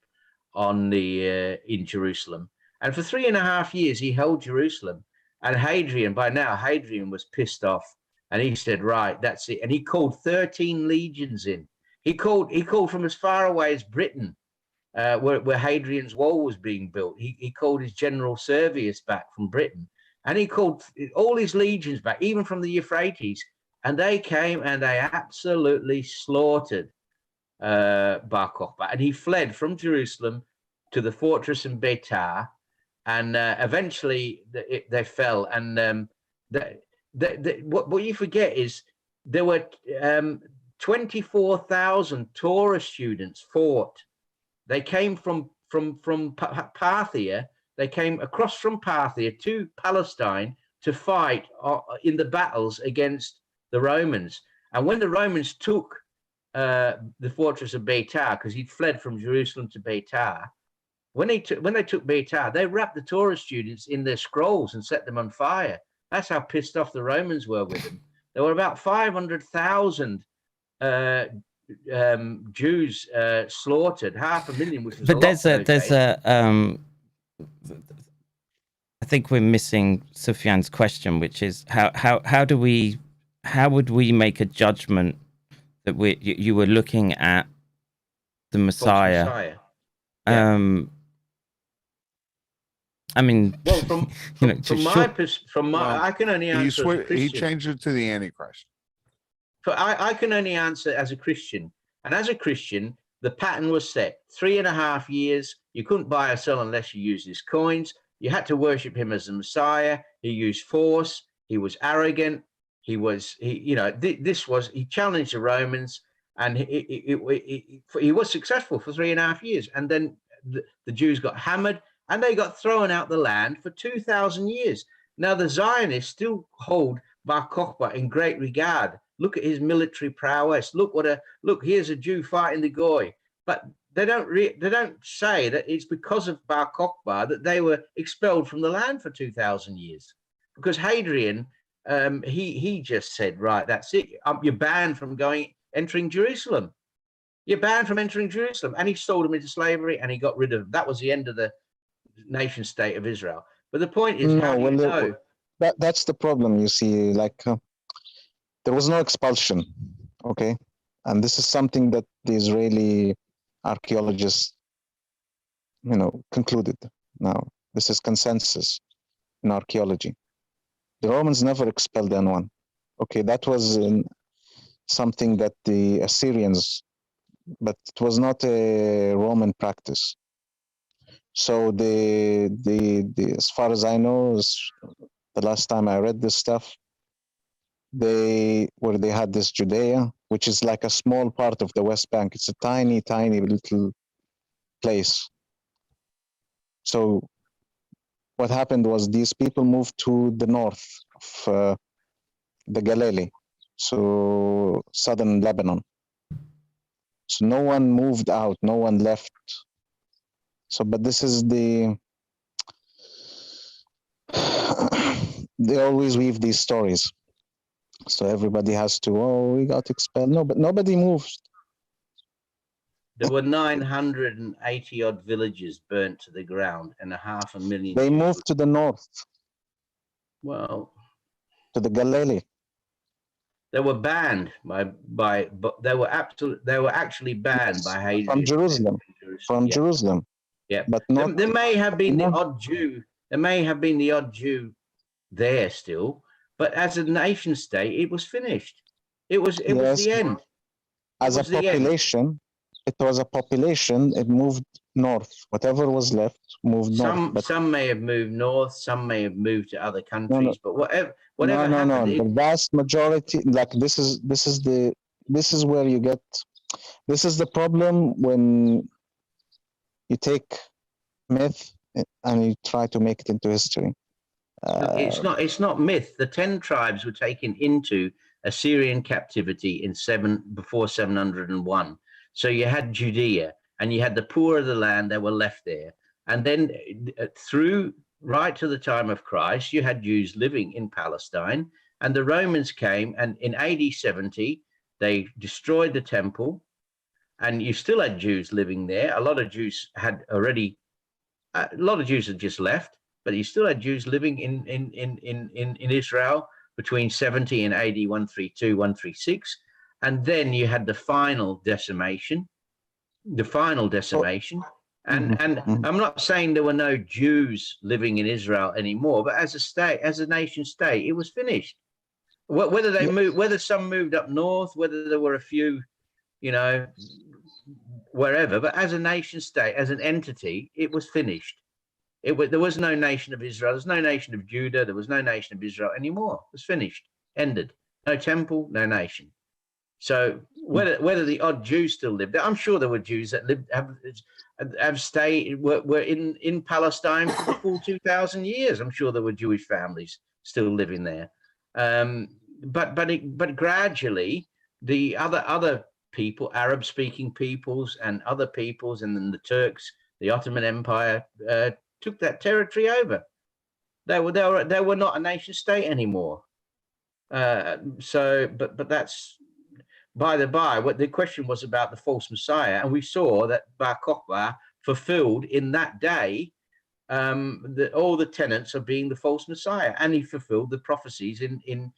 in Jerusalem. And for 3.5 years, he held Jerusalem. And Hadrian was pissed off. And he said, right, that's it. And he called 13 legions in. He called from as far away as Britain, where Hadrian's wall was being built. He called his general Servius back from Britain. And he called all his legions back, even from the Euphrates. And they came and they absolutely slaughtered Bar Kokhba. And he fled from Jerusalem to the fortress in Beitar. And eventually they fell. And what you forget is there were 24,000 Torah students fought. They came from Parthia. They came across from Parthia to Palestine to fight in the battles against the Romans. And when the Romans took the fortress of Beitar, because he'd fled from Jerusalem to Beitar, when they took Beitar, they wrapped the Torah students in their scrolls and set them on fire. That's how pissed off the Romans were with them. There were about 500,000 Jews slaughtered, 500,000, which was I think we're missing Sufyan's question, which is how would we make a judgment that you were looking at the Messiah? Yeah. I mean, well, from my I can only answer. He changed it to the Antichrist. I can only answer as a Christian, and as a Christian, the pattern was set: 3.5 years. You couldn't buy or sell unless you used his coins. You had to worship him as the Messiah. He used force. He was arrogant. He challenged the Romans, and he was successful for 3.5 years. And then the Jews got hammered, and they got thrown out the land for 2,000 years. Now the Zionists still hold Bar Kokhba in great regard. Look at his military prowess. Look, here's a Jew fighting the Goy. But they don't say that it's because of Bar Kokhba that they were expelled from the land for 2,000 years. Because Hadrian, he just said, right, that's it. You're banned from entering Jerusalem. You're banned from entering Jerusalem. And he sold them into slavery, and he got rid of them. That was the end of the nation state of Israel. But the point is, that's the problem. You see, there was no expulsion, okay, and this is something that the Israeli archaeologists, concluded. Now this is consensus in archaeology. The Romans never expelled anyone. Okay, that was something that the Assyrians, but it was not a Roman practice. So as far as I know, the last time I read this stuff, they had this Judea, which is like a small part of the West Bank. It's a tiny, tiny little place. So what happened was these people moved to the north of the Galilee, so southern Lebanon. So no one moved out, no one left. So, but this is they always weave these stories. So everybody has to, we got expelled. No, but nobody moved. There were 980 odd villages burnt to the ground and 500,000. They moved to the north. Well, to the Galilee. They were banned they were actually banned by Hadrian. From Jerusalem. Jerusalem. Yeah, but there may have been the odd Jew. There may have been the odd Jew there still, but as a nation state, it was finished. It was the end. As a population, it was a population. It moved north. Whatever was left moved north. Some may have moved north. Some may have moved to other countries. But whatever happened. No. The vast majority, this is where you get. This is the problem when you take myth and you try to make it into history. It's not myth. The 10 tribes were taken into Assyrian captivity before 701. So you had Judea, and you had the poor of the land that were left there. And then through right to the time of Christ, you had Jews living in Palestine, and the Romans came, and in AD 70, they destroyed the temple, and you still had Jews living there. A lot of Jews had just left, but you still had Jews living in Israel between 70 and AD 132, 136. And then you had the final decimation. And I'm not saying there were no Jews living in Israel anymore, but as a state, as a nation state, it was finished. Whether they moved, whether some moved up north, whether there were a few, wherever, but as a nation state, as an entity, it was finished. There was no nation of Israel. There's no nation of Judah. There was no nation of Israel anymore. It was finished, ended. No temple, no nation. So whether the odd Jews still lived there, I'm sure there were Jews that have stayed, were in Palestine for the full 2,000 years. I'm sure there were Jewish families still living there. But gradually the other people, Arab-speaking peoples and other peoples, and then the Turks, the Ottoman Empire, took that territory over. They were not a nation state anymore. But that's by the by. What the question was about the false Messiah, and we saw that Bar Kokhba fulfilled in that day all the tenets of being the false Messiah, and he fulfilled the prophecies in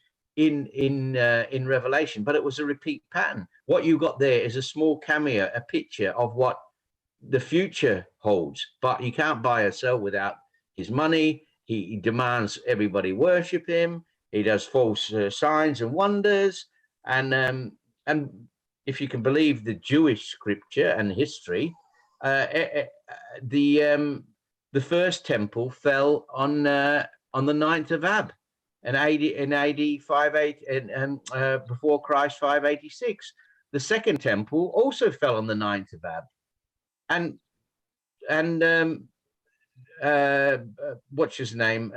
Revelation. But it was a repeat pattern. What you got there is a small cameo, a picture of what the future holds. But you can't buy or sell without his money. He demands everybody worship him. He does false signs and wonders, and if you can believe the Jewish scripture and history, the first temple fell on the 9th of Ab, in AD 58, before Christ 586. The second temple also fell on the 9th of Ab, and what's his name?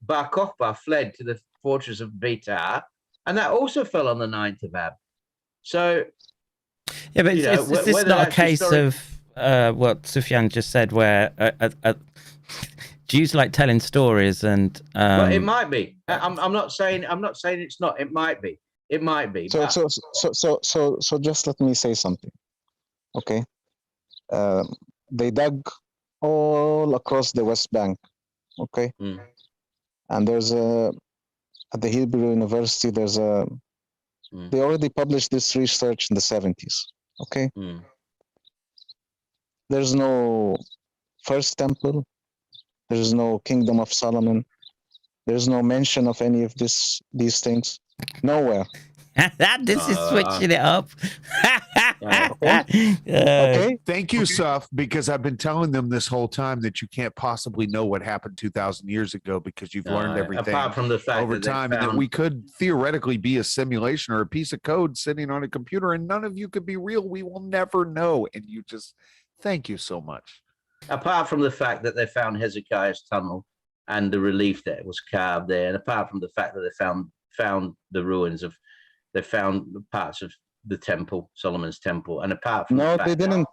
Bar Kokhba fled to the fortress of Beitar, and that also fell on the 9th of Ab. So, yeah, but is this not a case of what Sufyan just said, where Jews like telling stories, and well, it might be. I'm not saying it's not. It might be. It might be. So just let me say something, okay? They dug all across the West Bank, okay? And there's at the Hebrew University, there's they already published this research in the 70s, okay? There's no first temple, there's no kingdom of Solomon, there's no mention of any of these things, nowhere. This is switching it up. Okay. Thank you, Suf, because I've been telling them this whole time that you can't possibly know what happened 2,000 years ago because you've learned everything apart from the fact over time, and that we could theoretically be a simulation or a piece of code sitting on a computer, and none of you could be real. We will never know. And you just, thank you so much. Apart from the fact that they found Hezekiah's tunnel and the relief that was carved there, and apart from the fact that they found the ruins of, they found parts of the temple, Solomon's temple, and apart from they didn't.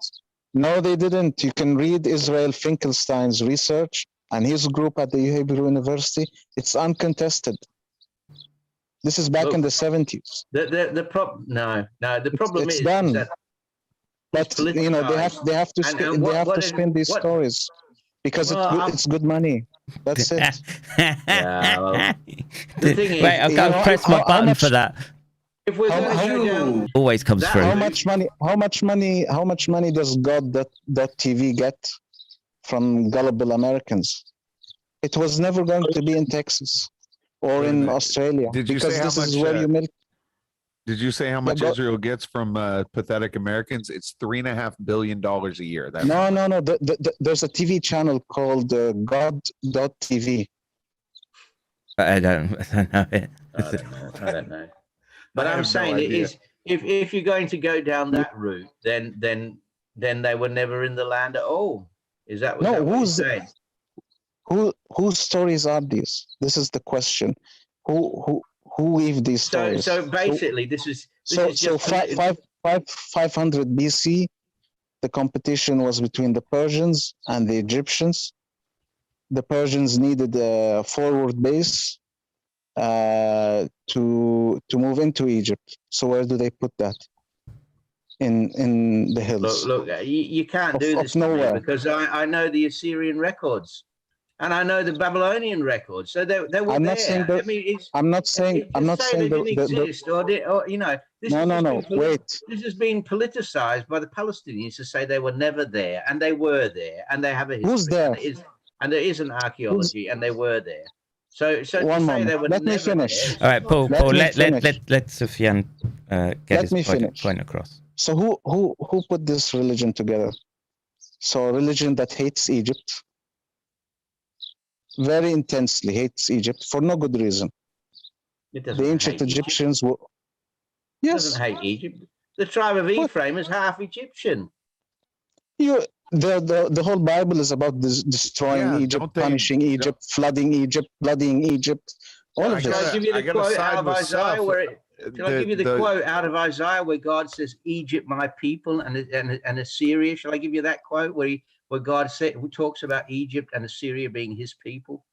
You can read Israel Finkelstein's research and his group at the Hebrew University. It's uncontested. This is back in the 70s. The problem is done. That but they have to spin these stories because it's good money. That's it. The thing is, wait, I've got to press my button for that. If we're going to go down, always comes through. How much money does God.TV get from gullible Americans? It was never going to be in Texas or in Australia. Did you say how much? Where you milk. Did you say how much Israel gets from pathetic Americans? It's $3.5 billion a year. No. There's a TV channel called God.TV. I don't know it. I don't know. But I'm saying it is, if you're going to go down that route, then they were never in the land at all. Is that what you're saying? Whose stories are these? This is the question. who weave these So, stories. so basically, this is So just 500 BC, the competition was between the Persians and the Egyptians. The Persians needed a forward base to move into Egypt. So where do they put that? In the hills. look. You can't do this to me because I know the Assyrian records, and I know the Babylonian records. So they were I'm there. not saying I mean, I'm not saying they didn't exist, or you know. No. Wait. This has been politicized by the Palestinians to say they were never there, and they were there, and they have a history. Who's there? And there is an archaeology, and they were there. So One to say moment. they were Let me never finish. there, All right, Paul. Let Sufyan get Let me his finish. point across. So who put this religion together? So a religion that hates Egypt, very intensely hates Egypt for no good reason. it doesn't The ancient hate Egypt. Egyptians were. It Yes. doesn't hate Egypt. The tribe of Ephraim is half Egyptian. The whole Bible is about destroying Egypt, punishing Egypt, flooding Egypt, bloodying Egypt. All of Shall this. I give you the quote out of Isaiah Shall I give you the quote out of Isaiah where God says, "Egypt, my people," and Assyria? Shall I give you that quote where God who talks about Egypt and Assyria being His people?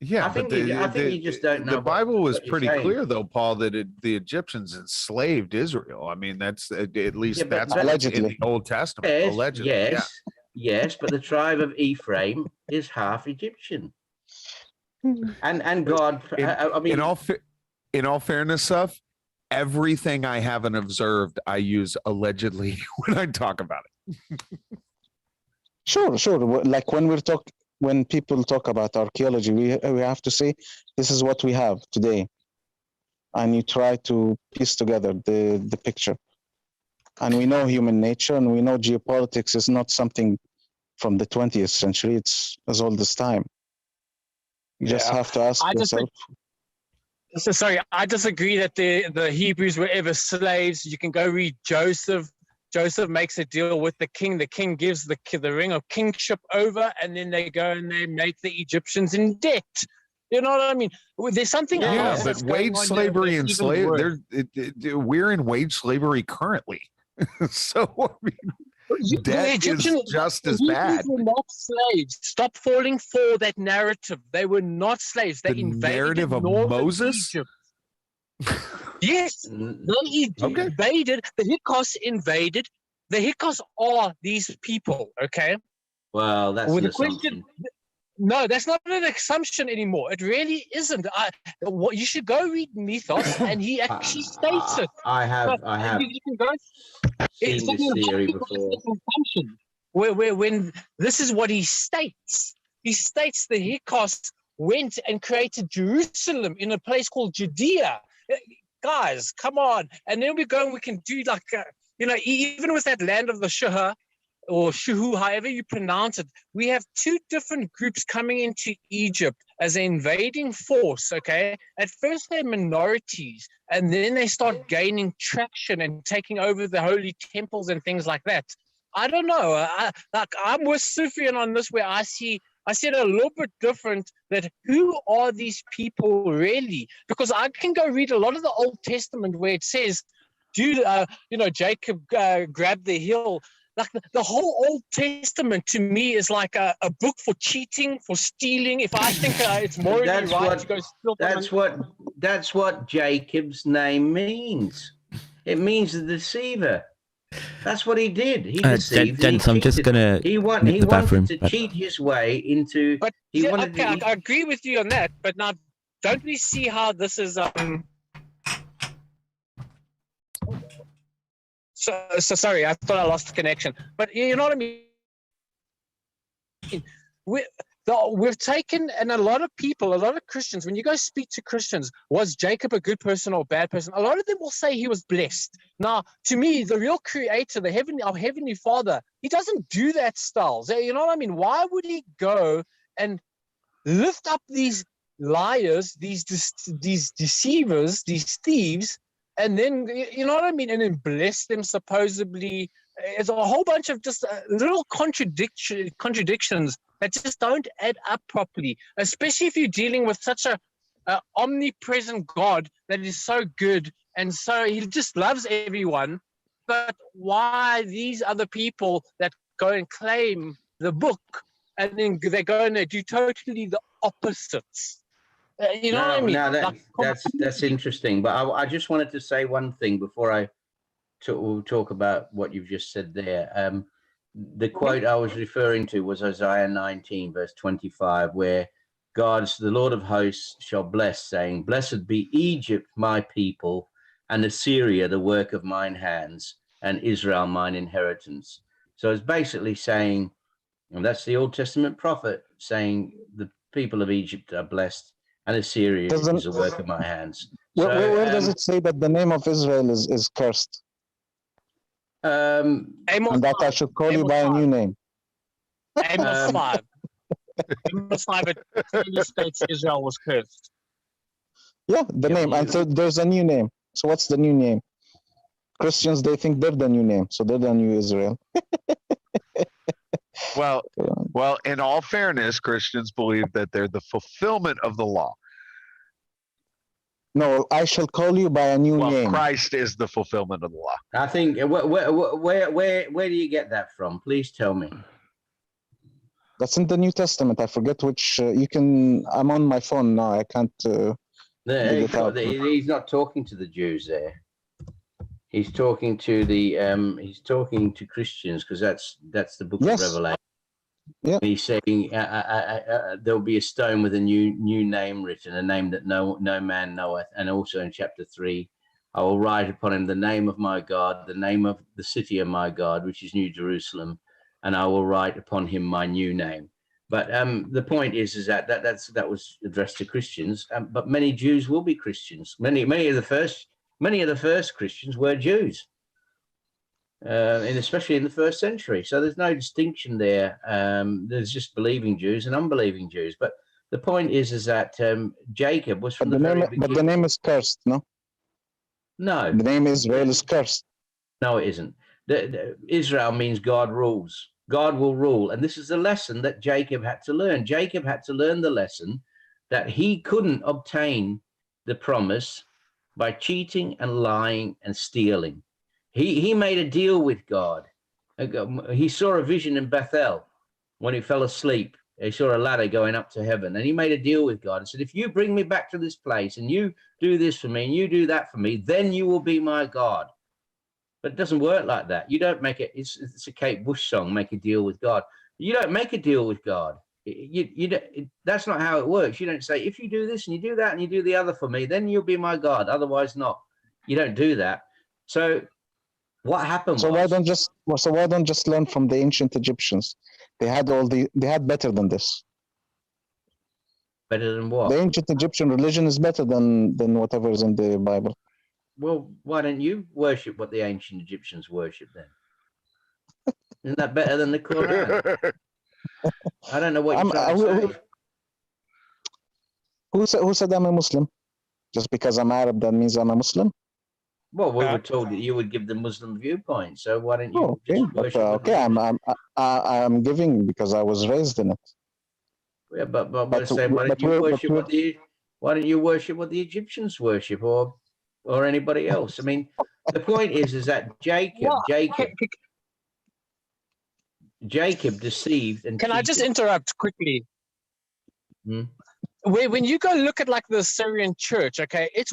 Yeah, I think you just don't know. The Bible was pretty saying. clear, though, Paul, that the Egyptians enslaved Israel. I mean, that's at least that's but what's in allegedly. the Old Testament. Yes, Allegedly, yes, but the tribe of Ephraim is half Egyptian, and God. I mean, in all fairness, stuff. Everything I haven't observed, I use allegedly when I talk about it. Sure. Like when people talk about archaeology, we have to say this is what we have today, and you try to piece together the picture. And we know human nature, and we know geopolitics is not something from the 20th century; it's as old as time. You just have to ask yourself. So sorry, I disagree that the Hebrews were ever slaves. You can go read Joseph. Joseph makes a deal with the king. The king gives the ring of kingship over, and then they go and they make the Egyptians in debt. You know what I mean? There's something else. But wage slavery and we're in wage slavery currently. So I mean, debt is just as bad. Were not slaves. Stop falling for that narrative. They were not slaves. They invaded narrative of Moses. Egypt. Yes, they invaded. The Hyksos invaded. The Hyksos are these people. Okay. Well, that's an assumption. No, that's not an assumption anymore. It really isn't. You should go read Mythos, and he actually states it. I have. You can go. Seen this theory before. When this is what he states. He states the Hyksos went and created Jerusalem in a place called Judea. Guys, come on. And then we can do like, even with that land of the Shuha, or Shuhu, however you pronounce it, we have two different groups coming into Egypt as an invading force, okay? At first they're minorities, and then they start gaining traction and taking over the holy temples and things like that. I don't know. I'm with Sufyan on this, where I see it a little bit different, that who are these people really? Because I can go read a lot of the Old Testament where it says, Jacob grabbed the hill. Like the whole Old Testament to me is like a book for cheating, for stealing. If I think it's morally right to go steal, that's what Jacob's name means. It means the deceiver. That's what he did. He deceived. Gents, I'm just gonna. He wanted to cheat his way into. But I agree with you on that. But now, don't we see how this is? So sorry, I thought I lost the connection. But you know what I mean? We've taken, and a lot of Christians, when you go speak to Christians, was Jacob a good person or a bad person? A lot of them will say he was blessed. Now, to me, the real creator, our heavenly Father, he doesn't do that style. You know what I mean? Why would he go and lift up these liars, these deceivers, these thieves, and then, you know what I mean? And then bless them supposedly. It's a whole bunch of just little contradictions that just don't add up properly, especially if you're dealing with such a omnipresent God that is so good and so he just loves everyone. But why these other people that go and claim the book and then they go and they do totally the opposites? You know what I mean? No, that's interesting. But I just wanted to say one thing before I talk about what you've just said there. The quote I was referring to was Isaiah 19, verse 25, where the Lord of hosts shall bless, saying, "Blessed be Egypt, my people, and Assyria, the work of mine hands, and Israel, mine inheritance." So it's basically saying, and that's the Old Testament prophet saying, the people of Egypt are blessed, and Assyria is the work of my hands. Where does it say that the name of Israel is cursed? And that I should call you by a new name? Amos 5. Amos 5, it clearly states Israel was cursed. Yeah, the name. And so there's a new name. So what's the new name? Christians, they think they're the new name, so they're the new Israel. Well, in all fairness, Christians believe that they're the fulfillment of the law. No, I shall call you by a new name. Christ is the fulfillment of the law. I think where do you get that from? Please tell me. That's in the New Testament. I forget which. I'm on my phone now. I can't. He's not talking to the Jews there. He's talking to He's talking to Christians, because that's the book of Revelation. Yeah. He's saying there'll be a stone with a new name written, a name that no man knoweth. And also in chapter 3, I will write upon him the name of my God, the name of the city of my God, which is New Jerusalem, and I will write upon him my new name. But the point is that was addressed to Christians. But many Jews will be Christians. Many of the first Christians were Jews. And especially in the first century. So there's no distinction there. There's just believing Jews and unbelieving Jews. But the point is that Jacob was from the very beginning. But the name is cursed, no? No. The name Israel is cursed. No, it isn't. Israel means God rules. God will rule. And this is the lesson that Jacob had to learn. Jacob had to learn the lesson that he couldn't obtain the promise by cheating and lying and stealing. He made a deal with God. He saw a vision in Bethel when he fell asleep. He saw a ladder going up to heaven, and he made a deal with God and said, if you bring me back to this place and you do this for me and you do that for me, then you will be my God. But it doesn't work like that. You don't make it. It's a Kate Bush song, make a deal with God. You don't make a deal with God. That's not how it works. You don't say, if you do this and you do that and you do the other for me, then you'll be my God. Otherwise not. You don't do that. So what happened? Why don't just learn from the ancient Egyptians? They had better than this. Better than what? The ancient Egyptian religion is better than whatever is in the Bible. Well, why don't you worship what the ancient Egyptians worship then? Isn't that better than the Quran? I don't know what you're trying to say. Who said I'm a Muslim? Just because I'm Arab, that means I'm a Muslim? Well, we were told that you would give the Muslim viewpoint, so why don't you I'm giving because I was raised in it. Yeah, but we're saying, why don't you worship what the Egyptians worship, or anybody else? I mean, the point is that Jacob deceived and Can I just interrupt quickly? When you go look at like the Syrian church, okay, it's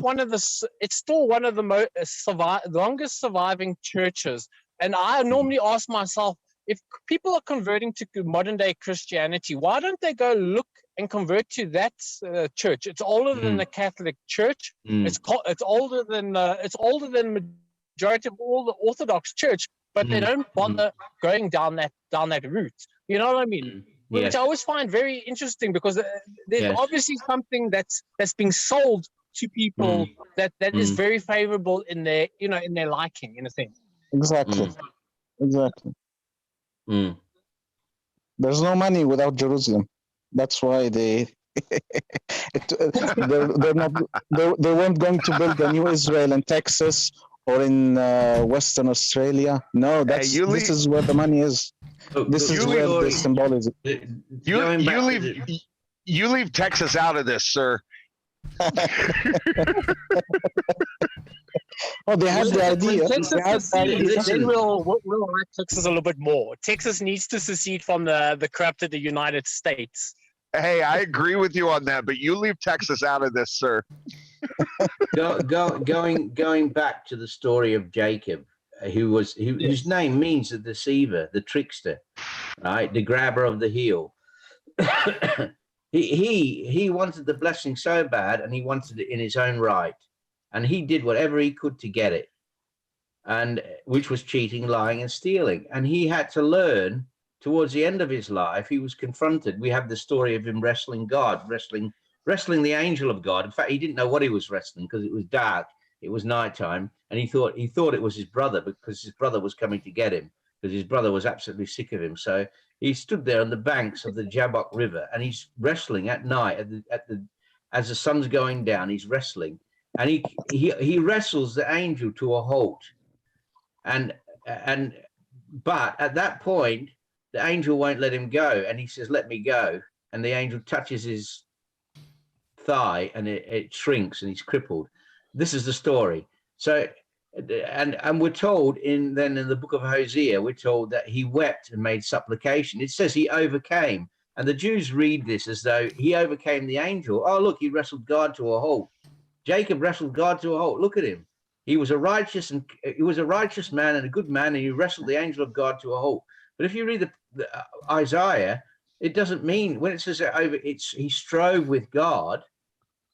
still one of the longest surviving churches. And I normally ask myself, if people are converting to modern day Christianity, why don't they go look and convert to that church? It's older than the Catholic Church. It's older than majority of all the Orthodox Church, but they don't bother going down that route. You know what I mean? Yes. Which I always find very interesting, because there's obviously something that's being sold to people that is very favorable in their liking, in a sense. Exactly. There's no money without Jerusalem. That's why they weren't going to build a new Israel in Texas or in Western Australia. No, this is where the money is. This is where the symbolism. You leave Texas out of this, sir. Oh, they have the idea. When Texas They have the idea. secedes, then we'll like Texas a little bit more. Texas needs to secede from the corrupted the United States. Hey, I agree with you on that, but you leave Texas out of this, sir. Going back to the story of Jacob, whose name means the deceiver, the trickster, right? The grabber of the heel. he wanted the blessing so bad, and he wanted it in his own right, and he did whatever he could to get it, and which was cheating, lying, and stealing. And he had to learn. Towards the end of his life, he was confronted. We have the story of him wrestling God, wrestling the angel of God. In fact, he didn't know what he was wrestling because it was dark. It was nighttime, and he thought it was his brother, because his brother was coming to get him, because his brother was absolutely sick of him. So he stood there on the banks of the Jabbok River, and he's wrestling at night as the sun's going down. He's wrestling, and he wrestles the angel to a halt, but at that point, the angel won't let him go, and he says, "Let me go." And the angel touches his thigh, and it shrinks, and he's crippled. This is the story. So, and we're told in the book of Hosea, we're told that he wept and made supplication. It says he overcame, and the Jews read this as though he overcame the angel. Oh, look, he wrestled God to a halt. Jacob wrestled God to a halt. Look at him. He was a righteous man and a good man, and he wrestled the angel of God to a halt. But if you read the Isaiah, it doesn't mean, when it says he strove with God,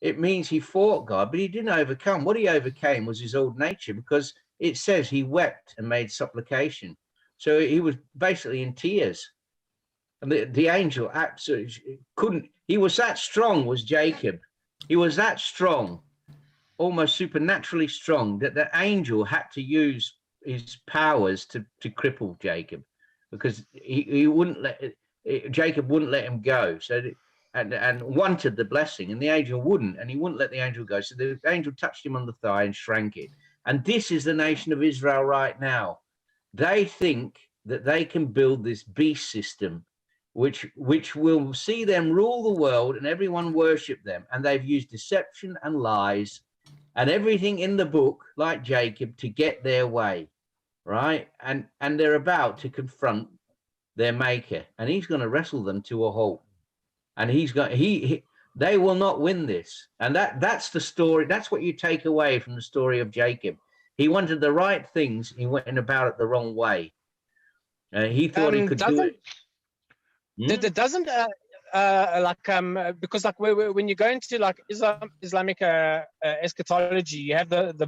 it means he fought God, but he didn't overcome. What he overcame was his old nature, because it says he wept and made supplication. So he was basically in tears. And the angel absolutely couldn't, he was that strong, was Jacob. He was that strong, almost supernaturally strong, that the angel had to use his powers to cripple Jacob. Because he wouldn't Jacob wouldn't let him go, so and wanted the blessing, and the angel wouldn't, and he wouldn't let the angel go. So the angel touched him on the thigh and shrank it. And this is the nation of Israel right now. They think that they can build this beast system, which will see them rule the world and everyone worship them. And they've used deception and lies and everything in the book, like Jacob, to get their way. Right, and they're about to confront their maker, and he's going to wrestle them to a halt, and they will not win this. And that's the story. That's what you take away from the story of Jacob. He wanted the right things, he went about it the wrong way. He thought he could do it. It doesn't because like when you go into like Islamic eschatology, you have the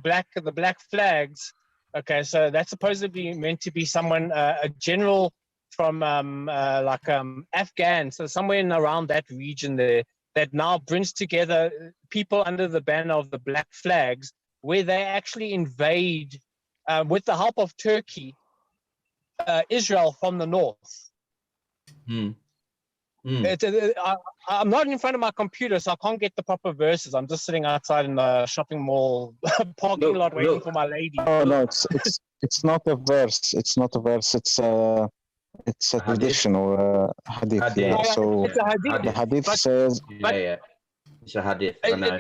black flags. Okay, so that's supposedly meant to be someone, a general from Afghan, so somewhere in around that region there, that now brings together people under the banner of the black flags, where they actually invade, with the help of Turkey, Israel from the north. I'm not in front of my computer, so I can't get the proper verses. I'm just sitting outside in the shopping mall parking lot waiting for my lady. Oh no, it's not a verse. It's not a verse. It's a tradition or a hadith. Yeah. So it's a hadith. The hadith says. It's a hadith. I know.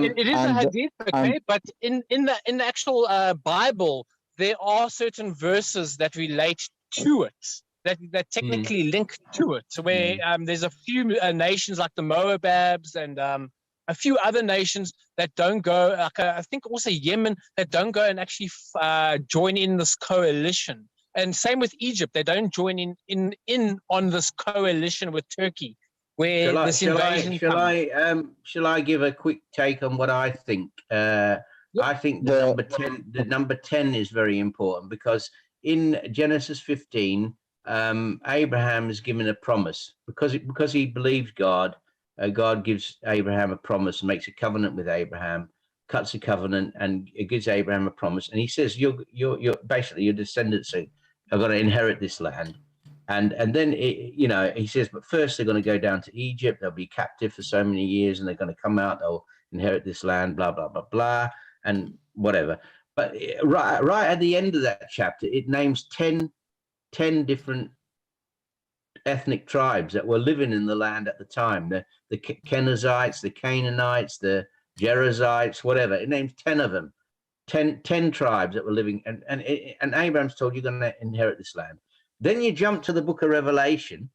It is a hadith, okay. But in the actual Bible, there are certain verses that relate to it. That technically link to it, so where there's a few nations like the Moabs and a few other nations that don't go, like I think also Yemen, that don't go and actually join in this coalition. And same with Egypt, they don't join in on this coalition with Turkey, where this invasion comes. Shall I give a quick take on what I think? I think the number 10 is very important, because in Genesis 15. Abraham is given a promise because he believes God. God gives Abraham a promise, makes a covenant with Abraham, cuts a covenant, and it gives Abraham a promise. And he says, "You're basically your descendants are going to inherit this land." And then he says, "But first they're going to go down to Egypt. They'll be captive for so many years, and they're going to come out. They'll inherit this land. Blah blah blah blah, and whatever." But right at the end of that chapter, it names 10 different ethnic tribes that were living in the land at the time. The Kenizzites, the Canaanites, the Jerizzites, whatever. It names 10 of them. 10 tribes that were living, and Abraham's told you're going to inherit this land. Then you jump to the book of Revelation,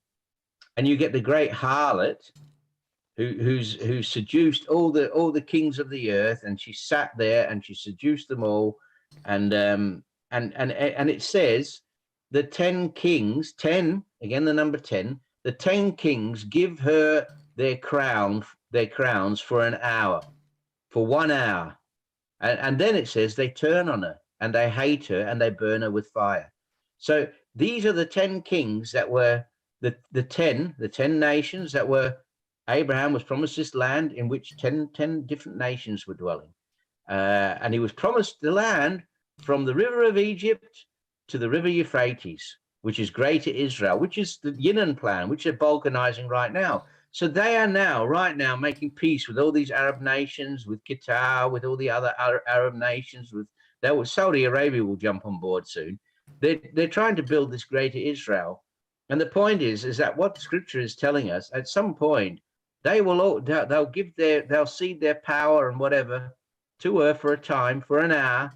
and you get the great harlot who seduced all the kings of the earth, and she sat there and she seduced them all, and it says the 10 kings, 10 again, the number 10, the 10 kings give her their crowns for an hour, for 1 hour. And then it says they turn on her and they hate her and they burn her with fire. So these are the 10 kings that were the 10 nations that were, Abraham was promised this land in which 10 different nations were dwelling. And he was promised the land from the river of Egypt to the river Euphrates, which is Greater Israel, which is the Yinan plan, which they're balkanizing right now. So they are now, right now, making peace with all these Arab nations, with Qatar, with all the other Arab nations. Saudi Arabia will jump on board soon. They're trying to build this Greater Israel, and the point is that what Scripture is telling us, at some point, they'll cede their power and whatever to her for a time, for an hour,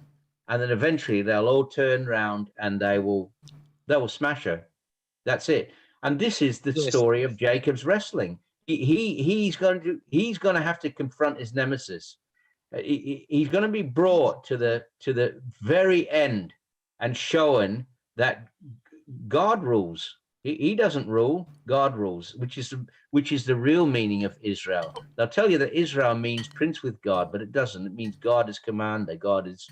and then eventually they'll all turn around and they will smash her. That's it. And this is the story of Jacob's wrestling. He's going to have to confront his nemesis. He's going to be brought to the very end and shown that God rules. He doesn't rule, God rules, which is the real meaning of Israel. They'll tell you that Israel means prince with God, but it doesn't. It means God is commander, God is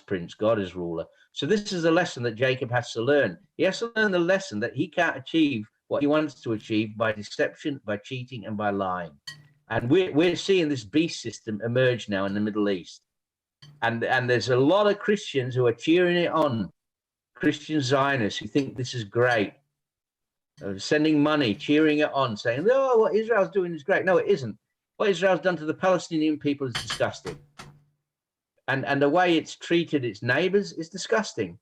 prince, God is ruler. So this is a lesson that Jacob has to learn. He has to learn the lesson that he can't achieve what he wants to achieve by deception, by cheating, and by lying. And we're seeing this beast system emerge now in the Middle East. And there's a lot of Christians who are cheering it on, Christian Zionists who think this is great, sending money, cheering it on, saying, oh, what Israel's doing is great. No, it isn't. What Israel's done to the Palestinian people is disgusting. And the way it's treated its neighbors is disgusting.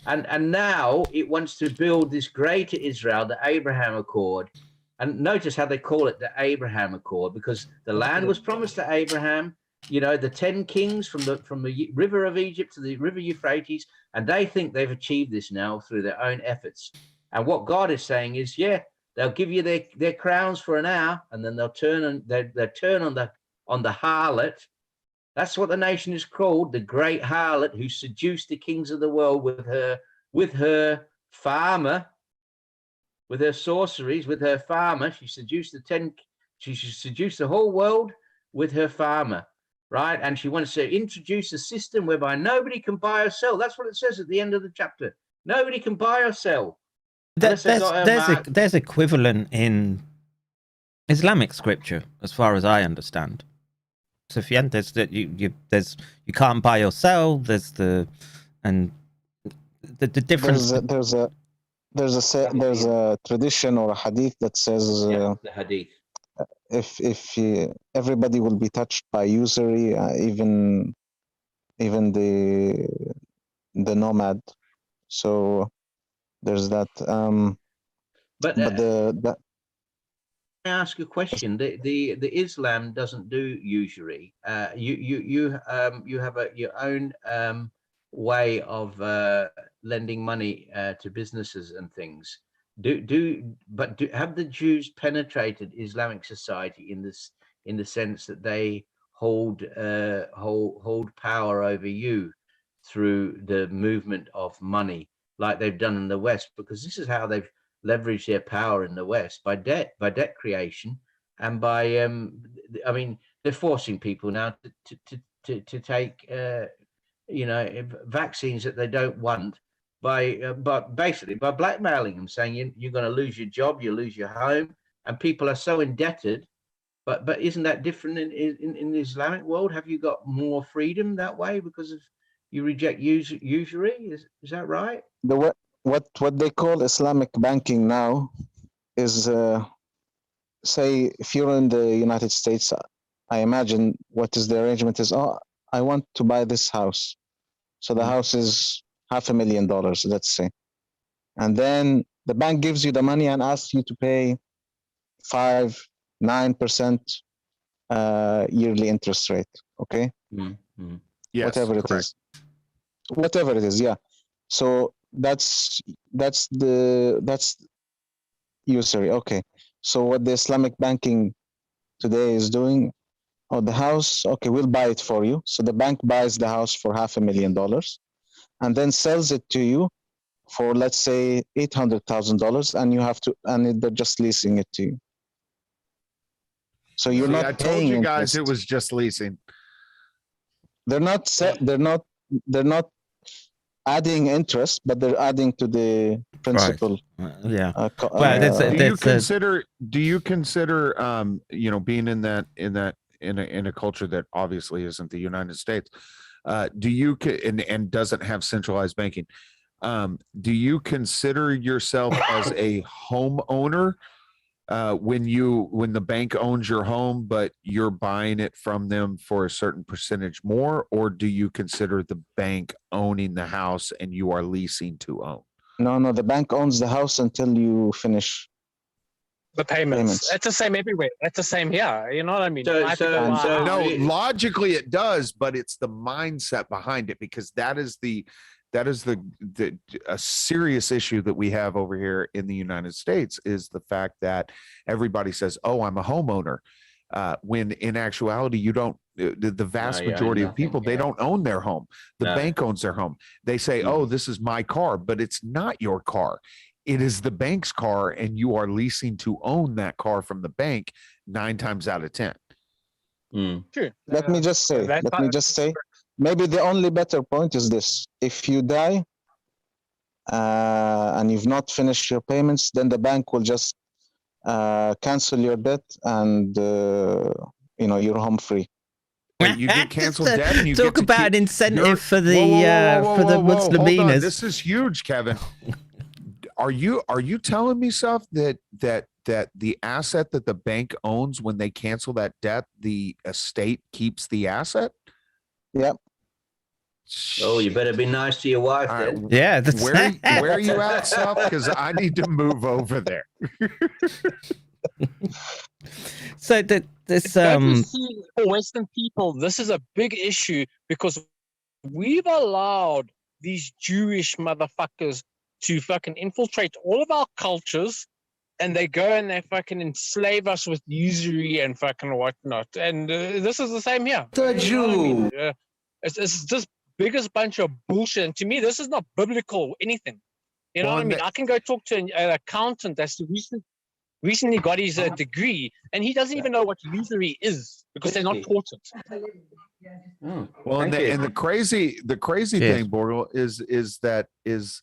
And now it wants to build this Greater Israel, the Abraham Accord. And notice how they call it the Abraham Accord, because the land was promised to Abraham, the 10 kings from the river of Egypt to the river Euphrates, and they think they've achieved this now through their own efforts. And what God is saying is, yeah, they'll give you their crowns for an hour, and then they'll turn on the harlot. That's what the nation is called, the great harlot who seduced the kings of the world with her farmer, with her sorceries, with her farmer. She seduced the whole world with her farmer, right? And she wants to introduce a system whereby nobody can buy or sell. That's what it says at the end of the chapter. Nobody can buy or sell. There's equivalent in Islamic scripture, as far as I understand. So there's that you can't buy or sell. There's the difference. There's a tradition or a hadith that says the hadith. If everybody will be touched by usury, even the nomad. So there's that. But I ask a question. The Islam doesn't do usury. You have your own way of lending money to businesses and things. Have the Jews penetrated Islamic society in the sense that they hold power over you through the movement of money, like they've done in the West? Because this is how they've leverage their power in the West, by debt creation, and by they're forcing people now to take vaccines that they don't want, but basically by blackmailing them, saying you're going to lose your job, you lose your home, and people are so indebted. But isn't that different in the Islamic world? Have you got more freedom that way because of you reject usury? Is that right? What they call Islamic banking now is, say, if you're in the United States, I imagine what is the arrangement is, I want to buy this house. So the house is $500,000, let's say. And then The bank gives you the money and asks you to pay 5-9% yearly interest rate. Okay. Yes, Whatever it correct. is. Whatever it is, yeah. So that's usury. Okay. So what the Islamic banking today is doing, the house, okay, we'll buy it for you. So the bank buys the house for $500,000 and then sells it to you for, let's say, $800,000, and you have to, and they're just leasing it to you. So you're not I told paying you guys interest. it was just leasing. They're not adding interest, but they're adding to the principal. Yeah. Do you consider being in a culture that obviously isn't the United States, and doesn't have centralized banking, do you consider yourself as a homeowner when the bank owns your home, but you're buying it from them for a certain percentage more, or do you consider the bank owning the house and you are leasing to own? No, the bank owns the house until you finish the payments. It's the same everywhere. It's the same here. You know what I mean? No, logically it does, but it's the mindset behind it, because that is a serious issue that we have over here in the United States, is the fact that everybody says, "Oh, I'm a homeowner," when in actuality you don't. The vast majority of people, they don't own their home. The bank owns their home. They say, "Oh, this is my car," but it's not your car. It is the bank's car, and you are leasing to own that car from the bank 9 times out of 10. True. Let me just say, maybe the only better point is this: if you die and you've not finished your payments, then the bank will just cancel your debt, and you're home free. Wait, you get canceled debt, and you talk get about an incentive for the Muslims. This is huge, Kevin. Are you telling me stuff that the asset that the bank owns, when they cancel that debt, the estate keeps the asset? Yep. Oh, you better be nice to your wife then. Yeah. Where are you at, Seth? Because I need to move over there. So this for Western people, this is a big issue, because we've allowed these Jewish motherfuckers to fucking infiltrate all of our cultures, and they go and they fucking enslave us with usury and fucking whatnot. And this is the same here. The Jew. It's just biggest bunch of bullshit. And to me, this is not biblical or anything. You know what I mean? I can go talk to an accountant that's recently got his degree, and he doesn't even know what usury is, because they're not taught it. Well, and the crazy thing, Borgel, is that it's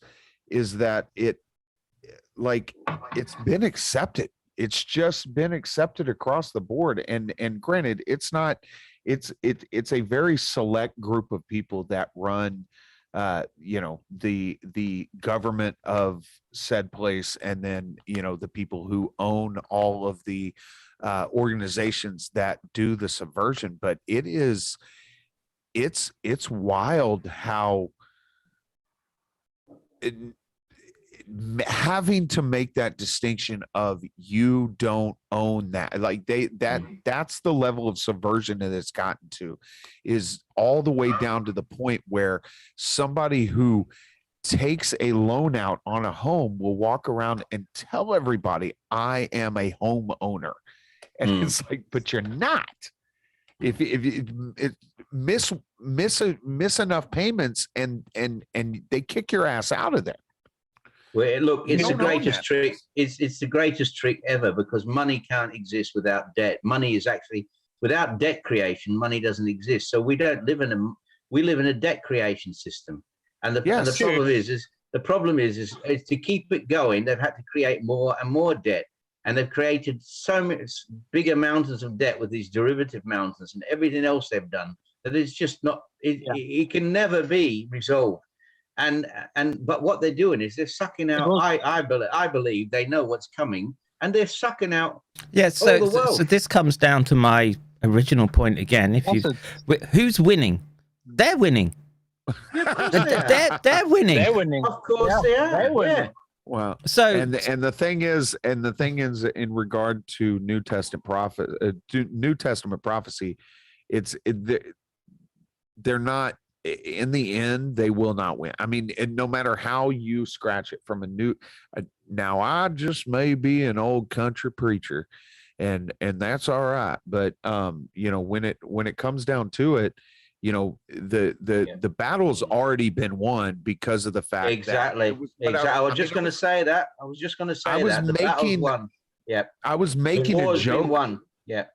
been accepted. It's just been accepted across the board. And granted, it's a very select group of people that run the government of said place, and then the people who own all of the organizations that do the subversion. But it's wild how having to make that distinction of you don't own that, that's the level of subversion that it's gotten to, is all the way down to the point where somebody who takes a loan out on a home will walk around and tell everybody, "I am a homeowner," and it's like, but you're not. If you miss enough payments, and they kick your ass out of there. Well, look, it's the greatest trick. It's the greatest trick ever, because money can't exist without debt. Money is actually, without debt creation, money doesn't exist. So we live in a debt creation system. And the problem is to keep it going, they've had to create more and more debt. And they've created so much bigger mountains of debt with these derivative mountains and everything else they've done, that it's just not, it can never be resolved. But what they're doing is they're sucking out. I believe they know what's coming, and they're sucking out. Yeah. So this comes down to my original point again. Who's winning? They're winning. They're winning. They're winning. Of course they are. They're winning. Well, So and the thing is in regard to New Testament prophecy, they're not, in the end, they will not win. I mean, and no matter how you scratch it from now I just may be an old country preacher, and that's all right. But you know, when it comes down to it, you know, the battle's already been won because of the fact exactly. I was just going to say that. The battle's won. Yeah. I was making a joke. Won. Yeah.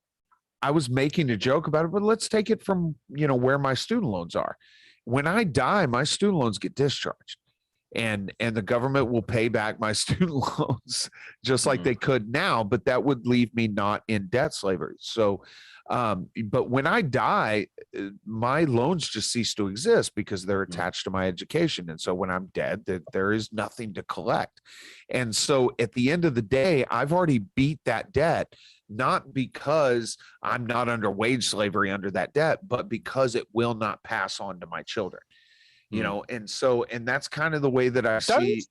I was making a joke about it, but let's take it from, you know, where my student loans are. When I die, my student loans get discharged, and the government will pay back my student loans just like they could now, but that would leave me not in debt slavery. So, but when I die, my loans just cease to exist because they're attached to my education. And so when I'm dead, there is nothing to collect. And so at the end of the day, I've already beat that debt, not because I'm not under wage slavery under that debt, but because it will not pass on to my children, you know? And so, and that's kind of the way that I see,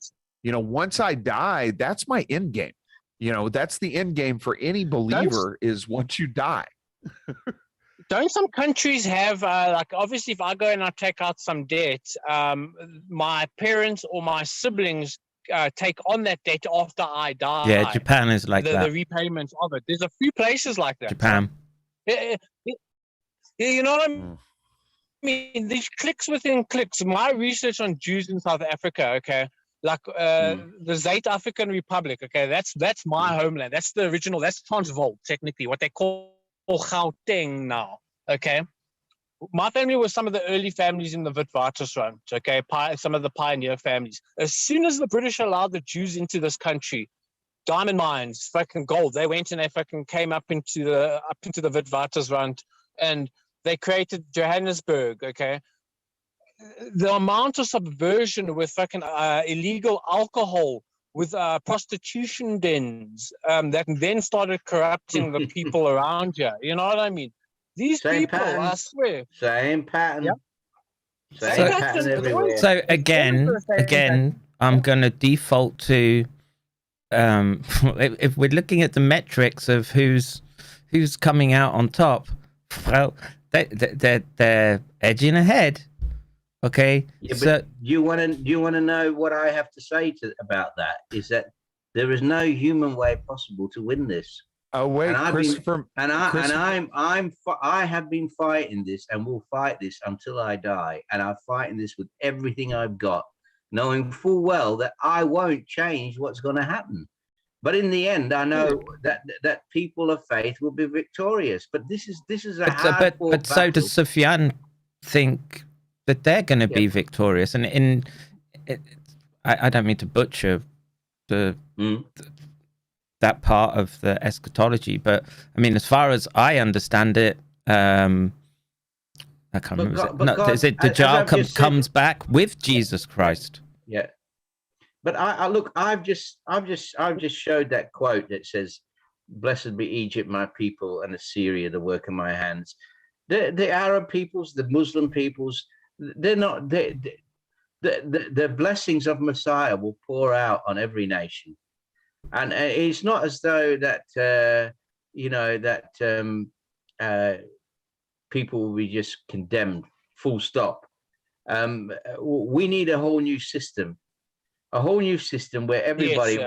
you know, once I die, that's my end game. You know, that's the end game for any believer is once you die. Don't some countries have, like, obviously, if I go and I take out some debt, my parents or my siblings take on that debt after I die. Yeah, Japan is like that. The repayments of it. There's a few places like that. Japan. You know what I mean? These clicks within clicks. My research on Jews in South Africa, okay, like the South African Republic, okay, that's my homeland. That's the original. That's Transvaal, technically, what they call Gauteng now, okay? My family was some of the early families in the Witwatersrand, okay? Some of the pioneer families. As soon as the British allowed the Jews into this country, diamond mines, fucking gold, they went and they fucking came up into the Witwatersrand, and they created Johannesburg, okay? The amount of subversion with fucking illegal alcohol, with prostitution dens that then started corrupting the people around you. You know what I mean? These people, I swear. Same pattern. Yep. Same pattern everywhere. So again, I'm going to default to, if we're looking at the metrics of who's coming out on top, well, they're edging ahead. Okay. Yeah, so do you want to know what I have to say about that? Is that there is no human way possible to win this. Oh wait, Christopher. I have been fighting this and will fight this until I die. And I'm fighting this with everything I've got, knowing full well that I won't change what's going to happen. But in the end, I know that people of faith will be victorious. But this is a hard but so does Sufyan think that they're going to be victorious. And I don't mean to butcher that part of the eschatology, but I mean, as far as I understand it, I can't remember. Is it Dajjal comes back with Jesus Christ? Yeah. But I look, I've just showed that quote that says, "Blessed be Egypt, my people, and Assyria, the work of my hands." The Arab peoples, the Muslim peoples, they're not. The blessings of Messiah will pour out on every nation, and it's not as though that people will be just condemned. Full stop. We need a whole new system. A whole new system where everybody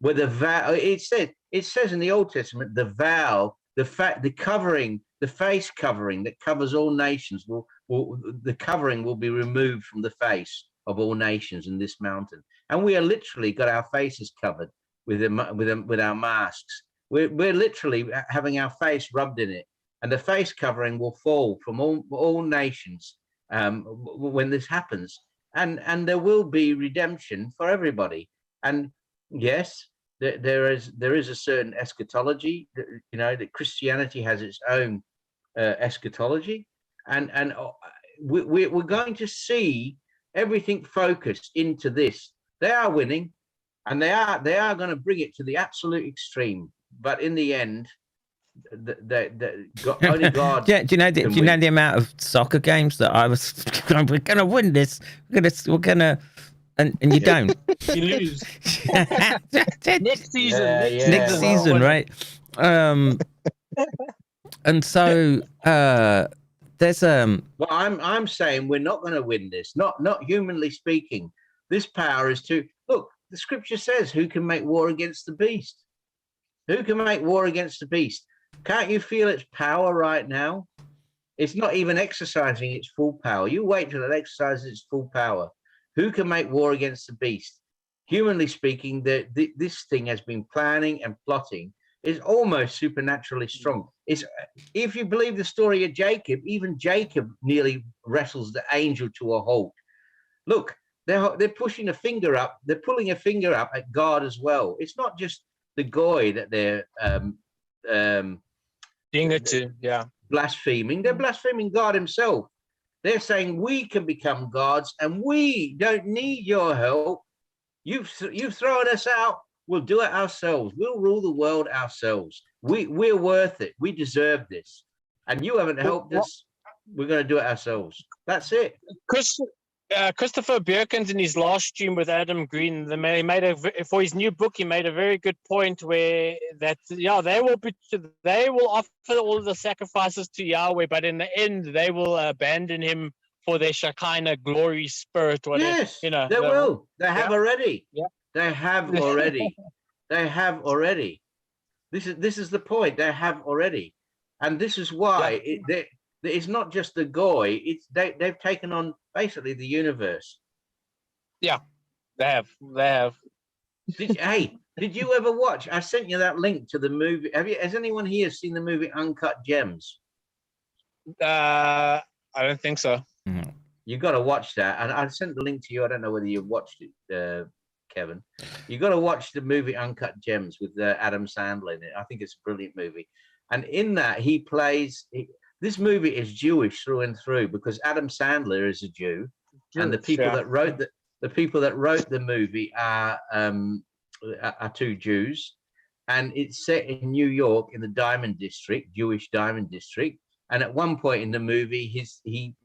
where the vow, it says in the Old Testament, the vow, the covering, the face covering that covers all nations the covering will be removed from the face of all nations in this mountain. And we are literally got our faces covered with our masks. We're literally having our face rubbed in it, and the face covering will fall from all nations when this happens. And there will be redemption for everybody. And yes, there is a certain eschatology. That Christianity has its own eschatology, and we're going to see everything focused into this. They are winning, and they are going to bring it to the absolute extreme. But in the end, only God. Yeah, do you know the amount of soccer games that I was we're gonna win this, we're gonna and you don't. You lose. Next season. Next season, right? And so there's Well, I'm saying we're not going to win this. Not humanly speaking. This power is too. Look, the scripture says, "Who can make war against the beast? Who can make war against the beast?" Can't you feel its power right now? It's not even exercising its full power. You wait till it exercises its full power. Who can make war against the beast? Humanly speaking, this thing has been planning and plotting. It's almost supernaturally strong. It's, if you believe the story of Jacob, even Jacob nearly wrestles the angel to a halt. Look, they're pushing a finger up. They're pulling a finger up at God as well. It's not just the goy that they're doing it to, yeah, blaspheming. They're blaspheming God himself. They're saying we can become gods and we don't need your help. You've thrown us out. We'll do it ourselves. We'll rule the world ourselves. We're worth it. We deserve this. And you haven't helped us. We're going to do it ourselves. That's it. Christopher Bjerkens in his last stream with Adam Green, he made for his new book. He made a very good point where that they will offer all of the sacrifices to Yahweh, but in the end they will abandon him for their Shekinah glory spirit. Yes, they will. They have already. Yeah. They have already. They have already. This is the point. They have already, and this is why it's not just the goy. It's they've taken on basically the universe. Yeah, they have. Did you ever watch? I sent you that link to the movie. Has anyone here seen the movie Uncut Gems? I don't think so. Mm-hmm. You got to watch that, and I sent the link to you. I don't know whether you watched it, Kevin. You got to watch the movie Uncut Gems with Adam Sandler in it. I think it's a brilliant movie, and in that he plays. This movie is Jewish through and through because Adam Sandler is a Jew, and the people that wrote the movie are two Jews, and it's set in New York in the Diamond District, Jewish Diamond District. And at one point in the movie, he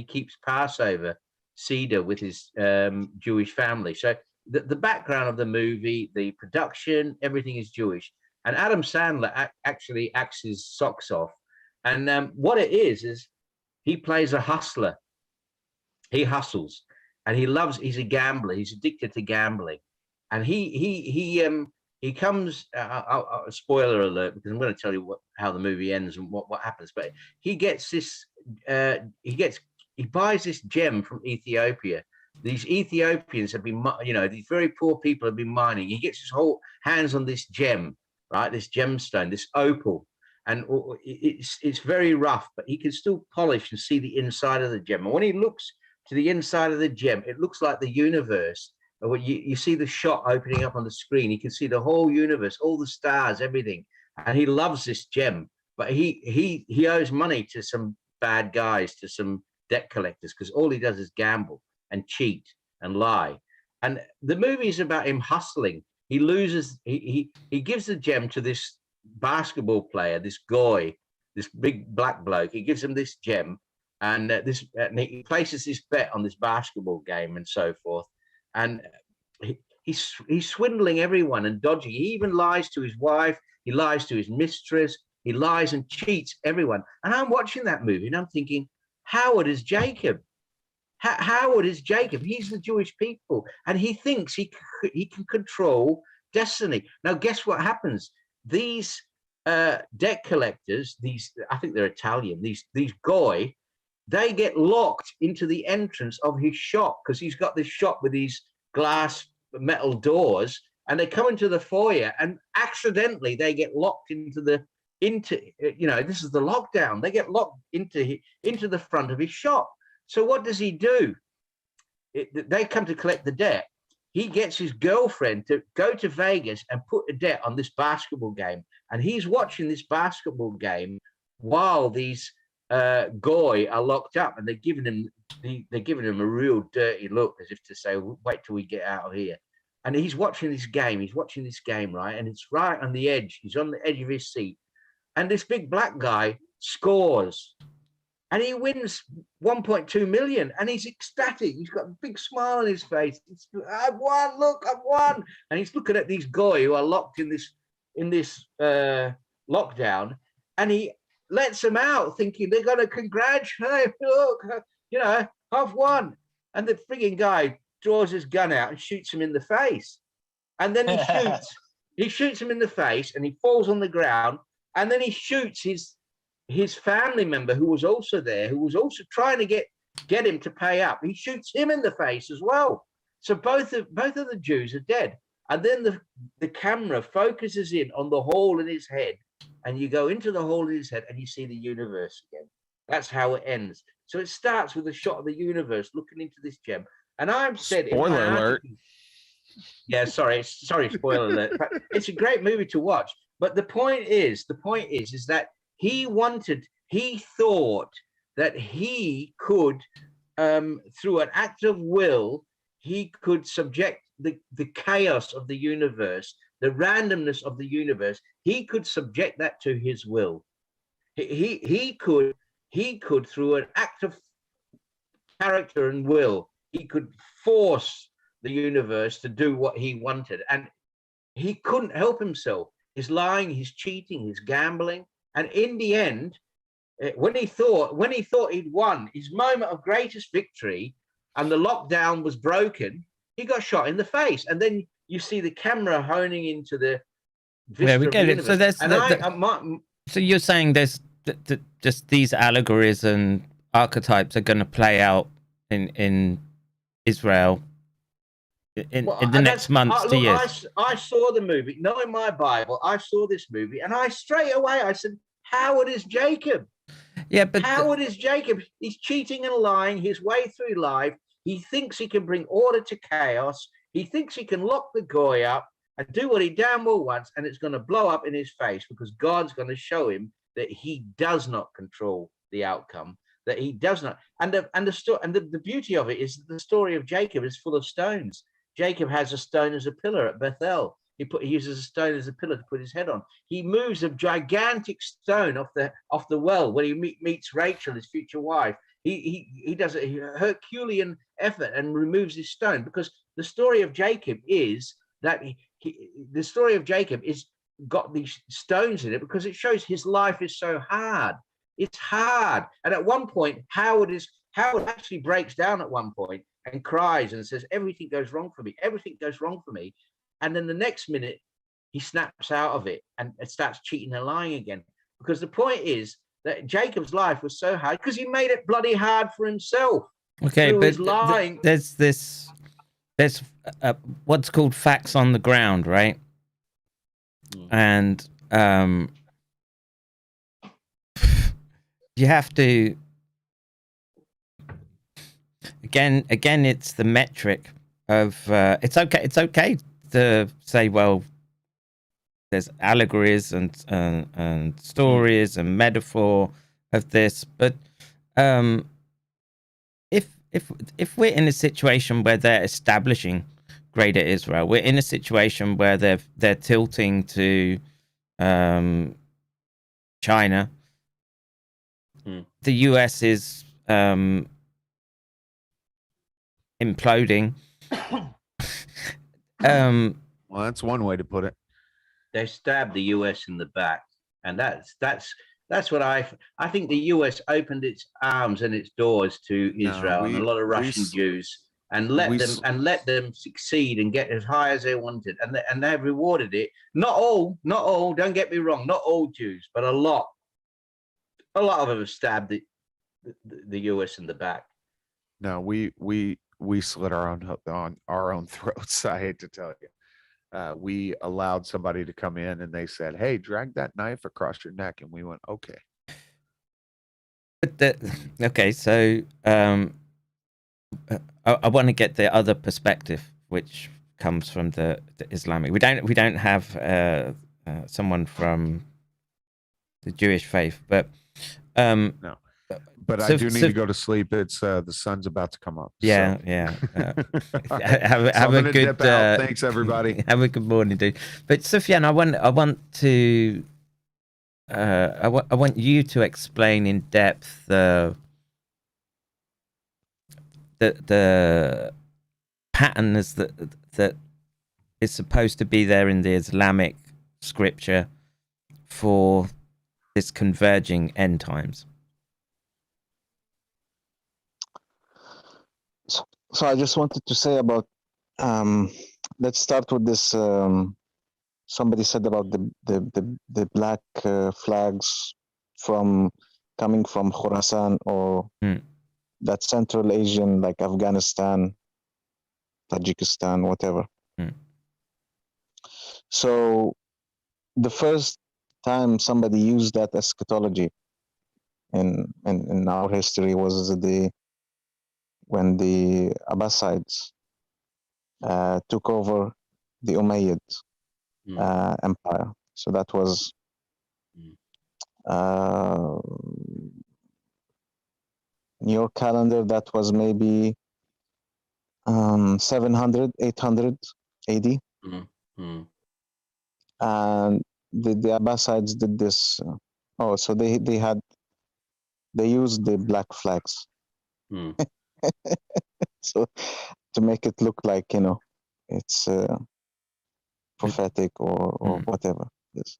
keeps Passover Seder with his Jewish family. So the background of the movie, the production, everything is Jewish. And Adam Sandler actually acts his socks off. And what it is he plays a hustler. He hustles, and he's a gambler. He's addicted to gambling, and he comes. Spoiler alert, because I'm going to tell you how the movie ends and what happens. But he gets this. He buys this gem from Ethiopia. These Ethiopians have been, these very poor people have been mining. He gets his whole hands on this gem, right? This gemstone, this opal. And it's very rough, but he can still polish and see the inside of the gem. And when he looks to the inside of the gem, it looks like the universe. You see the shot opening up on the screen. You can see the whole universe, all the stars, everything. And he loves this gem, but he owes money to some bad guys, to some debt collectors, because all he does is gamble and cheat and lie. And the movie is about him hustling. He loses. He gives the gem to this basketball player, this goy, this big black bloke. He gives him this gem, and he places this bet on this basketball game and so forth. And he's swindling everyone and dodging. He even lies to his wife. He lies to his mistress. He lies and cheats everyone. And I'm watching that movie and I'm thinking, Howard is Jacob. Howard is Jacob. He's the Jewish people, and he thinks he can control destiny. Now, guess what happens? These debt collectors, I think they're Italian, these goy, they get locked into the entrance of his shop, because he's got this shop with these glass metal doors, and they come into the foyer, and accidentally they get locked into this is the lockdown. They get locked into the front of his shop. So what does he do? They come to collect the debt. He gets his girlfriend to go to Vegas and put a debt on this basketball game. And he's watching this basketball game while these goy are locked up, and they're giving him a real dirty look, as if to say, wait till we get out of here. And he's watching this game, right? And it's right on the edge. He's on the edge of his seat. And this big black guy scores. and he wins 1.2 million, and he's ecstatic. He's got a big smile on his face. I've won! Look, I've won! And he's looking at these guys who are locked in this lockdown, and he lets them out, thinking they're going to congratulate. Look, you know, I've won. And the frigging guy draws his gun out and shoots him in the face, and then he shoots him in the face, and he falls on the ground, and then he shoots his family member who was also there, who was also trying to get him to pay up. He shoots him in the face as well. So both of the Jews are dead. And then the camera focuses in on the hole in his head, and you go into the hole in his head and you see the universe again. That's how it ends. So it starts with a shot of the universe looking into this gem. And I've said, spoiler alert. Yeah, sorry, spoiler alert. But it's a great movie to watch. But the point is that he thought that he could, through an act of will, he could subject the chaos of the universe, the randomness of the universe. He could subject that to his will. He could, through an act of character and will, he could force the universe to do what he wanted. And he couldn't help himself. He's lying, he's cheating, he's gambling. And in the end, when he thought he'd won his moment of greatest victory and the lockdown was broken, he got shot in the face. And then you see the camera honing into the vista Yeah, we get it. So there's so you're saying there's just these allegories and archetypes are going to play out in Israel in the next months to years. I saw the movie. Knowing my Bible, I saw this movie, and I straight away said, Howard is Jacob. Yeah, but Howard is Jacob. He's cheating and lying his way through life. He thinks he can bring order to chaos. He thinks he can lock the goy up and do what he damn well wants, and it's going to blow up in his face because God's going to show him that he does not control the outcome, that he does not. And the beauty of it is the story of Jacob is full of stones. Jacob has a stone as a pillar at Bethel. He uses a stone as a pillar to put his head on. He moves a gigantic stone off the well when he meets Rachel, his future wife. He does a Herculean effort and removes this stone, because the story of Jacob is that the story of Jacob is got these stones in it because it shows his life is so hard. It's hard. And at one point, Howard actually breaks down at one point and cries and says, everything goes wrong for me. Everything goes wrong for me. And then the next minute, he snaps out of it and starts cheating and lying again. Because the point is that Jacob's life was so hard because he made it bloody hard for himself. Okay, but lying. there's what's called facts on the ground, right? And you have to again it's the metric of it's okay to say, well, there's allegories and stories and metaphor of this, but if we're in a situation where they're establishing Greater Israel, we're in a situation where they're tilting to China. The US is imploding. Well, that's one way to put it. They stabbed the US in the back, and that's what I think. The US opened its arms and its doors to Israel and a lot of Russian Jews, and let them succeed and get as high as they wanted, and they've rewarded it. Not all. Don't get me wrong. Not all Jews, but a lot of them have stabbed the US in the back. No, we slit our own throats. I hate to tell you. We allowed somebody to come in and they said, hey, drag that knife across your neck. And we went, okay. Okay, so I want to get the other perspective, which comes from the Islamic. We don't have someone from the Jewish faith, but no. But I do need to go to sleep. It's the sun's about to come up. Yeah, so. yeah. Have a good. Thanks, everybody. Have a good morning, dude. But Sufyan, I want to I want you to explain in depth the pattern that is supposed to be there in the Islamic scripture for this converging end times. So I just wanted to say about, let's start with this. Somebody said about the black flags coming from Khorasan or that Central Asian, like Afghanistan, Tajikistan, whatever. So the first time somebody used that eschatology in our history was when the Abbasides took over the Umayyad empire. So that was in your calendar, that was maybe 700, 800 AD. And the Abbasides did this. So they used the black flags. So to make it look like, it's prophetic or whatever. Yes.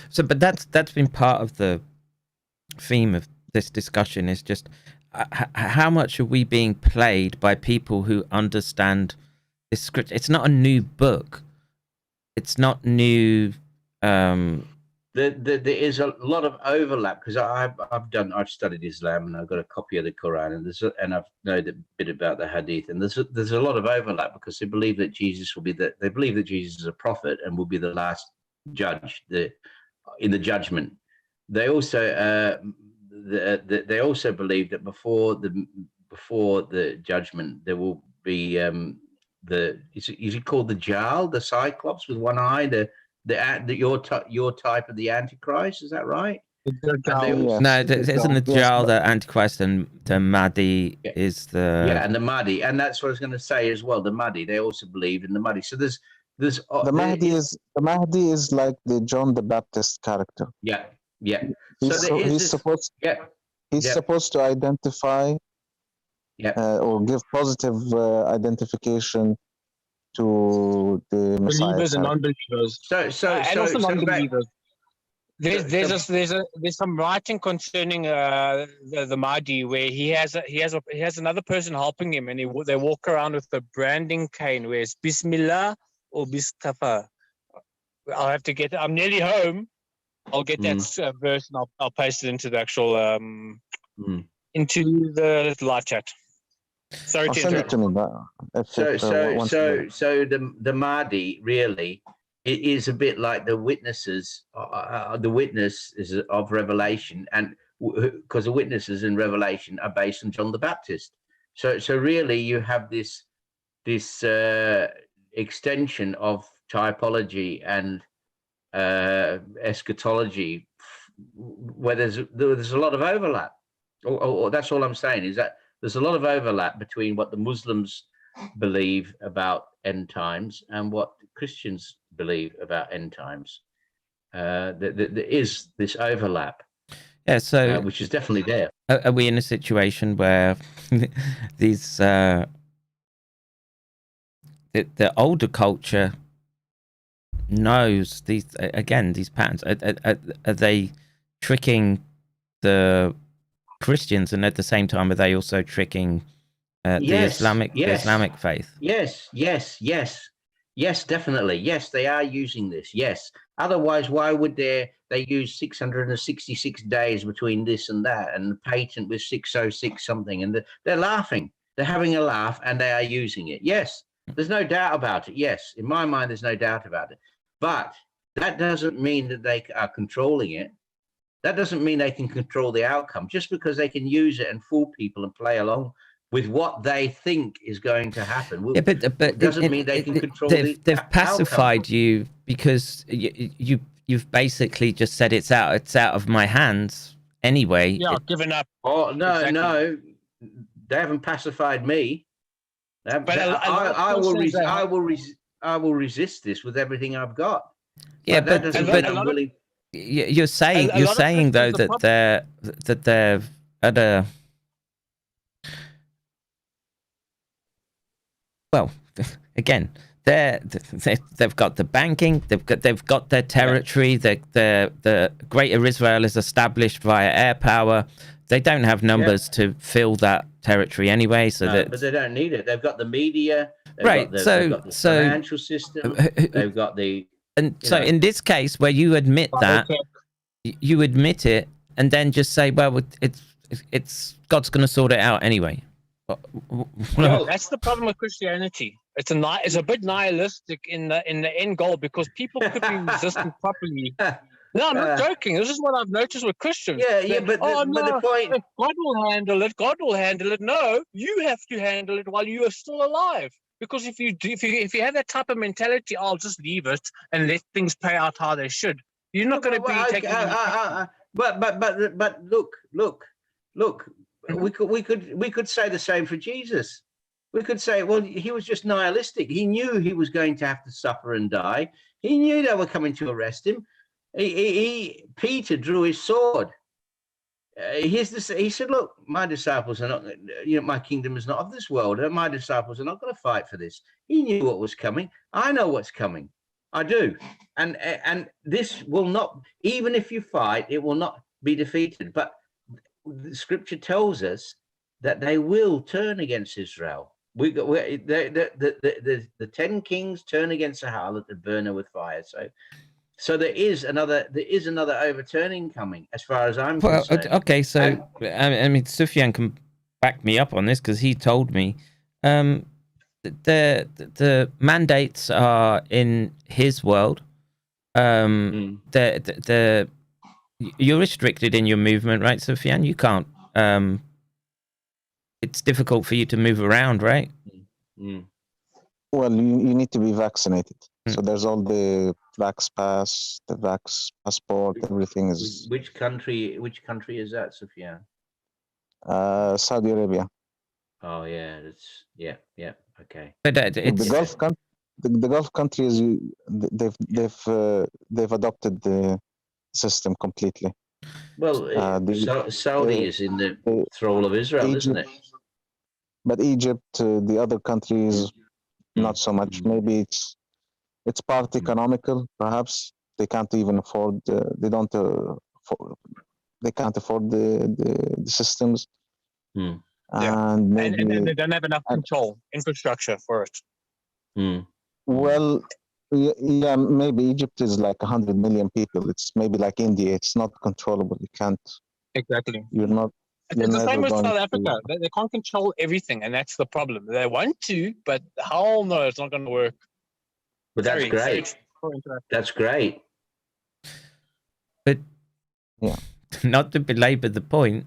So, but that's been part of the theme of this discussion, is just how much are we being played by people who understand this script? It's not a new book. It's not new. There is a lot of overlap, because I've studied Islam, and I've got a copy of the Quran, and I've known a bit about the Hadith, and there's a lot of overlap, because they believe that Jesus they believe that Jesus is a prophet and will be the last judge in the judgment. They also they also believe that before the judgment there will be is it called the Jal, the Cyclops with one eye, your type of the Antichrist, is that right? No, isn't the Jal the Antichrist, and the Mahdi is the and the Mahdi, and that's what I was going to say as well. The Mahdi, they also believe in the Mahdi. So there's the Mahdi is like the John the Baptist character. He's supposed to identify or give positive identification to the Messiah. Believers and non-believers. And also non-believers. There's some writing concerning the Mahdi, where he has another person helping him, and they walk around with a branding cane where it's Bismillah or Biskafa. I'll have to get. I'm nearly home. I'll get that verse, and I'll paste it into the actual into the live chat. Sorry to interrupt. So the Mahdi really, it is a bit like the witnesses. The witnesses of Revelation, and because the witnesses in Revelation are based on John the Baptist. So really, you have this extension of typology and eschatology, where there's a lot of overlap. Or that's all I'm saying, is that there's a lot of overlap between what the Muslims believe about end times and what Christians believe about end times. There is this overlap. Yeah, so which is definitely there. Are we in a situation where these the older culture knows these patterns? Are they tricking the Christians, and at the same time are they also tricking the Islamic faith? Yes, definitely. Yes, they are using this. Yes. Otherwise, why would they use 666 days between this and that, and the patent with 606 something, and they're laughing. They're having a laugh, and they are using it. Yes, there's no doubt about it. Yes, in my mind, there's no doubt about it. But that doesn't mean that they are controlling it. That doesn't mean they can control the outcome. Just because they can use it and fool people and play along with what they think is going to happen. Yeah, but doesn't mean they can control they've pacified you, because you've basically just said it's out of my hands anyway. Yeah, I've given up. Oh no, exactly. No, they haven't pacified me. I will resist this with everything I've got. Yeah, but that doesn't mean I'm willing. you're saying though that they're at a well, again, they've got the banking, they've got their territory, the Greater Israel is established via air power. They don't have numbers to fill that territory anyway, but they don't need it. They've got the media, they've got the financial system, they've got the so in this case where you admit that, you admit it, and then just say, well, it's God's going to sort it out anyway. Well, that's the problem with Christianity. It's a bit nihilistic in the end goal, because people could be resistant properly. No, I'm not joking. This is what I've noticed with Christians. But the point, if God will handle it. God will handle it. No, you have to handle it while you are still alive. Because if you have that type of mentality, I'll just leave it and let things play out how they should. You're not going to be taking. But look. We could say the same for Jesus. We could say, well, he was just nihilistic. He knew he was going to have to suffer and die. He knew they were coming to arrest him. Peter drew his sword. He said, look, my disciples are not, my kingdom is not of this world. And my disciples are not going to fight for this. He knew what was coming. I know what's coming. I do. And this will not, even if you fight, it will not be defeated. But the scripture tells us that they will turn against Israel. The 10 kings turn against the harlot and burn her with fire. So there is another overturning coming, as far as I'm concerned. Okay, so I mean, Sufyan can back me up on this, because he told me the mandates are in his world. You're restricted in your movement, right, Sufyan? You can't. It's difficult for you to move around, right? Well, you need to be vaccinated. So there's all the Vax Pass, the Vax Passport, everything is. Which country is that, Sufyan? Saudi Arabia. Oh yeah, okay. But the Gulf countries, they've adopted the system completely. Well, Saudi is in the thrall of Israel, Egypt, isn't it? But Egypt, the other countries, not so much. Maybe it's part economical, perhaps. They can't even afford. They can't afford the systems. And maybe and they don't have enough infrastructure for it. Well, yeah, maybe Egypt is like 100 million people. It's maybe like India. It's not controllable. You can't. Exactly. You're not. It's the same with South Africa. They can't control everything, and that's the problem. They want to, but hell no, it's not going to work. But that's great. That's great. But yeah, not to belabor the point.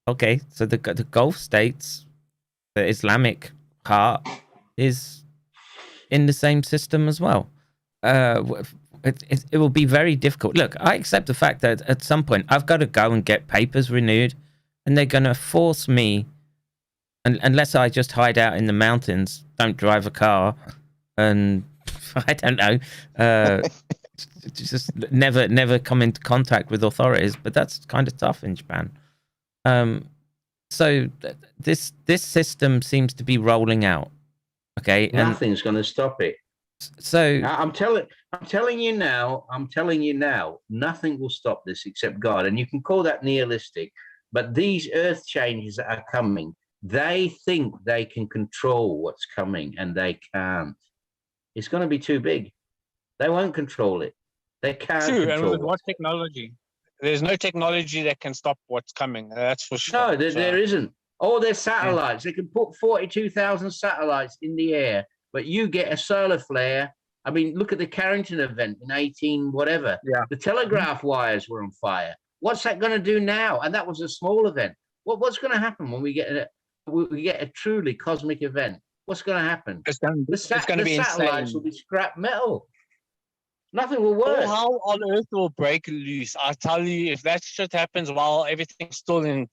Okay, so the Gulf states, the Islamic part is in the same system as well. It will be very difficult. Look, I accept the fact that at some point I've got to go and get papers renewed, and they're going to force me, unless I just hide out in the mountains, don't drive a car, and I don't know, just never come into contact with authorities. But that's kind of tough in Japan. So this system seems to be rolling out. Okay, nothing's going to stop it. So I'm telling you now, nothing will stop this except God. And you can call that nihilistic, but these earth changes that are coming, they think they can control what's coming, and they can't. It's going to be too big. They won't control it. They can't control it. And with what technology? There's no technology that can stop what's coming. That's for sure. No, there isn't. All their satellites, they can put 42,000 satellites in the air, but you get a solar flare. I mean, look at the Carrington event in 18 whatever. Yeah. The telegraph wires were on fire. What's that going to do now? And that was a small event. What's going to happen when we get a truly cosmic event? What's going to happen? It's going to be satellites insane. will be scrap metal. Nothing will work. How on earth will break loose? I tell you, if that shit happens while everything's still in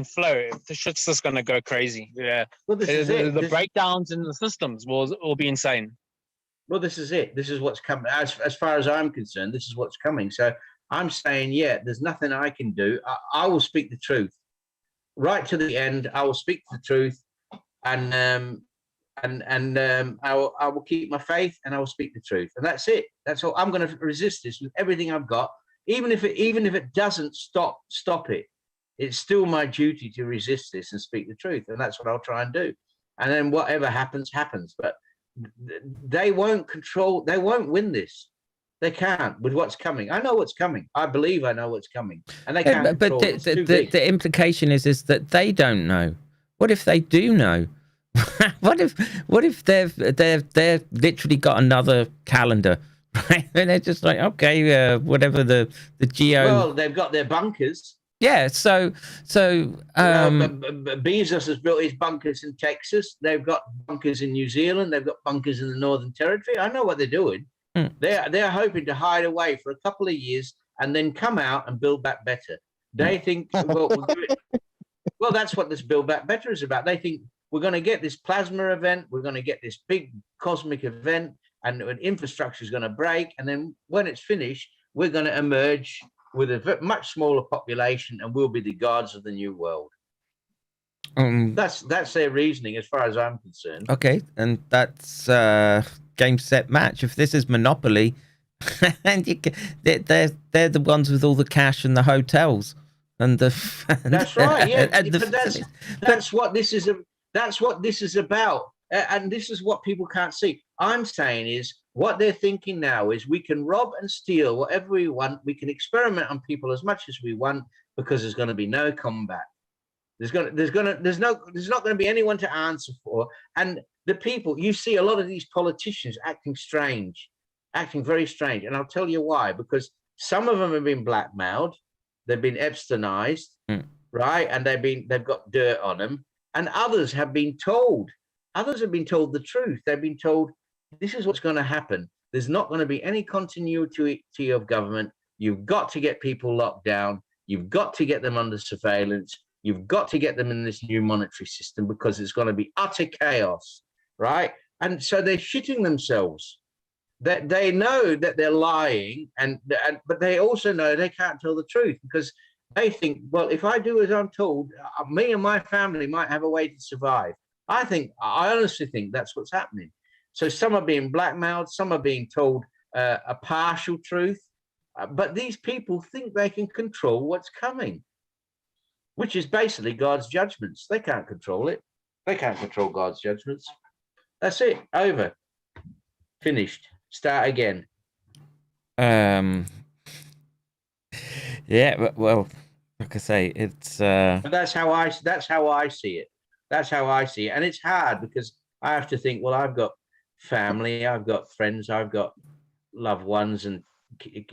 flow, the shit's just going to go crazy. Yeah. Well, the breakdowns in the systems will be insane. Well, this is it. This is what's coming. As far as I'm concerned, this is what's coming. So I'm saying, yeah, there's nothing I can do. I will speak the truth right to the end. I will speak the truth, and I will keep my faith, and I will speak the truth, and that's it. That's all. I'm going to resist this with everything I've got, even if it doesn't stop it. It's still my duty to resist this and speak the truth, and that's what I'll try and do. And then whatever happens, happens. But they won't control. They won't win this. They can't with what's coming. I know what's coming. I believe I know what's coming, and they can't. But the implication is that they don't know. What if they do know? what if they've literally got another calendar, right? And they're just like, okay, whatever the geo. Well, they've got their bunkers. Yeah, so Bezos has built his bunkers in Texas. They've got bunkers in New Zealand. They've got bunkers in the Northern Territory. I know what they're doing. They're hoping to hide away for a couple of years and then come out and build back better. They think, well, we'll do it. Well, that's what this Build Back Better is about. They think we're going to get this plasma event. We're going to get this big cosmic event, and infrastructure is going to break. And then when it's finished, we're going to emerge with a much smaller population, and we'll be the gods of the new world. That's their reasoning, as far as I'm concerned. Okay, and that's game, set, match. If this is Monopoly, and they're the ones with all the cash and the hotels and the. That's right. Yeah, that's what this is. That's what this is about, and this is what people can't see. I'm saying is, what they're thinking now is we can rob and steal whatever we want. We can experiment on people as much as we want because there's going to be no combat. There's not going to be anyone to answer for. And the people, you see a lot of these politicians acting very strange. And I'll tell you why, because some of them have been blackmailed. They've been Epsteinized, right? And they've got dirt on them. And others have been told the truth. They've been told, this is what's going to happen. There's not going to be any continuity of government. You've got to get people locked down. You've got to get them under surveillance. You've got to get them in this new monetary system because it's going to be utter chaos, right? And so they're shitting themselves. That they know that they're lying, but they also know they can't tell the truth because they think, well, if I do as I'm told, me and my family might have a way to survive. I honestly think that's what's happening. So some are being blackmailed, some are being told a partial truth, but these people think they can control what's coming, which is basically God's judgments. They can't control it. They can't control God's judgments. That's it. Over. Finished. Start again. Yeah, well, like I say, it's. But that's how I see it. That's how I see it, and it's hard because I have to think. Well, I've got family, I've got friends, I've got loved ones and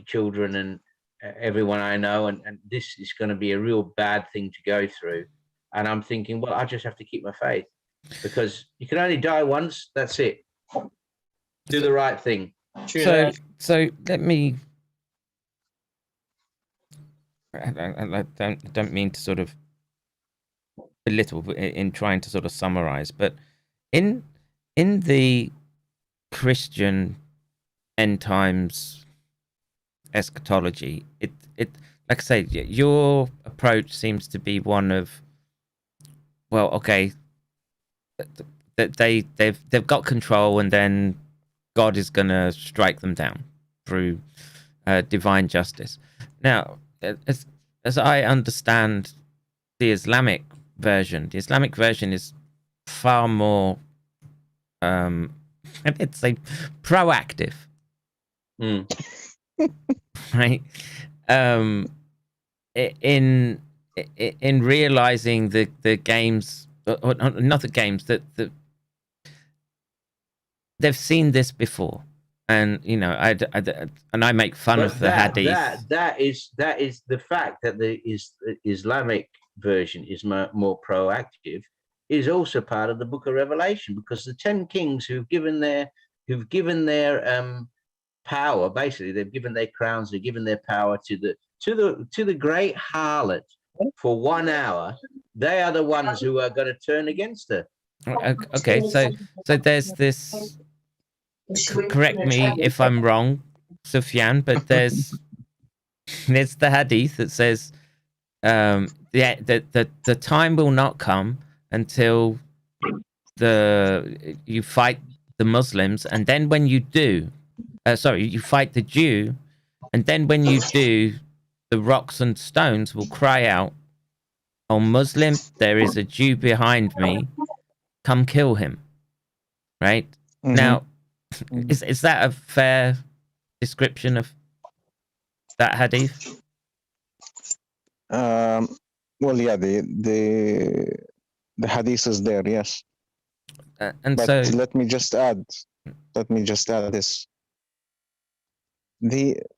children and everyone I know, and this is going to be a real bad thing to go through. And I'm thinking, well, I just have to keep my faith because you can only die once. That's it. Do the right thing. So let me. I don't mean to sort of belittle in trying to sort of summarize, but in the Christian end times eschatology, it like I say, your approach seems to be one of, well, okay, that they've got control, and then God is going to strike them down through divine justice. Now, as I understand the Islamic version is far more, I'd say, proactive, right? In realizing the games, or not the games, that they've seen this before. And I make fun of the hadith. That is the fact that the Islamic version is more proactive is also part of the Book of Revelation, because the 10 kings who've given their power, basically they've given their crowns, they've given their power to the great harlot for 1 hour. They are the ones who are going to turn against her. Okay, so there's this. correct me if I'm wrong, Sufyan, but there's the hadith that says the time will not come until you fight the Muslims, and then when you do, you fight the Jew, and then when you do, the rocks and stones will cry out, "Oh Muslim, there is a Jew behind me. Come kill him." Right? Mhm. Now, is that a fair description of that hadith? Well, yeah, the hadith is there, yes. And But so, let me just add this.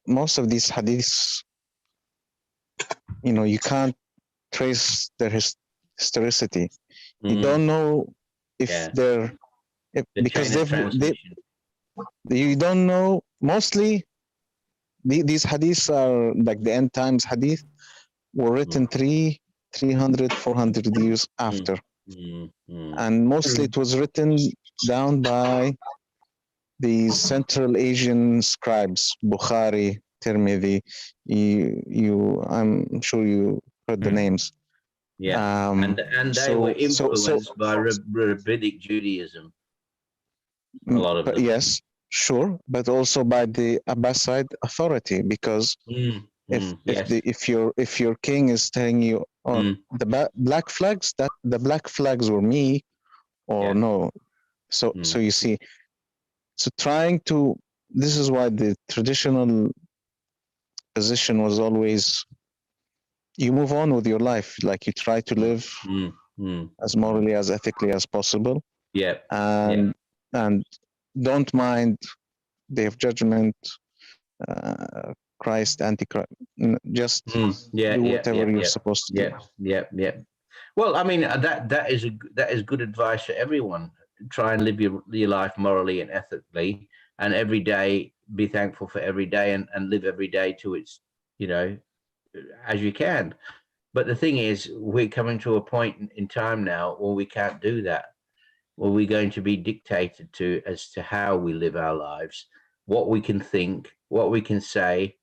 Most of these hadiths, you can't trace their historicity. You don't know if they're because you don't know. Mostly, these hadiths are like the end times hadith were written 300, 400 years after. And mostly it was written down by the Central Asian scribes, Bukhari, Tirmidhi. I'm sure you heard the names. Yeah, and they were influenced by Rabbinic Judaism. A lot of them. Yes, sure, but also by the Abbasid authority, because if your king is telling you the black flags, that the black flags were me or no, so you see, so this is why the traditional position was always you move on with your life, like you try to live as morally, as ethically as possible, and don't mind Day of Judgment, Christ, Antichrist, just do whatever you're supposed to do. Well, I mean, that is good advice for everyone. Try and live your life morally and ethically, and every day be thankful for every day, and live every day to its, as you can. But the thing is, we're coming to a point in time now where we can't do that. Where we're going to be dictated to as to how we live our lives, what we can think, what we can say.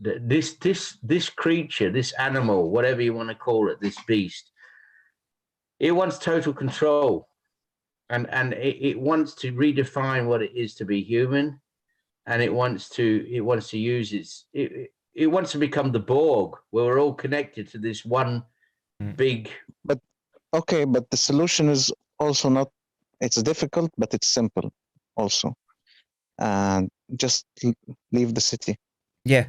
This creature, this animal, whatever you want to call it, this beast, it wants total control, and it wants to redefine what it is to be human, and it wants to use it wants to become the Borg, where we're all connected to this one big. But the solution is also not. It's difficult, but it's simple, also, and just leave the city. Yeah.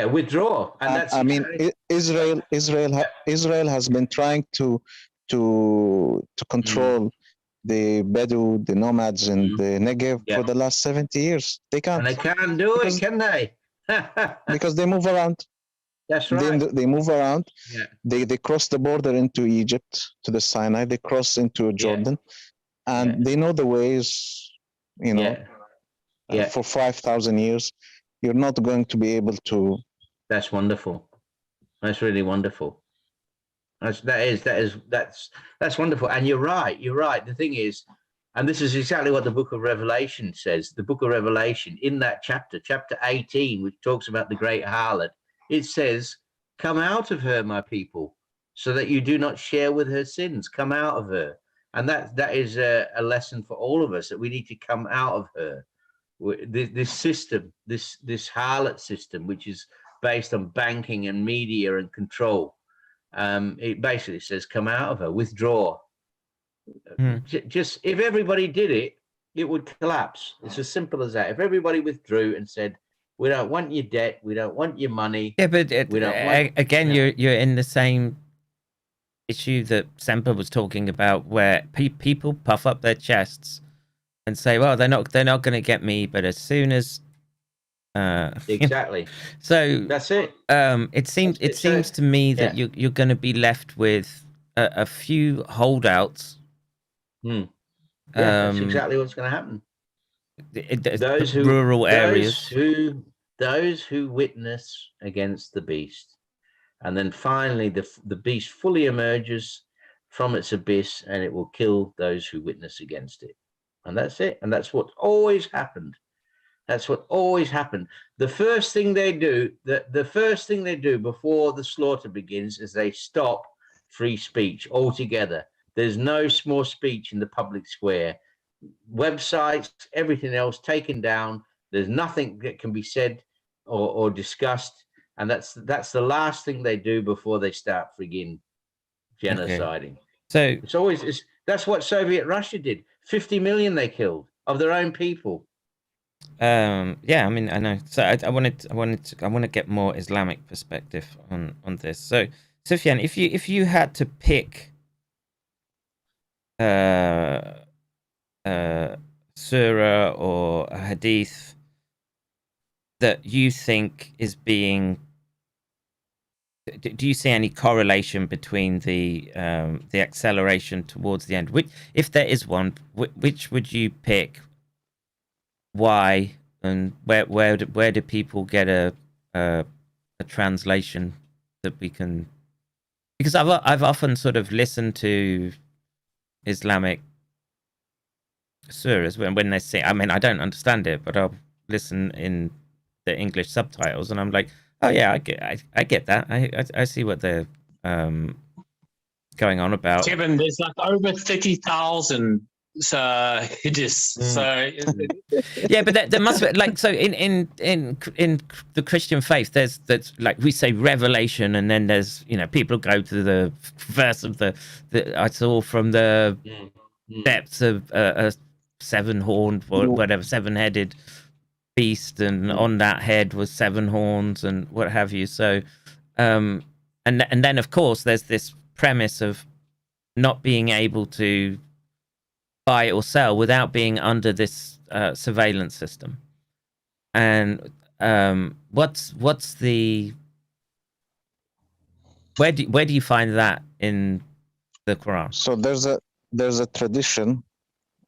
Withdraw, and that's. I mean, Israel has been trying to control the Bedou, the nomads in the Negev for the last 70 years. They can't. And they can't do it, can they? Because they move around. That's right. They move around. Yeah. They cross the border into Egypt, to the Sinai. They cross into Jordan, and they know the ways. For 5,000 years, you're not going to be able to. That's wonderful. That's really wonderful. That's wonderful. And you're right. The thing is, and this is exactly what the Book of Revelation says. The Book of Revelation, in that chapter 18, which talks about the great harlot, it says, "Come out of her, my people, so that you do not share with her sins." Come out of her. And that is a lesson for all of us, that we need to come out of her. This system, this harlot system, which is based on banking and media and control, it basically says, come out of her, withdraw. Just if everybody did it, it would collapse. It's as simple as that. If everybody withdrew and said, we don't want your debt, we don't want your money. Yeah, but you're in the same issue that Semper was talking about, where people puff up their chests and say, well, they're not going to get me, but as soon as exactly. So that's it. It seems to me that you're going to be left with a few holdouts. That's exactly what's going to happen. Those rural areas, those who witness against the beast, and then finally the beast fully emerges from its abyss, and it will kill those who witness against it. And that's it. And that's what always happened. That's what always happened. The first thing they do, the first thing they do before the slaughter begins is they stop free speech altogether. There's no more speech in the public square. Websites, everything else taken down. There's nothing that can be said or discussed. And that's the last thing they do before they start friggin' genociding. Okay. So that's what Soviet Russia did. 50 million they killed of their own people. Yeah, I mean, I know. So I want to get more Islamic perspective on this. So Sufyan, if you had to pick surah or a hadith that you think is being, do you see any correlation between the acceleration towards the end? Which, if there is one, which would you pick? Why, and where do people get a translation that we can? Because I've often sort of listened to Islamic surahs when they sing. I mean, I don't understand it, but I'll listen in the English subtitles, and I'm like, oh yeah, I get that. I see what they're going on about. Kevin, there's like over 30,000 hadiths. So yeah, but there must be, like, so in the Christian faith, there's like, we say revelation, and then there's, you know, people go to the verse of the I saw from the depths of a seven-horned or whatever, seven-headed beast, and on that head was 7 horns and what have you. So and then of course there's this premise of not being able to buy or sell without being under this surveillance system. And what's the, where do you find that in the Quran? So there's a tradition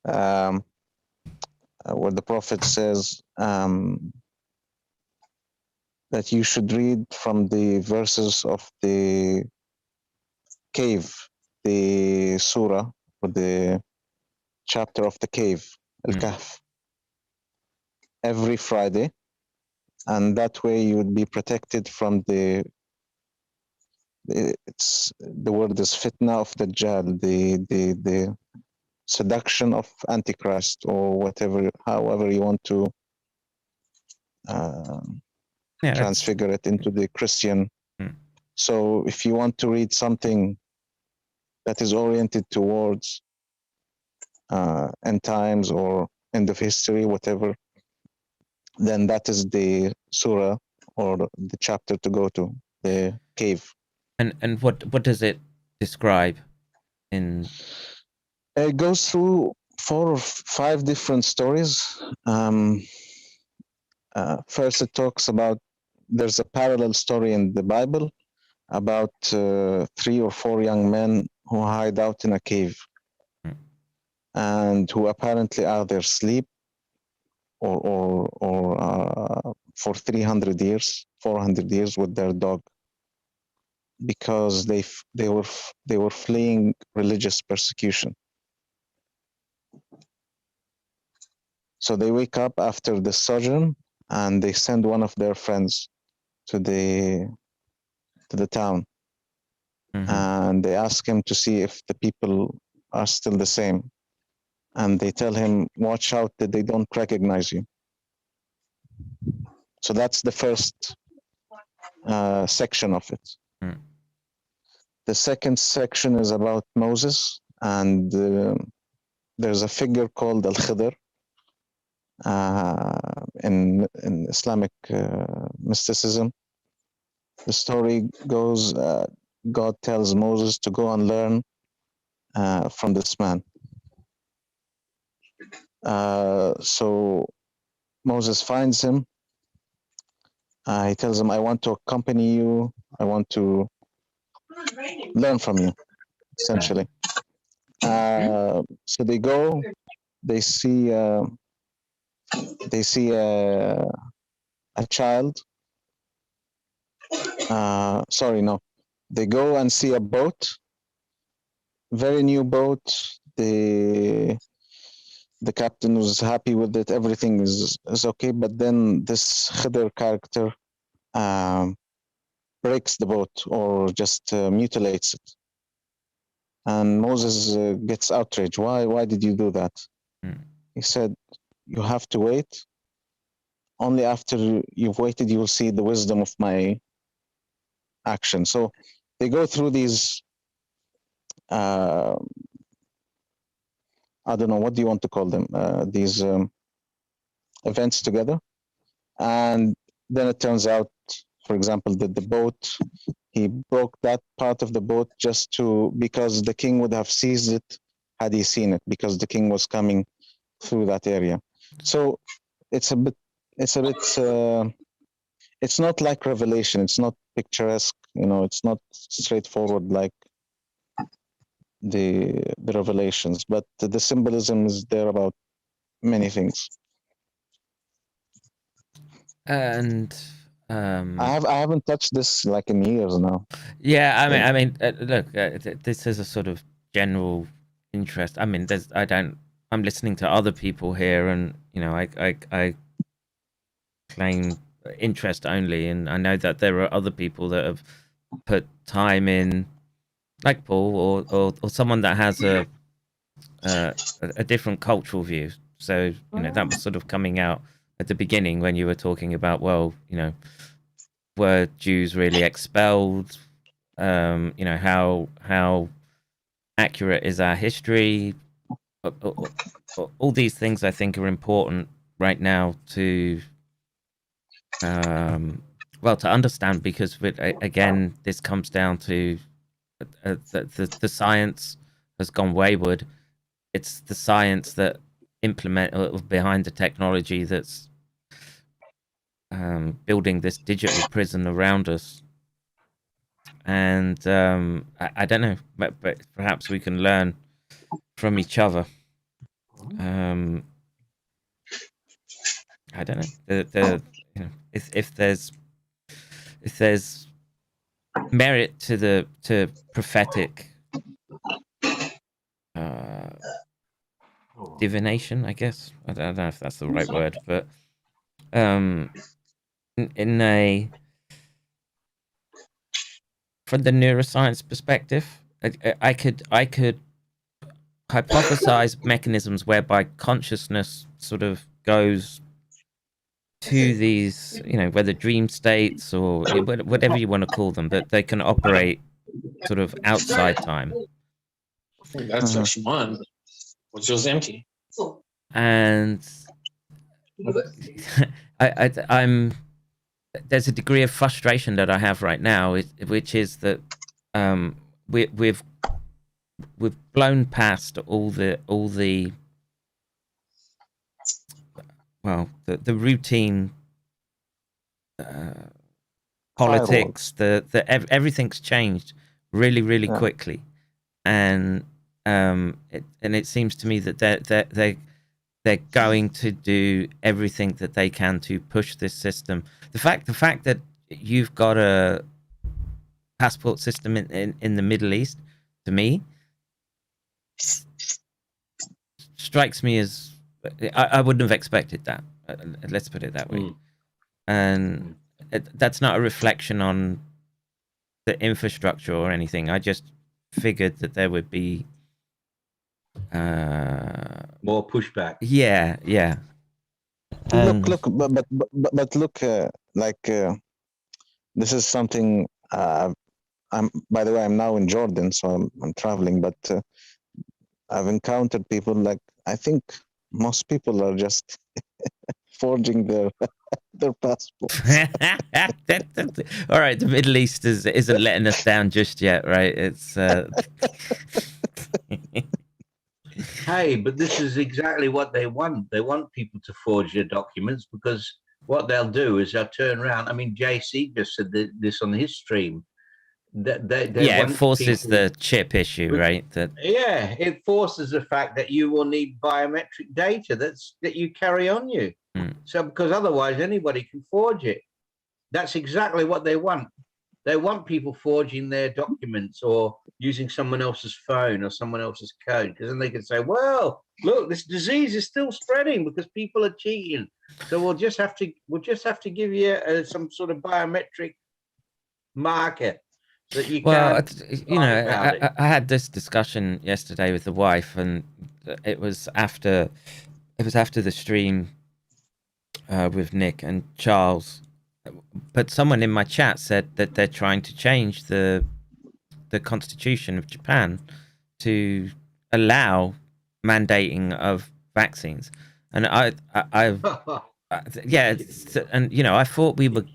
where the Prophet says that you should read from the verses of the cave, the surah, or the chapter of the cave, Al-Kahf, every Friday, and that way you would be protected from the word is fitna of Dajjal, the seduction of Antichrist, or whatever, however you want to transfigure it into the Christian. So if you want to read something that is oriented towards end times or end of history, whatever, then that is the surah or the chapter to go to, the cave. And what does it describe in? It goes through 4 or 5 different stories. First, it talks about, there's a parallel story in the Bible about 3 or 4 young men who hide out in a cave and who apparently are there asleep or for 300 years, 400 years with their dog, because they were fleeing religious persecution. So they wake up after the sojourn and they send one of their friends to the town, and they ask him to see if the people are still the same, and they tell him, watch out that they don't recognize you. So that's the first section of it. The second section is about Moses, and there's a figure called Al-Khidr in Islamic mysticism. The story goes, God tells Moses to go and learn from this man. So Moses finds him. He tells him, I want to accompany you. I want to learn from you, essentially. So they go, they see a child. Sorry, no. They go and see a boat, very new boat. The the captain was happy with it. Everything is okay. But then this Khidr character breaks the boat or just mutilates it. And Moses gets outraged. Why did you do that? He said, you have to wait. Only after you've waited, you will see the wisdom of my action. So they go through these, I don't know, what do you want to call them? These events together. And then it turns out, for example, that the boat, he broke that part of the boat because the king would have seized it had he seen it, because the king was coming through that area. So it's it's not like Revelation. It's not picturesque, it's not straightforward like the Revelations, but the symbolism is there about many things. And I haven't touched this like in years now. Yeah, I mean, look, this is a sort of general interest. I mean, I'm listening to other people here, and I claim interest only, and I know that there are other people that have put time in, like Paul, or someone that has a different cultural view. So that was sort of coming out at the beginning when you were talking about, well, were Jews really expelled? How accurate is our history? All these things I think are important right now to to understand, because again, this comes down to the science has gone wayward. It's the science that behind the technology that's building this digital prison around us. And I don't know, but perhaps we can learn from each other. I don't know. If there's merit to prophetic divination, I guess. I don't know if that's the right word, but from the neuroscience perspective, I could hypothesize mechanisms whereby consciousness sort of goes to these, whether dream states or whatever you want to call them, that they can operate sort of outside time. I think that's actually one, which was empty. And I'm there's a degree of frustration that I have right now, which is that we've blown past all the routine politics. Everything's changed really quickly, and it seems to me that they're going to do everything that they can to push this system. The fact that you've got a passport system in the Middle East, to me, strikes me as I wouldn't have expected that. Let's put it that way. And that's not a reflection on the infrastructure or anything. I just figured that there would be more pushback. Yeah. Look, but look, this is something. By the way, I'm now in Jordan, so I'm traveling. But I've encountered people I think most people are just forging their passports. All right, the Middle East isn't letting us down just yet, right? It's. Hey, but this is exactly what they want. They want people to forge their documents, because what they'll do is they'll turn around. I mean, JC just said this on his stream. It forces the chip issue, right? It forces the fact that you will need biometric data that you carry on you. So, because otherwise anybody can forge it. That's exactly what they want. They want people forging their documents or using someone else's phone or someone else's code, because then they can say, well, look, this disease is still spreading because people are cheating. So we'll just have to give you some sort of biometric marker so that you I had this discussion yesterday with the wife, and it was after the stream with Nick and Charles. But someone in my chat said that they're trying to change the constitution of Japan to allow mandating of vaccines, and I thought we were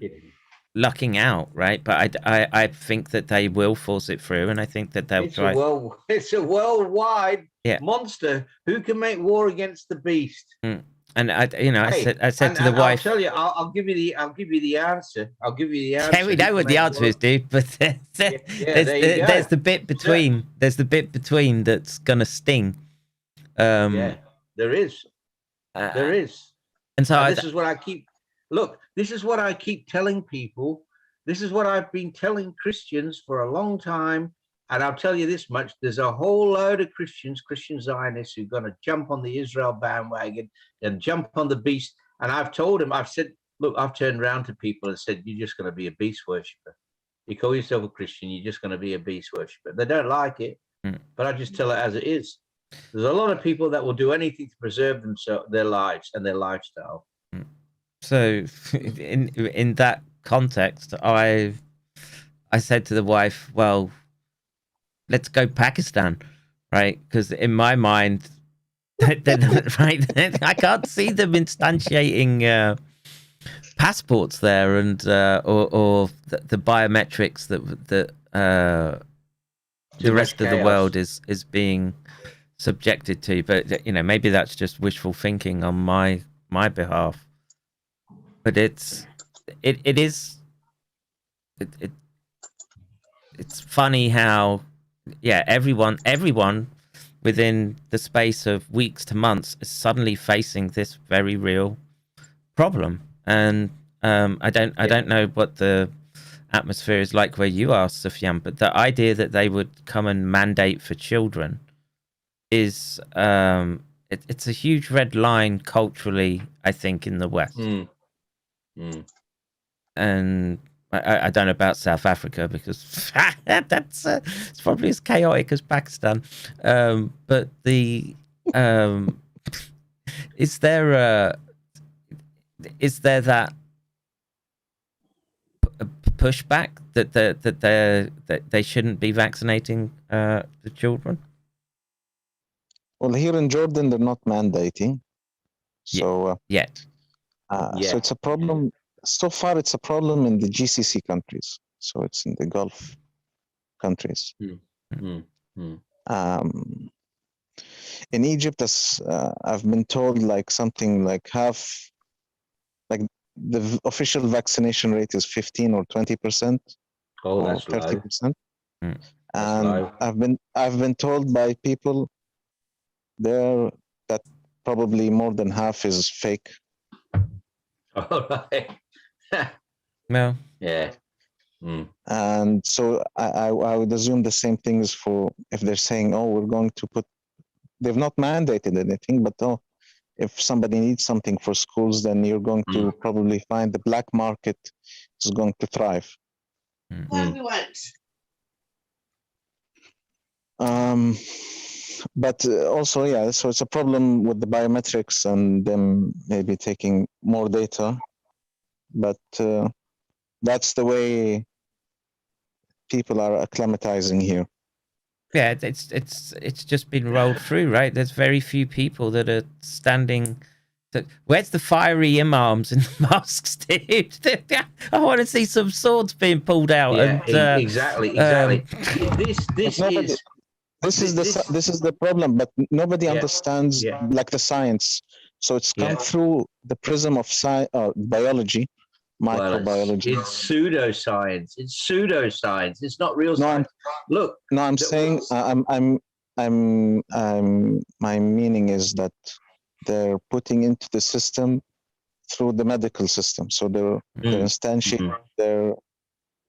lucking out, right? But I think that they will force it through, and I think that they'll try. It's a worldwide monster who can make war against the beast. And I said to the wife, I'll tell you, I'll give you the answer. I'll give you the answer. Yeah, we know what the answer is, dude. But there's the bit between. There's the bit between that's gonna sting. There is. There is. And so this is what I keep. Look, this is what I keep telling people. This is what I've been telling Christians for a long time. And I'll tell you this much, there's a whole load of Christian Zionists who are going to jump on the Israel bandwagon and jump on the beast. And I've told them, I've said, look, I've turned around to people and said, you're just going to be a beast worshiper. You call yourself a Christian, you're just going to be a beast worshiper. They don't like it, but I just tell it as it is. There's a lot of people that will do anything to preserve their lives and their lifestyle. So in that context, I said to the wife, well, let's go Pakistan, right? Because in my mind, they're not, right? I can't see them instantiating passports there, and or the biometrics that the rest of the world is being subjected to. But maybe that's just wishful thinking on my behalf. But it's funny how. Yeah, everyone within the space of weeks to months is suddenly facing this very real problem. And I don't know what the atmosphere is like where you are, Sufyan, but the idea that they would come and mandate for children is it's a huge red line culturally, I think, in the West. And I don't know about South Africa because that's it's probably as chaotic as Pakistan. But the is there that pushback that they shouldn't be vaccinating the children? Well, here in Jordan, they're not mandating, so yet. So it's a problem. So far, it's a problem in the GCC countries. So it's in the Gulf countries. In Egypt, as I've been told, like something like half, like the official vaccination rate is 15 or 20%. Oh, that's 30%. Low. And I've been told by people there that probably more than half is fake. All right. No. Yeah. And so I would assume the same thing is for if they're saying, oh, we're going to put, they've not mandated anything, but if somebody needs something for schools, then you're going to probably find the black market is going to thrive. What we want. But also, so it's a problem with the biometrics and them maybe taking more data. But that's the way people are acclimatizing here. Yeah, it's just been rolled through, right? There's very few people that are standing. Where's the fiery imams in the mosques, dude? I want to see some swords being pulled out. Yeah, and, exactly. This is the problem, but nobody understands like the science. So it's come through the prism of biology, microbiology. It's pseudoscience. It's not real science. I'm saying my meaning is that they're putting into the system through the medical system. So they're instantiating their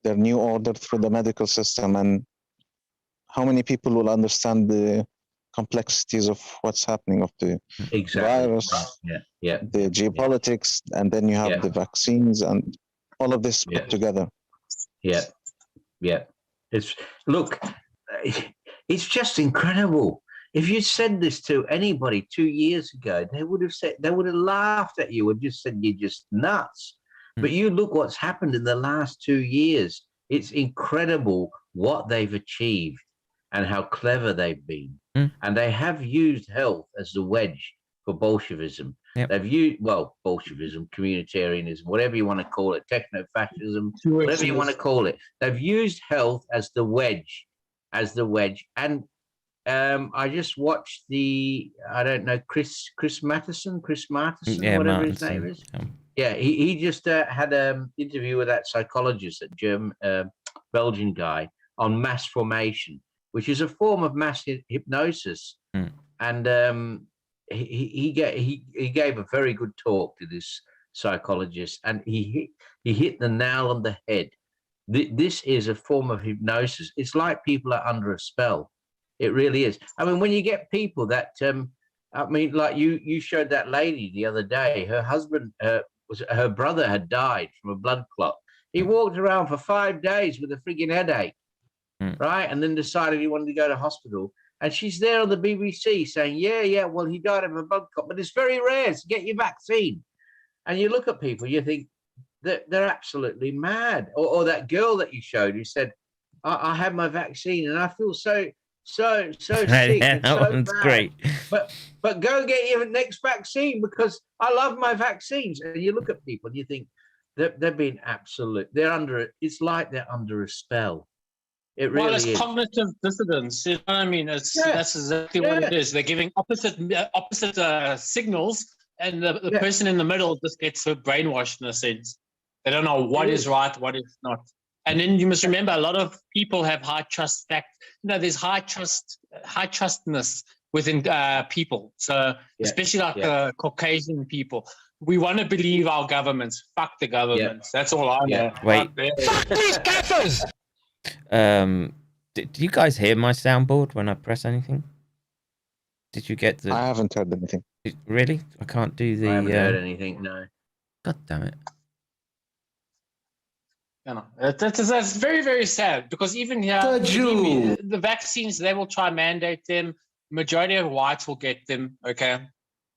their new order through the medical system, and how many people will understand the complexities of what's happening, of the virus, the geopolitics, and then you have the vaccines and all of this put together. It's it's just incredible. If you said this to anybody 2 years ago, they would have laughed at you and just said you're just nuts. But you look what's happened in the last 2 years. It's incredible what they've achieved and how clever they've been. And they have used health as the wedge for Bolshevism. They've used, Bolshevism, communitarianism, whatever you want to call it, techno-fascism, whatever you want to call it. They've used health as the wedge, And I just watched I don't know, Chris Matteson, whatever his name is. He just had an interview with that psychologist, that Belgian guy, on mass formation, which is a form of mass hypnosis. And he gave a very good talk to this psychologist, and he hit the nail on the head. This is a form of hypnosis. It's like people are under a spell. It really is. I mean, when you get people that, like you showed that lady the other day, her husband, her brother had died from a blood clot. He walked around for 5 days with a freaking headache, right? And then decided he wanted to go to hospital. And she's there on the BBC saying, well, he died of a blood clot, but it's very rare, so get your vaccine. And you look at people, you think they're absolutely mad. Or that girl that you showed who said, I had my vaccine and I feel so sick. That one's bad. Great. But go get your next vaccine because I love my vaccines. And you look at people and you think they're being it's like they're under a spell. It really it's is. Cognitive dissonance. You know what I mean? That's exactly what it is. They're giving opposite signals, and the person in the middle just gets brainwashed in a sense. They don't know what is right, what is not. And then you must remember, a lot of people have high trust there's high trustness within people. So especially like Caucasian people, we want to believe our governments. Fuck the governments. That's all I know. Wait. Fuck these gaffers! Do you guys hear my soundboard when I press anything? Did you get the? I haven't heard anything. Really? I can't do the. I haven't heard anything. No. God damn it! That's very, very sad, because even here, the vaccines, they will try and mandate them. Majority of whites will get them. Okay.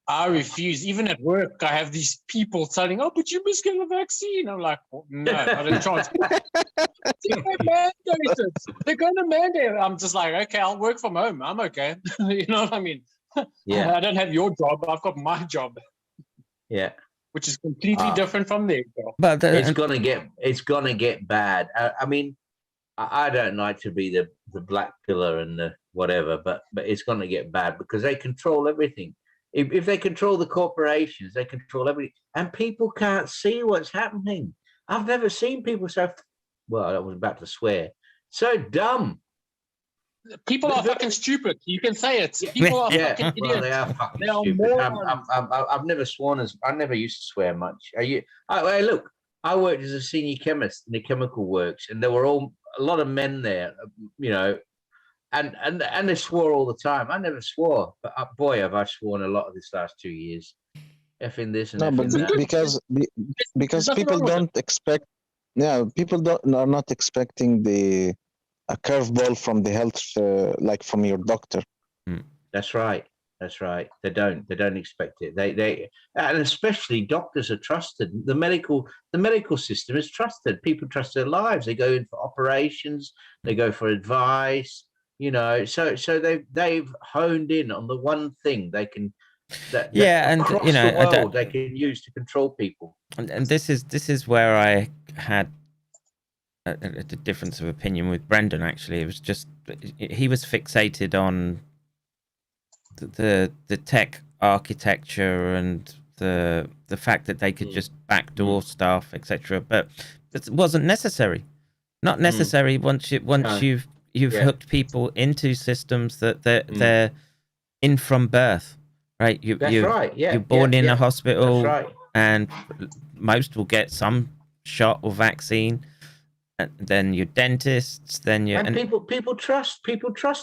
I refuse. Even at work, I have these people telling, "Oh, but you must get the vaccine." I'm like, well, no, not a chance. They're going to mandate it. I'm just like, okay, I'll work from home. I'm okay. You know what I mean? I don't have your job. I've got my job. Yeah. Which is completely different from their job. But it's gonna get bad. I mean, I don't like to be the black pillar and the whatever, but it's gonna get bad because they control everything. If they control the corporations, they control everything, and people can't see what's happening. I've never seen people I was about to swear, so dumb. People are fucking stupid. You can say it. People are fucking idiots. Well, they are fucking stupid. I've never sworn I never used to swear much. Look, I worked as a senior chemist in the chemical works, and there were a lot of men there, you know, and they swore all the time. I never swore, but boy, have I sworn a lot of this last 2 years. Effing this and effing that. Because people don't expect. Yeah, people are not expecting a curveball from the health, like from your doctor. That's right. They don't expect it. They and especially doctors are trusted. The medical system is trusted. People trust their lives. They go in for operations. They go for advice. You know, so they've honed in on the one thing they can. And across you know, the world, they can use to control people. And this is where I had a difference of opinion with Brendan. Actually, it was just he was fixated on the tech architecture and the fact that they could just backdoor stuff, etc. But it wasn't necessary. Not necessary once you've hooked people into systems that they're in from birth, right? You're born in a hospital, and most will get some shot or vaccine. then your dentists, then your and people trust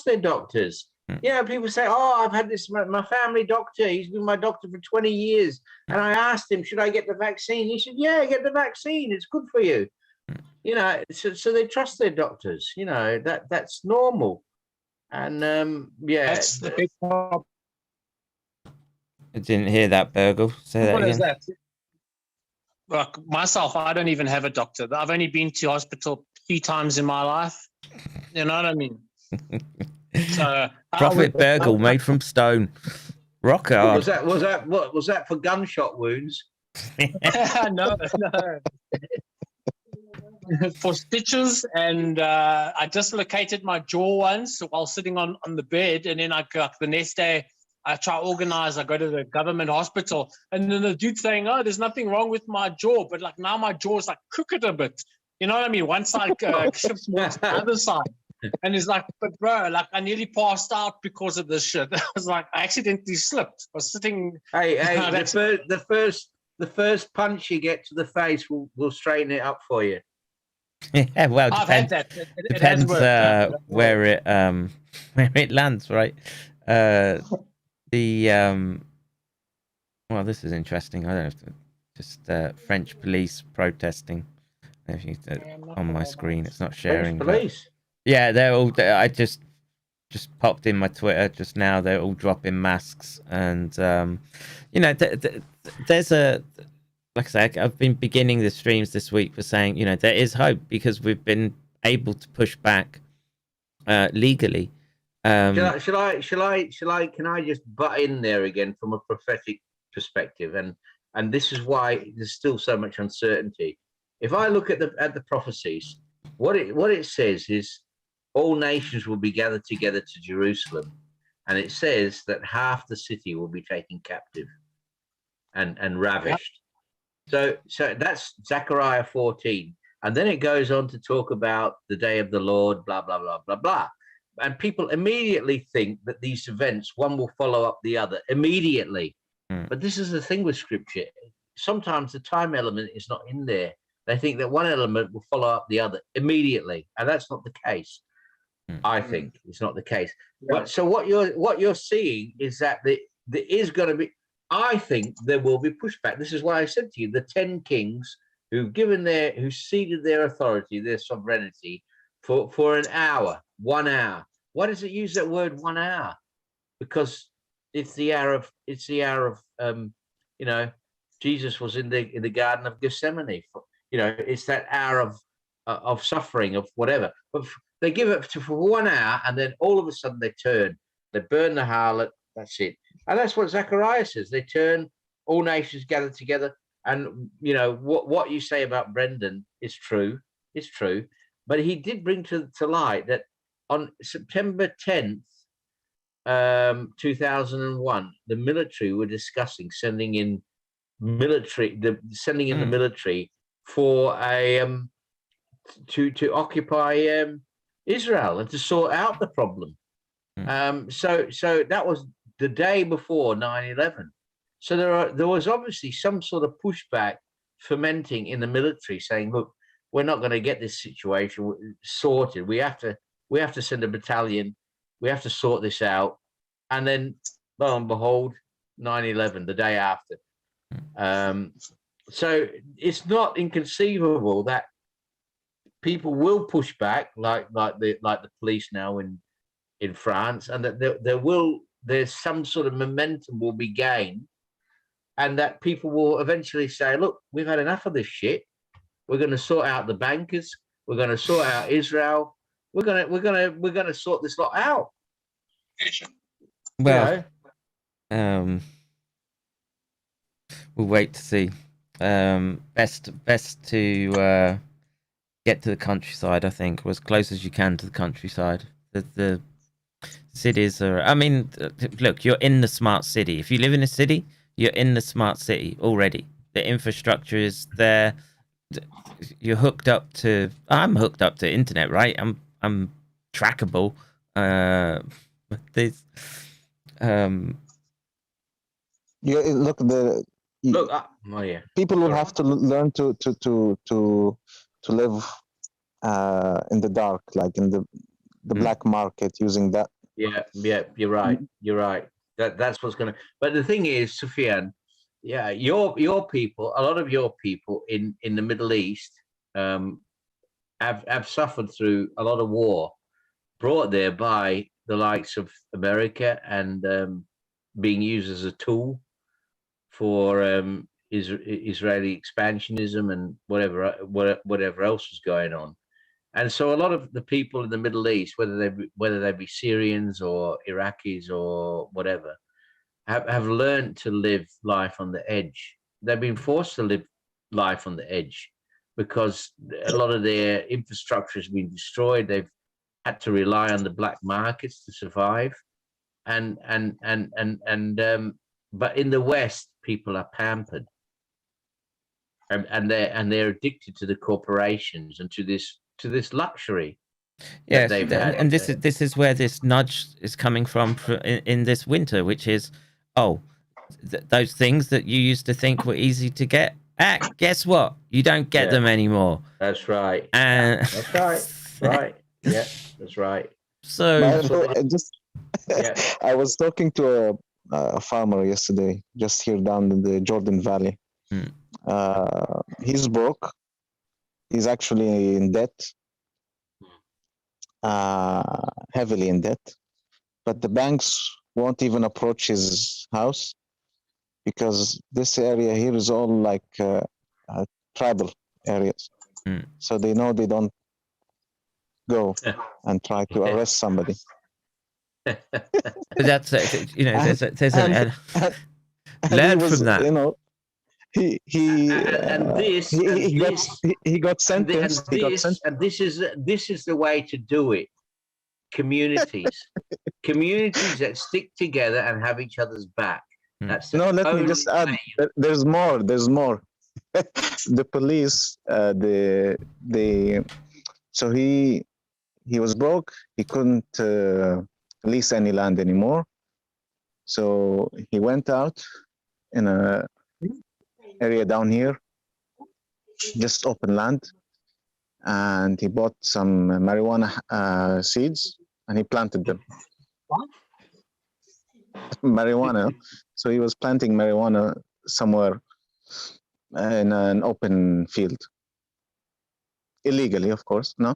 their doctors. Yeah, people say, "Oh, I've had this my family doctor. He's been my doctor for 20 years." And I asked him, "Should I get the vaccine?" He said, "Yeah, get the vaccine. It's good for you." You know, so they trust their doctors. You know, that's normal. And yeah, That's the big problem. I didn't hear that, Burgle. Say that What is again. that? Like myself, I don't even have a doctor. I've only been to hospital 3 times in my life. You know what I mean? So Prophet Burgle made from stone. Rock hard. was that for gunshot wounds? no. For stitches, and I dislocated my jaw once while sitting on the bed, and then the next day I try to organize. I go to the government hospital, and then the dude's saying, "Oh, there's nothing wrong with my jaw," but like now my jaw is like crooked a bit. You know what I mean? One side shifts more to the other side, and it's like, but bro, like I nearly passed out because of this shit. I was like, I accidentally slipped. I was sitting. Hey, the first punch you get to the face will straighten it up for you. Yeah, well, I've had depends. that. It Depends has worked. where it lands, right? Well, this is interesting. I don't have to just French police protesting. If you on my screen, it's not sharing. French police. Yeah, they're all. I just popped in my Twitter just now. They're all dropping masks, and you know, there's a. Like I say, I've been beginning the streams this week for saying, you know, there is hope because we've been able to push back legally. Shall I? Can I just butt in there again from a prophetic perspective? And this is why there's still so much uncertainty. If I look at the prophecies, what it says is all nations will be gathered together to Jerusalem, and it says that half the city will be taken captive and ravished. So that's Zechariah 14. And then it goes on to talk about the day of the Lord, blah, blah, blah, blah, blah. And people immediately think that these events, one will follow up the other immediately. But this is the thing with scripture. Sometimes the time element is not in there. They think that one element will follow up the other immediately. And that's not the case. I think it's not the case. But so what you're seeing is that there is going to be, I think there will be pushback. This is why I said to you, the 10 kings who ceded their authority, their sovereignty for an hour, 1 hour. Why does it use that word 1 hour? Because it's the hour of you know, Jesus was in the Garden of Gethsemane. You know, it's that hour of suffering, of whatever. But they give it for 1 hour, and then all of a sudden they turn. They burn the harlot. That's it. And that's what Zechariah says. They turn, all nations gathered together. And, you know, what you say about Brendan is true. It's true. But he did bring to light that on September 10th, 2001, the military were discussing sending in the military for to occupy Israel and to sort out the problem. So that was the day before 9/11. So there was obviously some sort of pushback fermenting in the military, saying, "Look, we're not going to get this situation sorted. We have to send a battalion. We have to sort this out." And then, lo and behold, 9/11, the day after. So it's not inconceivable that people will push back, like the police now in France, and that there's some sort of momentum will be gained, and that people will eventually say, "Look, we've had enough of this shit. We're going to sort out the bankers. We're going to sort out Israel. We're going to sort this lot out." Well, we'll wait to see. Best to get to the countryside, I think, or as close as you can to the countryside. The cities are, I mean, look, you're in the smart city. If you live in a city, you're in the smart city already. The infrastructure is there. You're hooked up to, I'm hooked up to internet, right? I'm trackable. There's people will have to learn to live in the dark, like in the black market, using that. Yeah, you're right. You're right. That's what's gonna. But the thing is, Sufyan, yeah, your people, a lot of your people in the Middle East, have suffered through a lot of war, brought there by the likes of America, and being used as a tool for Israeli expansionism and whatever else was going on. And so a lot of the people in the Middle East, whether they be Syrians or Iraqis or whatever, have learned to live life on the edge. They've been forced to live life on the edge because a lot of their infrastructure has been destroyed. They've had to rely on the black markets to survive. But in the West, people are pampered, and they're addicted to the corporations and to this luxury. Yes, and this is where this nudge is coming from in this winter, which is, those things that you used to think were easy to get. Guess what? You don't get them anymore. That's right. And that's right. Right. Yeah, that's right. So I was talking to a farmer yesterday, just here down in the Jordan Valley. He's broke. He's actually in debt, heavily in debt, but the banks won't even approach his house because this area here is all like tribal areas. So they know they don't go and try to arrest somebody. But that's there's learn from that. You know, he got sentenced. And this is the way to do it. Communities that stick together and have each other's back. That's let me just add. There's more. The police, so he was broke. He couldn't lease any land anymore. So he went out in a area down here, just open land, and he bought some marijuana seeds and he planted them. What? Marijuana. So he was planting marijuana somewhere in an open field, illegally, of course, no.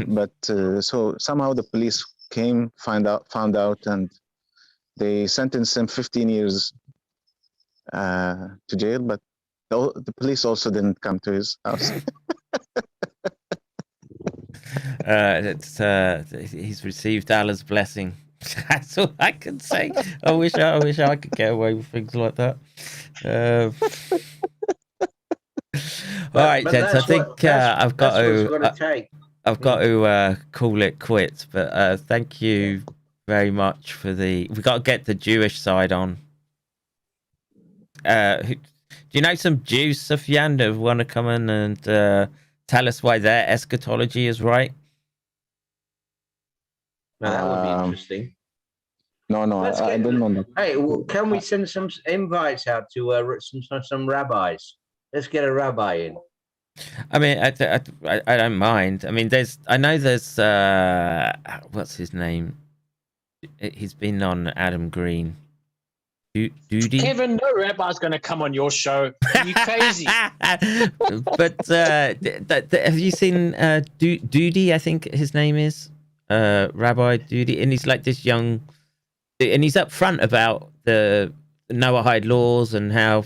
But so somehow the police came, found out, and they sentenced him 15 years to jail. But the police also didn't come to his house. He's received Allah's blessing. That's all I can say. I wish I could get away with things like that. All right, gents. I think I've got to call it quits. But thank you very much for we got to get the Jewish side on. Do you know some Jews, Sufyan, that want to come in and tell us why their eschatology is right? Well, that would be interesting. No, I don't know that. Hey, well, can we send some invites out to some rabbis? Let's get a rabbi in. I mean, I don't mind. I mean, I know there's what's his name? He's been on Adam Green. Duty? Kevin, no rabbi's going to come on your show. Are you crazy? But have you seen Duty? I think his name is Rabbi Duty, and he's like this young, and he's up front about the Noahide laws and how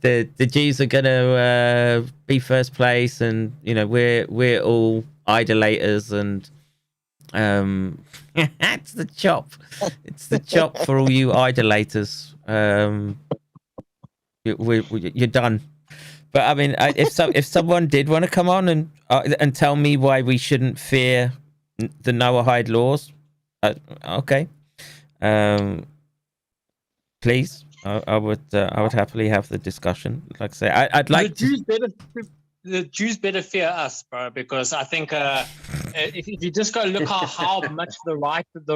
the Jews are going to be first place, and we're all idolaters, and it's the chop. It's the chop for all you idolaters. You're done. But I mean, if someone did want to come on and tell me why we shouldn't fear the Noahide laws, okay, please, I would happily have the discussion. Like I say, I'd like the Jews better fear us, bro, because I think if you just go look how much the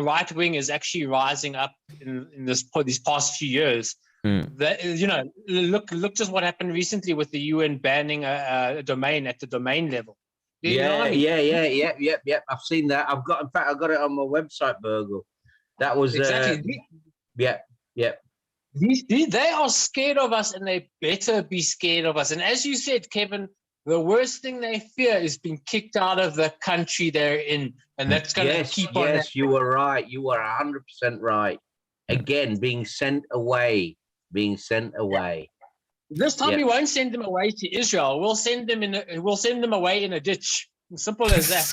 right wing is actually rising up in these past few years. That look just what happened recently with the UN banning a domain at the domain level. You know what I yeah, mean? yep. I've seen that. In fact, I got it on my website, Burgle. That was exactly. Yeah. They are scared of us, and they better be scared of us. And as you said, Kevin, the worst thing they fear is being kicked out of the country they're in, and that's going to keep on. Yes, you were right. You were 100% right. Again, being sent away. This time we won't send them away to Israel. We'll send them away in a ditch. Simple as that.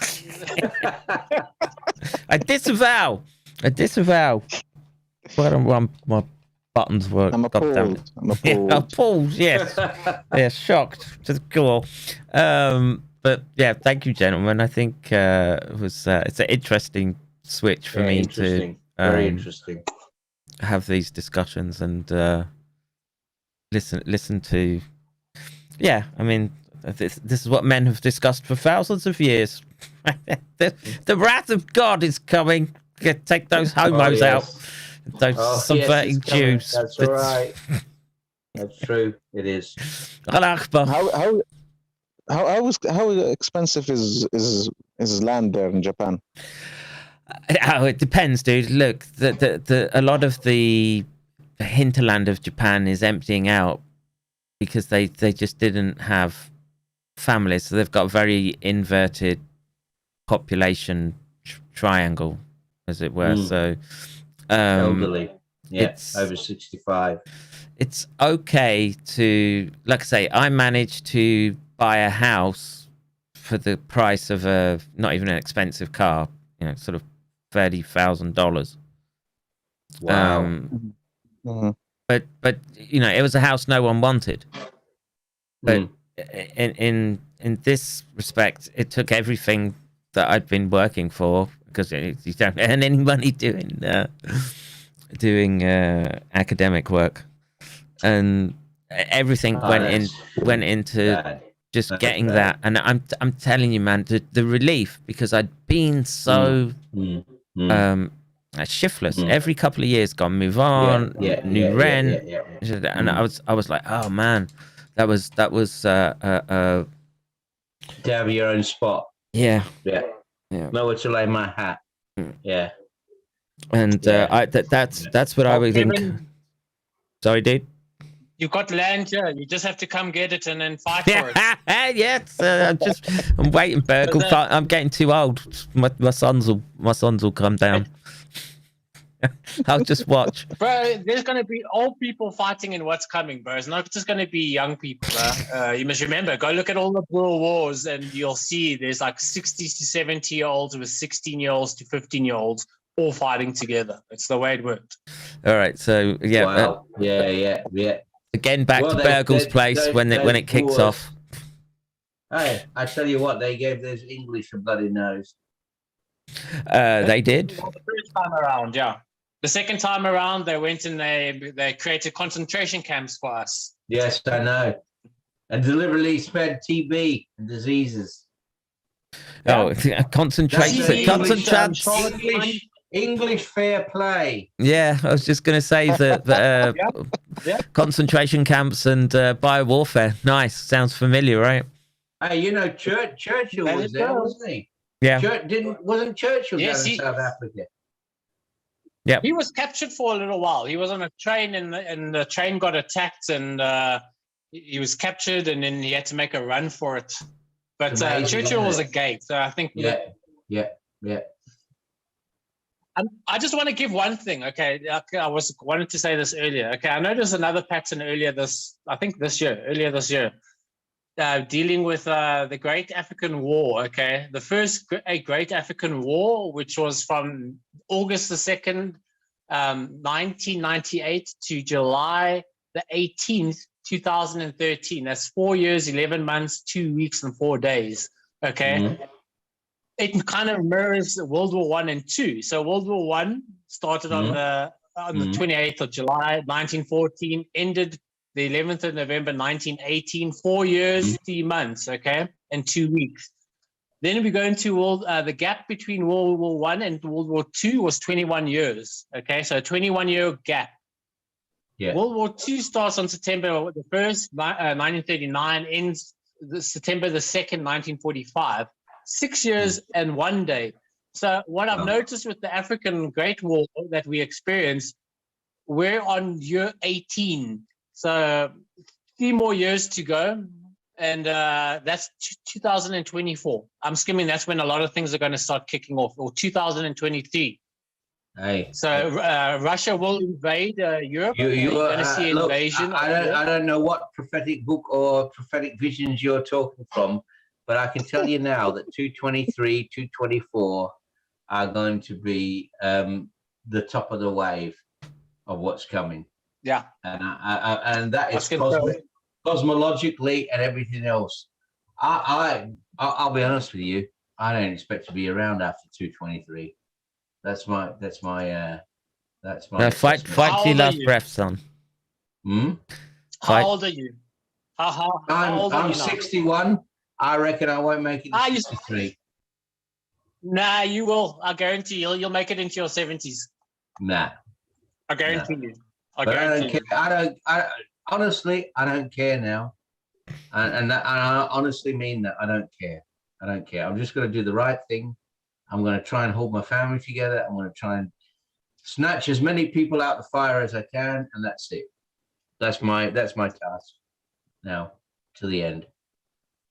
I disavow. My buttons work. I'm appalled. Appalled. Yes. Yeah, shocked. Just cool. But yeah, thank you, gentlemen. I think it's an interesting switch for me to very interesting have these discussions and listen to. Yeah, I mean, this is what men have discussed for thousands of years. the wrath of God is coming. Take those homos out. Those subverting Jews. That's right. That's true. It is. How expensive is land there in Japan? Oh, it depends, dude. Look, a lot of the hinterland of Japan is emptying out because they just didn't have families, so they've got a very inverted population triangle, as it were. So elderly, over 65. It's okay to, like I say, I managed to buy a house for the price of a not even an expensive car, sort of $30,000. Wow. But it was a house no one wanted. But in this respect, it took everything that I'd been working for, because you don't earn any money doing academic work, and everything went into just getting that. And I'm telling you, man, the relief, because I'd been so shiftless. Every couple of years, got move on, new rent, and I was like, oh man, that was to have your own spot. Yeah. Nowhere to lay my hat. Yeah. And that's what I would think. Sorry, dude. You got land here. You just have to come get it and then fight for it. Yes, I'm waiting, Burgle. I'm getting too old. My sons will come down. I'll just watch. Bro, there's going to be old people fighting in what's coming, bro. It's not just going to be young people, bro. You must remember, go look at all the Boer Wars and you'll see there's like 60 to 70-year-olds with 16-year-olds to 15-year-olds all fighting together. It's the way it worked. All right, so yeah. Wow. Yeah. Again, back to Burgle's place when it kicks off. Hey, I tell you what, they gave those English a bloody nose. They did. The first time around, yeah. The second time around, they went and they created concentration camps for us. Yes, I know. And deliberately spread TB and diseases. Oh, concentration. English fair play. Yeah, I was just going to say that concentration camps and biowarfare. Nice. Sounds familiar, right? Hey, Churchill was there, wasn't he? Yeah. Wasn't Churchill down in South Africa? Yeah. He was captured for a little while. He was on a train and the train got attacked and he was captured and then he had to make a run for it. But Churchill was a gate, so I think. Yeah. I just want to give one thing, okay? I wanted to say this earlier. Okay, I noticed another pattern earlier this year, dealing with the Great African War, okay? The first Great African War, which was from August the 2nd, 1998 to July the 18th, 2013. That's 4 years, 11 months, 2 weeks, and 4 days, okay? It kind of mirrors World War I and II. So World War I started on the 28th of July, 1914, ended the 11th of November, 1918, 4 years, 3 months, okay, and 2 weeks. Then we go into the gap between World War I and World War II was 21 years, okay, so a 21-year gap. Yeah. World War II starts on September the 1st, 1939, ends September the 2nd, 1945. 6 years and 1 day. So what I've noticed with the African Great War that we experienced, we're on year 18. So 3 more years to go. And that's 2024. I'm skimming. That's when a lot of things are going to start kicking off, or 2023. Hey. So Russia will invade Europe. You're going to see invasion. I don't know what prophetic book or prophetic visions you're talking from, but I can tell you now that 223, 224 are going to be the top of the wave of what's coming. Yeah. And that is cosmologically and everything else. I'll be honest with you. I don't expect to be around after 223. That's my fight to your last breath, son. How old are you? How old are you now? 61. I reckon I won't make it to 63. Nah, you will. I guarantee you'll make it into your 70s. Nah. I guarantee you. I don't care. Honestly, I don't care now. And I honestly mean that. I don't care. I'm just going to do the right thing. I'm going to try and hold my family together. I'm going to try and snatch as many people out the fire as I can, and that's it. That's my task now to the end.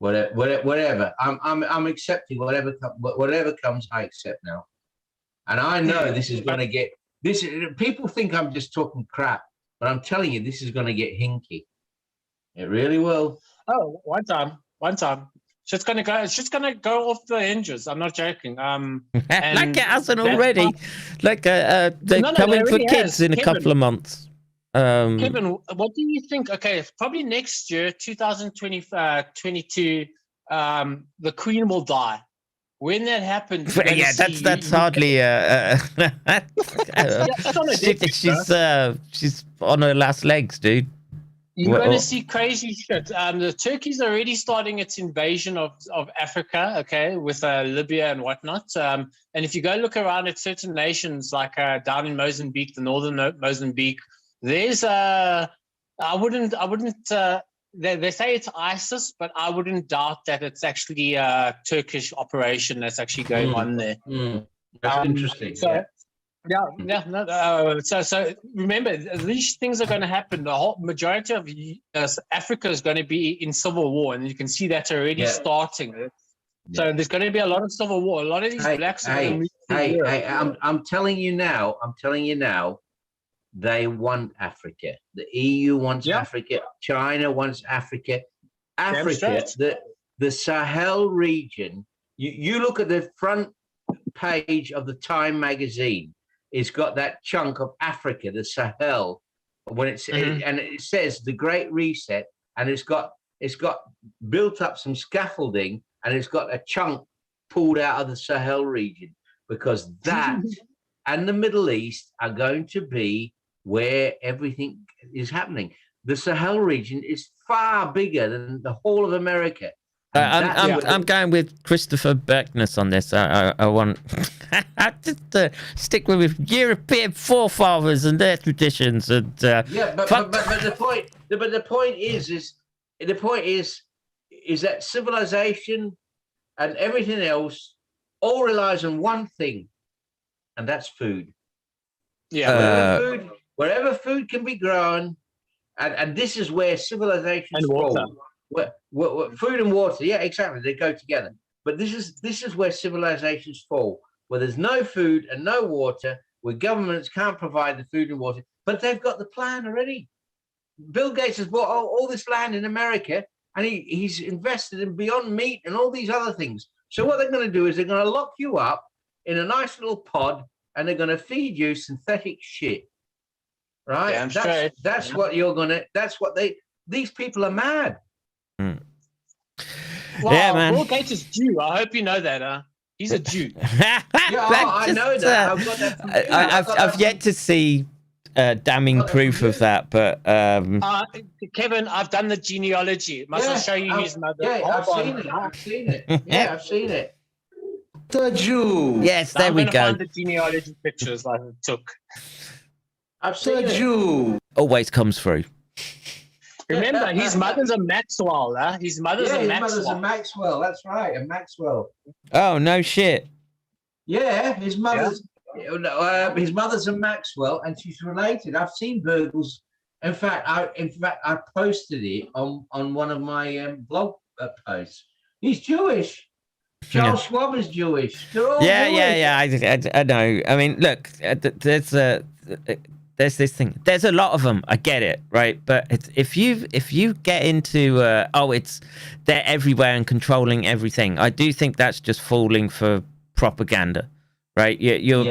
Whatever. I'm accepting whatever comes. I accept now, and I know this is going to get this. People think I'm just talking crap, but I'm telling you, this is going to get hinky. It really will. Oh, one time. It's just gonna go off the hinges. I'm not joking. Like it hasn't already. They're coming for kids in a couple of months. Kevin, what do you think? Okay, probably next year, 2022, the Queen will die. When that happens, yeah, that's hardly. She's on her last legs, dude. You're going to see crazy shit. The Turkey's already starting its invasion of Africa, okay, with Libya and whatnot. And if you go look around at certain nations, like down in Mozambique, the northern Mozambique, there's I wouldn't. They say it's ISIS, but I wouldn't doubt that it's actually a Turkish operation that's actually going on there. That's interesting. So remember, these things are going to happen. The whole majority of Africa is going to be in civil war, and you can see that's already starting. So there's going to be a lot of civil war. A lot of these blacks. I'm telling you now. They want Africa. The EU wants Africa. China wants Africa. The Sahel region. You look at the front page of the Time magazine. It's got that chunk of Africa, the Sahel, when and it says the Great Reset, and it's got built up some scaffolding, and it's got a chunk pulled out of the Sahel region, because that and the Middle East are going to be where everything is happening. The Sahel region is far bigger than the whole of America. I'm going with Christopher Beckness on this. I want just stick with European forefathers and their traditions. And but the point is that civilization and everything else all relies on one thing, and that's food. Yeah, wherever food can be grown, and this is where civilizations fall. Food and water, yeah, exactly. They go together. But this is where civilizations fall, where there's no food and no water, where governments can't provide the food and water, but they've got the plan already. Bill Gates has bought all this land in America, and he's invested in Beyond Meat and all these other things. So what they're going to do is they're going to lock you up in a nice little pod, and they're going to feed you synthetic shit. Right? Yeah, that's what you're going to. That's what these people are mad. Wow, yeah, man. Bill Gates is Jew. I hope you know that. He's a Jew. I know that. I've yet to see damning proof of that, but Kevin, I've done the genealogy. Must I show you his mother? Yeah, I've seen it. Yeah, I've seen it. The Jew. Yes, there we go. Find the genealogy pictures I took. I've seen the Jew. Always comes through. Remember, his mother's a Maxwell. His mother's a his Maxwell. mother's a Maxwell. That's right, a Maxwell. Oh no shit. Yeah, his mother's a Maxwell, and she's related. I've seen Virgil's. In fact, I posted it on one of my blog posts. He's Jewish. Charles Schwab is Jewish. They're all Jewish. I know. I mean, look, there's this thing. There's a lot of them. I get it, right? But if you get into they're everywhere and controlling everything, I do think that's just falling for propaganda, right? You're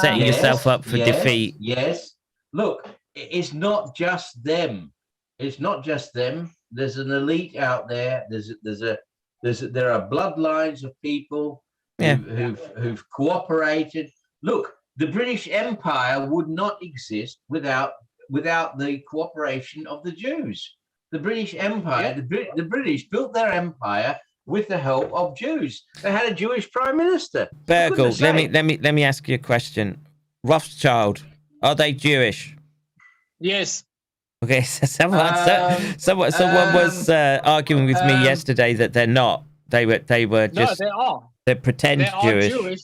setting yourself up for defeat. Yes. Look, it's not just them. It's not just them. There's an elite out there. There are bloodlines of people who've cooperated. Look, the British Empire would not exist without the cooperation of the Jews. The British Empire, the British built their empire with the help of Jews. They had a Jewish prime minister. Virgil, let me ask you a question. Rothschild, are they Jewish? Yes. Okay, so someone was arguing with me yesterday that they're not. They were just. No, they are. They pretend Jewish. Jewish.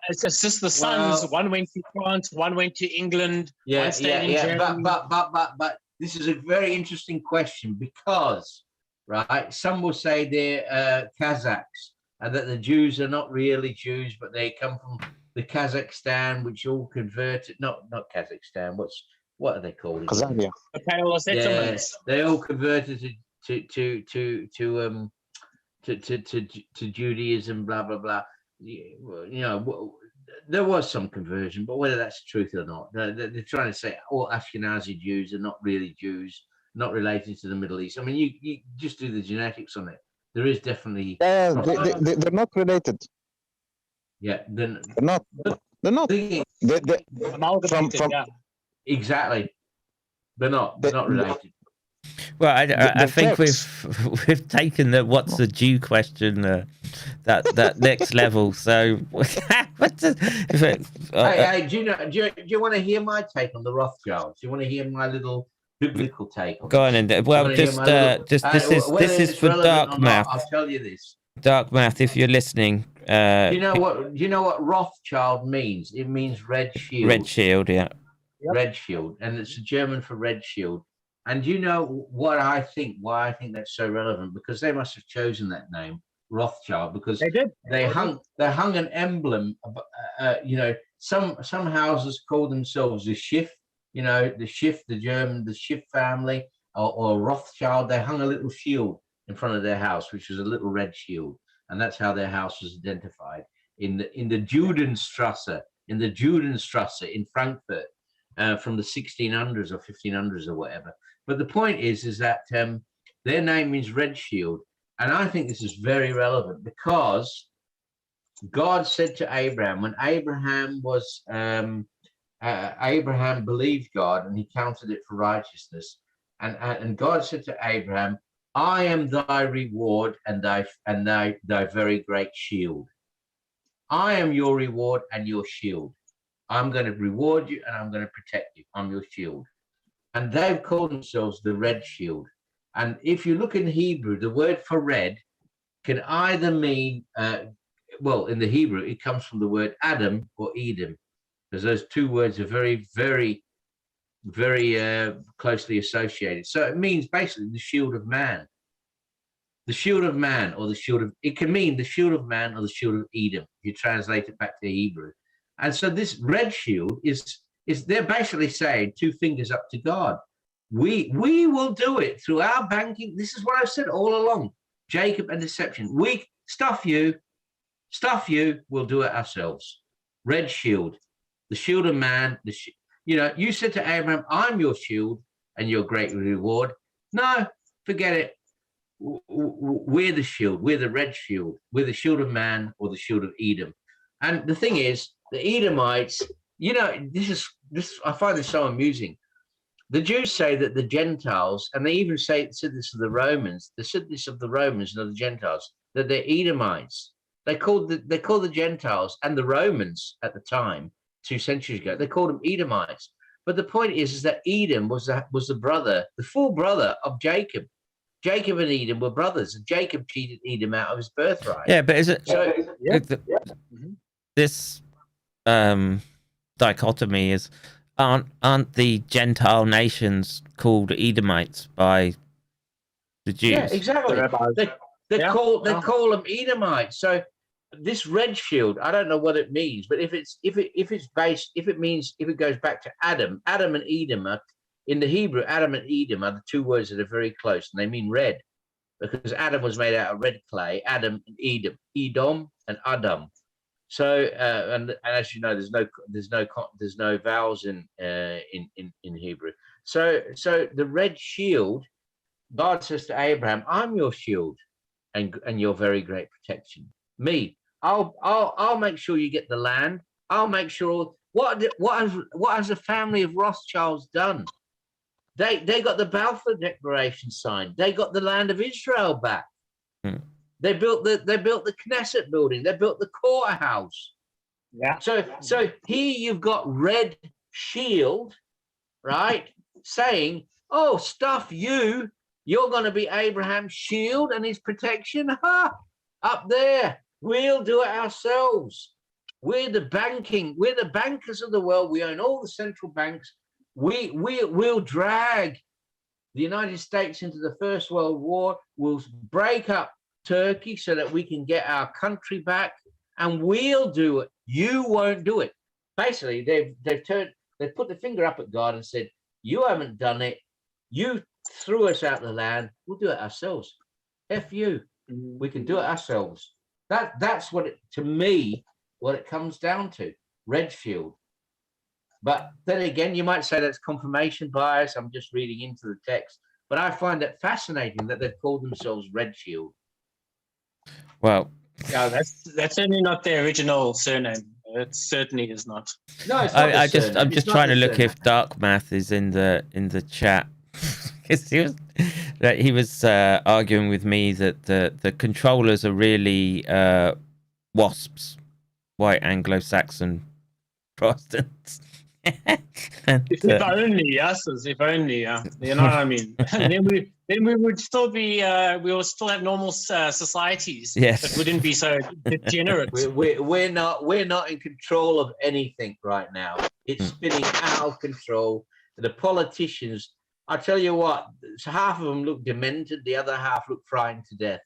It's just the sons. Well, one went to France, one went to England. Yeah. Germany. But this is a very interesting question because, right, some will say they're Kazakhs and that the Jews are not really Jews, but they come from the Kazakhstan, which all converted. Not Kazakhstan. What are they called? Kazakhstan. The Pale settlements. Yeah, they all converted to Judaism, blah blah blah. You know, there was some conversion, but whether that's the truth or not, they're trying to say all Ashkenazi Jews are not really Jews, not related to the Middle East. I mean, you just do the genetics on it. There is definitely. They're not related. Yeah, they're not. They're not. Exactly. They're not related. Well, I think we've taken the what's a Jew question that next level. So, hey, do you want to hear my take on the Rothschilds? Do you want to hear my little biblical take? Go on, and well, this is for Dark Math. I'll tell you this. Dark Math, if you're listening. Do you know what Rothschild means? It means red shield. Red shield, yeah. Yep. Red shield, and it's a German for red shield. And you know what I think? Why I think that's so relevant? Because they must have chosen that name, Rothschild, because they did. They hung an emblem. Some houses call themselves the Schiff. You know, the Schiff, the German, the Schiff family, or Rothschild. They hung a little shield in front of their house, which was a little red shield, and that's how their house was identified in the Judenstrasse, in Frankfurt. From the 1600s or 1500s or whatever. But the point is that their name means red shield. And I think this is very relevant because God said to Abraham, when Abraham was, Abraham believed God and he counted it for righteousness. And God said to Abraham, I am thy reward and thy very great shield. I am your reward and your shield. I'm going to reward you and I'm going to protect you. I'm your shield. And they've called themselves the red shield. And if you look in Hebrew, the word for red can either mean, in the Hebrew, it comes from the word Adam or Edom, because those two words are very, very, very closely associated. So it means basically the shield of man. The shield of man or the shield of, it can mean the shield of man or the shield of Edom, if you translate it back to Hebrew. And so this red shield is they're basically saying 2 fingers up to God. We will do it through our banking. This is what I've said all along. Jacob and deception. We stuff you, we'll do it ourselves. Red shield, the shield of man. You said to Abraham, I'm your shield and your great reward. No, forget it. We're the shield. We're the red shield. We're the shield of man or the shield of Edom. And the thing is, the Edomites, this I find this so amusing. The Jews say that the Gentiles, and they even said this of the Romans, they said this of the Romans and of the Gentiles, that they're Edomites. They called the Gentiles and the Romans at the time, 2 centuries ago, they called them Edomites. But the point is that Edom was the brother, the full brother of Jacob. Jacob and Edom were brothers, and Jacob cheated Edom out of his birthright. Yeah, but is it So this dichotomy is aren't the Gentile nations called Edomites by the Jews? yeah, exactly. They call them Edomites. So this red shield, I don't know what it means, but if it goes back to Adam and Edom are, in the Hebrew, Adam and Edom are the two words that are very close, and they mean red, because Adam was made out of red clay. Adam and Edom and Adam. So and as you know, there's no vowels in Hebrew. So the red shield, God says to Abraham, "I'm your shield and your very great protection. Me, I'll make sure you get the land. I'll make sure." What has the family of Rothschilds done? They got the Balfour Declaration signed. They got the land of Israel back. They built the Knesset building. They built the courthouse. Yeah. So here you've got red shield, right? Saying, "Oh, stuff you. You're going to be Abraham's shield and his protection." Up there, we'll do it ourselves. We're the bankers of the world. We own all the central banks. We'll drag the United States into the First World War. We'll break up Turkey so that we can get our country back, and we'll do it. You won't do it. Basically, they've put the finger up at God and said, "You haven't done it. You threw us out of the land. We'll do it ourselves. F you. We can do it ourselves." That's what it, to me, what it comes down to. Red shield. But then again, you might say that's confirmation bias. I'm just reading into the text. But I find it fascinating that they've called themselves Red Shield. Well, yeah, that's certainly not their original surname. It certainly is not. No, it's not. I'm just trying to look if Dark Math is in the chat. He was arguing with me that the controllers are really WASPs, white Anglo-Saxon Protestants. If only, yes, if only, yeah. You know what I mean? then we would still be, we will still have normal societies. Yes, that wouldn't be so degenerate. We're not in control of anything right now. It's spinning out of control. The politicians, I tell you what, half of them look demented, the other half look frightened to death.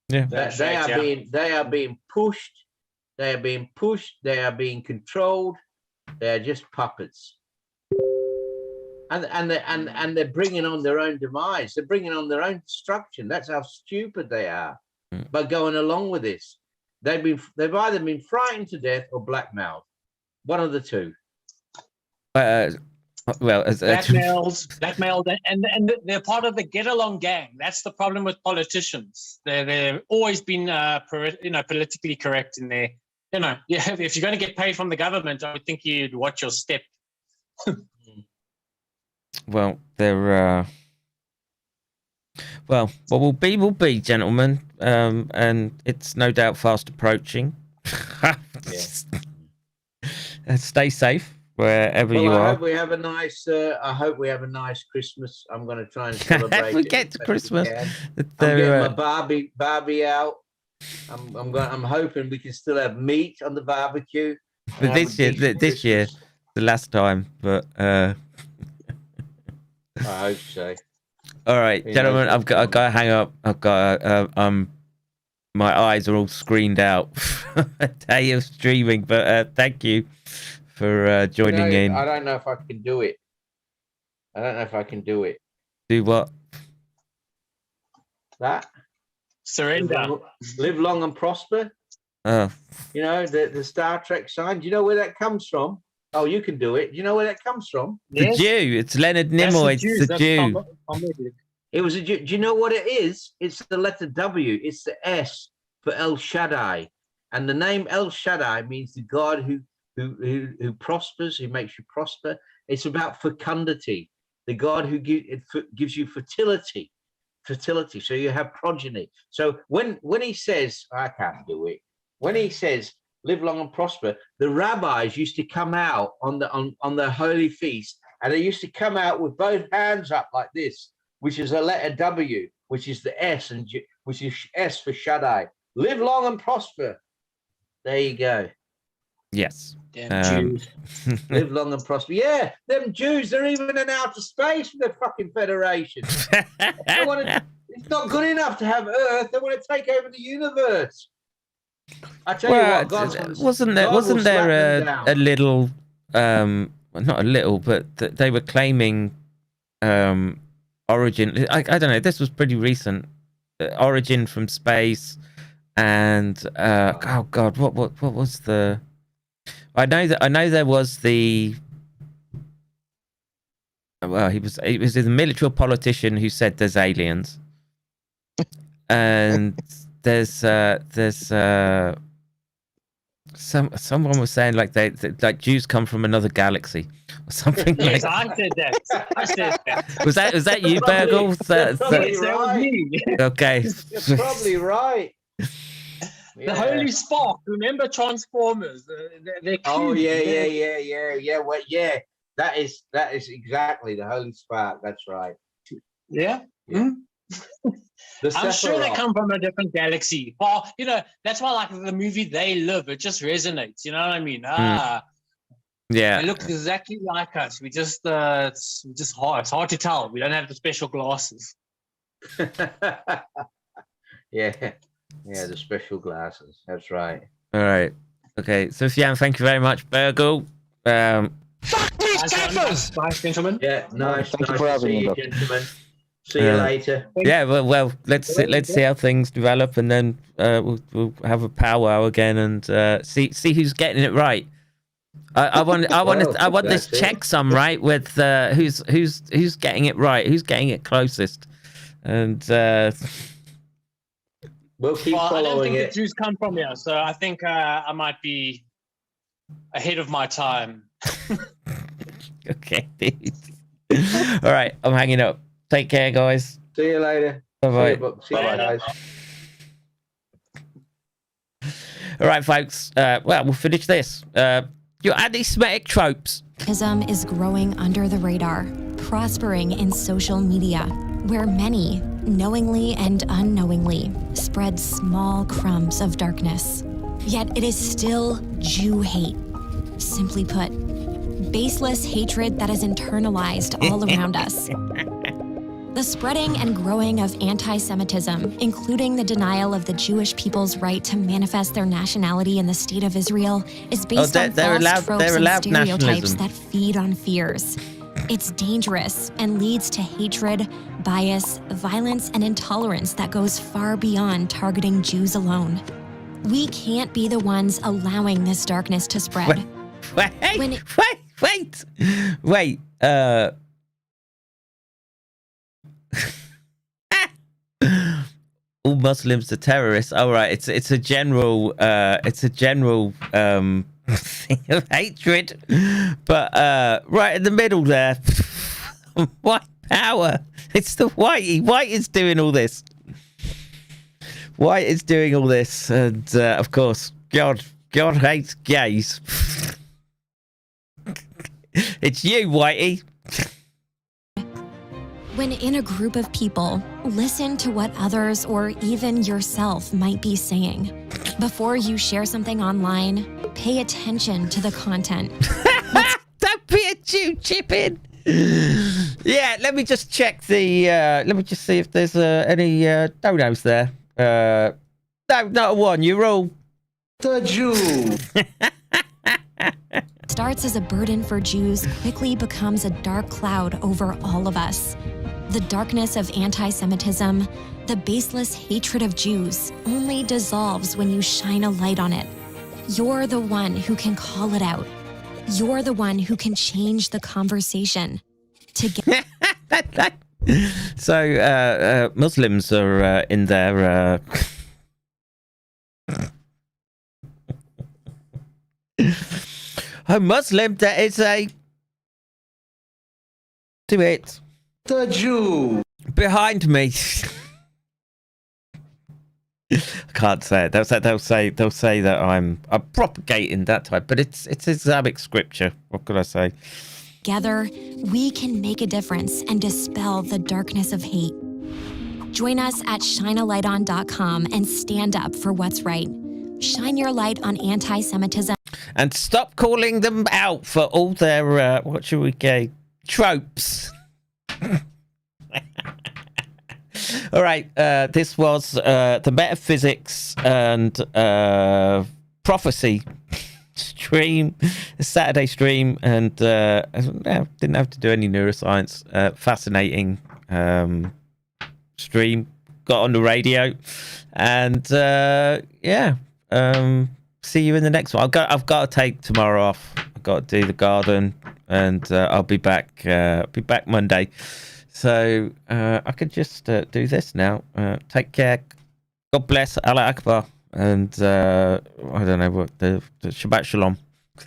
Yeah, they are being pushed. They are being pushed. They are being controlled. They are just puppets, and they're bringing on their own demise. They're bringing on their own destruction. That's how stupid they are. By going along with this, they've either been frightened to death or blackmailed. One of the two. Well, blackmailed, and they're part of the get-along gang. That's the problem with politicians. They've always been, politically correct in their. If you're going to get paid from the government, I would think you'd watch your step. Well, they're what will be, gentlemen, and it's no doubt fast approaching. Stay safe wherever you are. I hope we have a nice Christmas. I'm going to try and celebrate. We get to Christmas. I'm getting my Barbie out. I'm hoping we can still have meat on the barbecue. But this year, the last time, but I hope so. All right, gentlemen, I've got to hang up. I've got my eyes are all screened out. Day of streaming, but thank you for joining in. I don't know if I can do it. Do what? That. Surrender. Live long and prosper. Oh. You know, the Star Trek sign. Do you know where that comes from? Oh, you can do it. Do you know where that comes from? The Jew. It's Leonard Nimoy. It's the Jew. It was a Jew. Do you know what it is? It's the letter W. It's the S for El Shaddai. And the name El Shaddai means the God who prospers, who makes you prosper. It's about fecundity. The God who gives you fertility. So you have progeny. So when he says, I can't do it, when he says live long and prosper. The rabbis used to come out on the holy feast, and they used to come out with both hands up like this, which is a letter W, which is the S, and which is S for Shaddai. Live long and prosper. There you go. Yes. Damn Jews. Live long and prosper. Yeah, them Jews, they're even in outer space with their fucking federation. It's not good enough to have Earth. They want to take over the universe. I tell you what, wasn't there a little, well, not a little, but they were claiming origin. I don't know. This was pretty recent. Origin from space, and oh god, what was the? I know there was the. Well, he was a military politician who said there's aliens, and there's someone was saying like like Jews come from another galaxy or something. Yes, like I said that. Was that you, Bergel? Yes, that was me. Okay. You're probably right. The Holy Spark. Remember Transformers? Oh yeah. Well, yeah. That is exactly the Holy Spark. That's right. Yeah. I'm sure they come from a different galaxy. Well, you know, that's why, like the movie They Live, it just resonates. You know what I mean? Yeah. They look exactly like us. It's hard to tell. We don't have the special glasses. Yeah, the special glasses. That's right. All right. Okay. So, Fian, thank you very much, Bergel. Fuck these campers! Nice, gentlemen. Yeah, nice. Thank you Nice for to having see me, you, Doc. gentlemen. See you later. Yeah. Well, let's see how things develop, and then we'll have a powwow again and see who's getting it right. I want this checksum right with who's getting it right, who's getting it closest, and we'll keep I don't following think it. the Jews come from here, so I think I might be ahead of my time. Okay. All right, I'm hanging up. Take care, guys. See you later. Bye-bye. See you guys. All right, folks. Well, we'll finish this. Your anti-Semitic tropes. Ism is growing under the radar, prospering in social media, where many, knowingly and unknowingly, spread small crumbs of darkness. Yet it is still Jew hate. Simply put, baseless hatred that is internalized all around us. The spreading and growing of anti-Semitism, including the denial of the Jewish people's right to manifest their nationality in the state of Israel, is based on false tropes and stereotypes that feed on fears. It's dangerous and leads to hatred, bias, violence, and intolerance that goes far beyond targeting Jews alone. We can't be the ones allowing this darkness to spread. Wait. All Muslims are terrorists. All right, it's a general thing of hatred, but right in the middle there, white power. It's the whitey. White is doing all this. White is doing all this, and of course, God hates gays. It's you, whitey. When in a group of people, listen to what others or even yourself might be saying. Before you share something online, pay attention to the content. Don't be a Jew, chip in. Yeah, let me just check the. Let me just see if there's any donos there. No, not a one. You're all The Jew. Starts as a burden for Jews quickly becomes a dark cloud over all of us. The darkness of anti-Semitism, the baseless hatred of Jews, only dissolves when you shine a light on it. You're the one who can call it out. You're the one who can change the conversation. So, Muslims are in their... A Muslim that is a... Do it. The Jew. Behind me. Can't say it. They'll say that I'm propagating that type, but it's Islamic scripture. What could I say? Together, we can make a difference and dispel the darkness of hate. Join us at shinealighton.com and stand up for what's right. Shine your light on anti-Semitism. And stop calling them out for all their, what should we say, tropes. All right, this was the Metaphysics and Prophecy stream, Saturday stream, and didn't have to do any neuroscience. Fascinating stream. Got on the radio, and see you in the next one. I've got to take tomorrow off. I've got to do the garden, and I'll be back. Be back Monday. So I could just do this now. Take care. God bless. Allah Akbar. And I don't know what the Shabbat Shalom.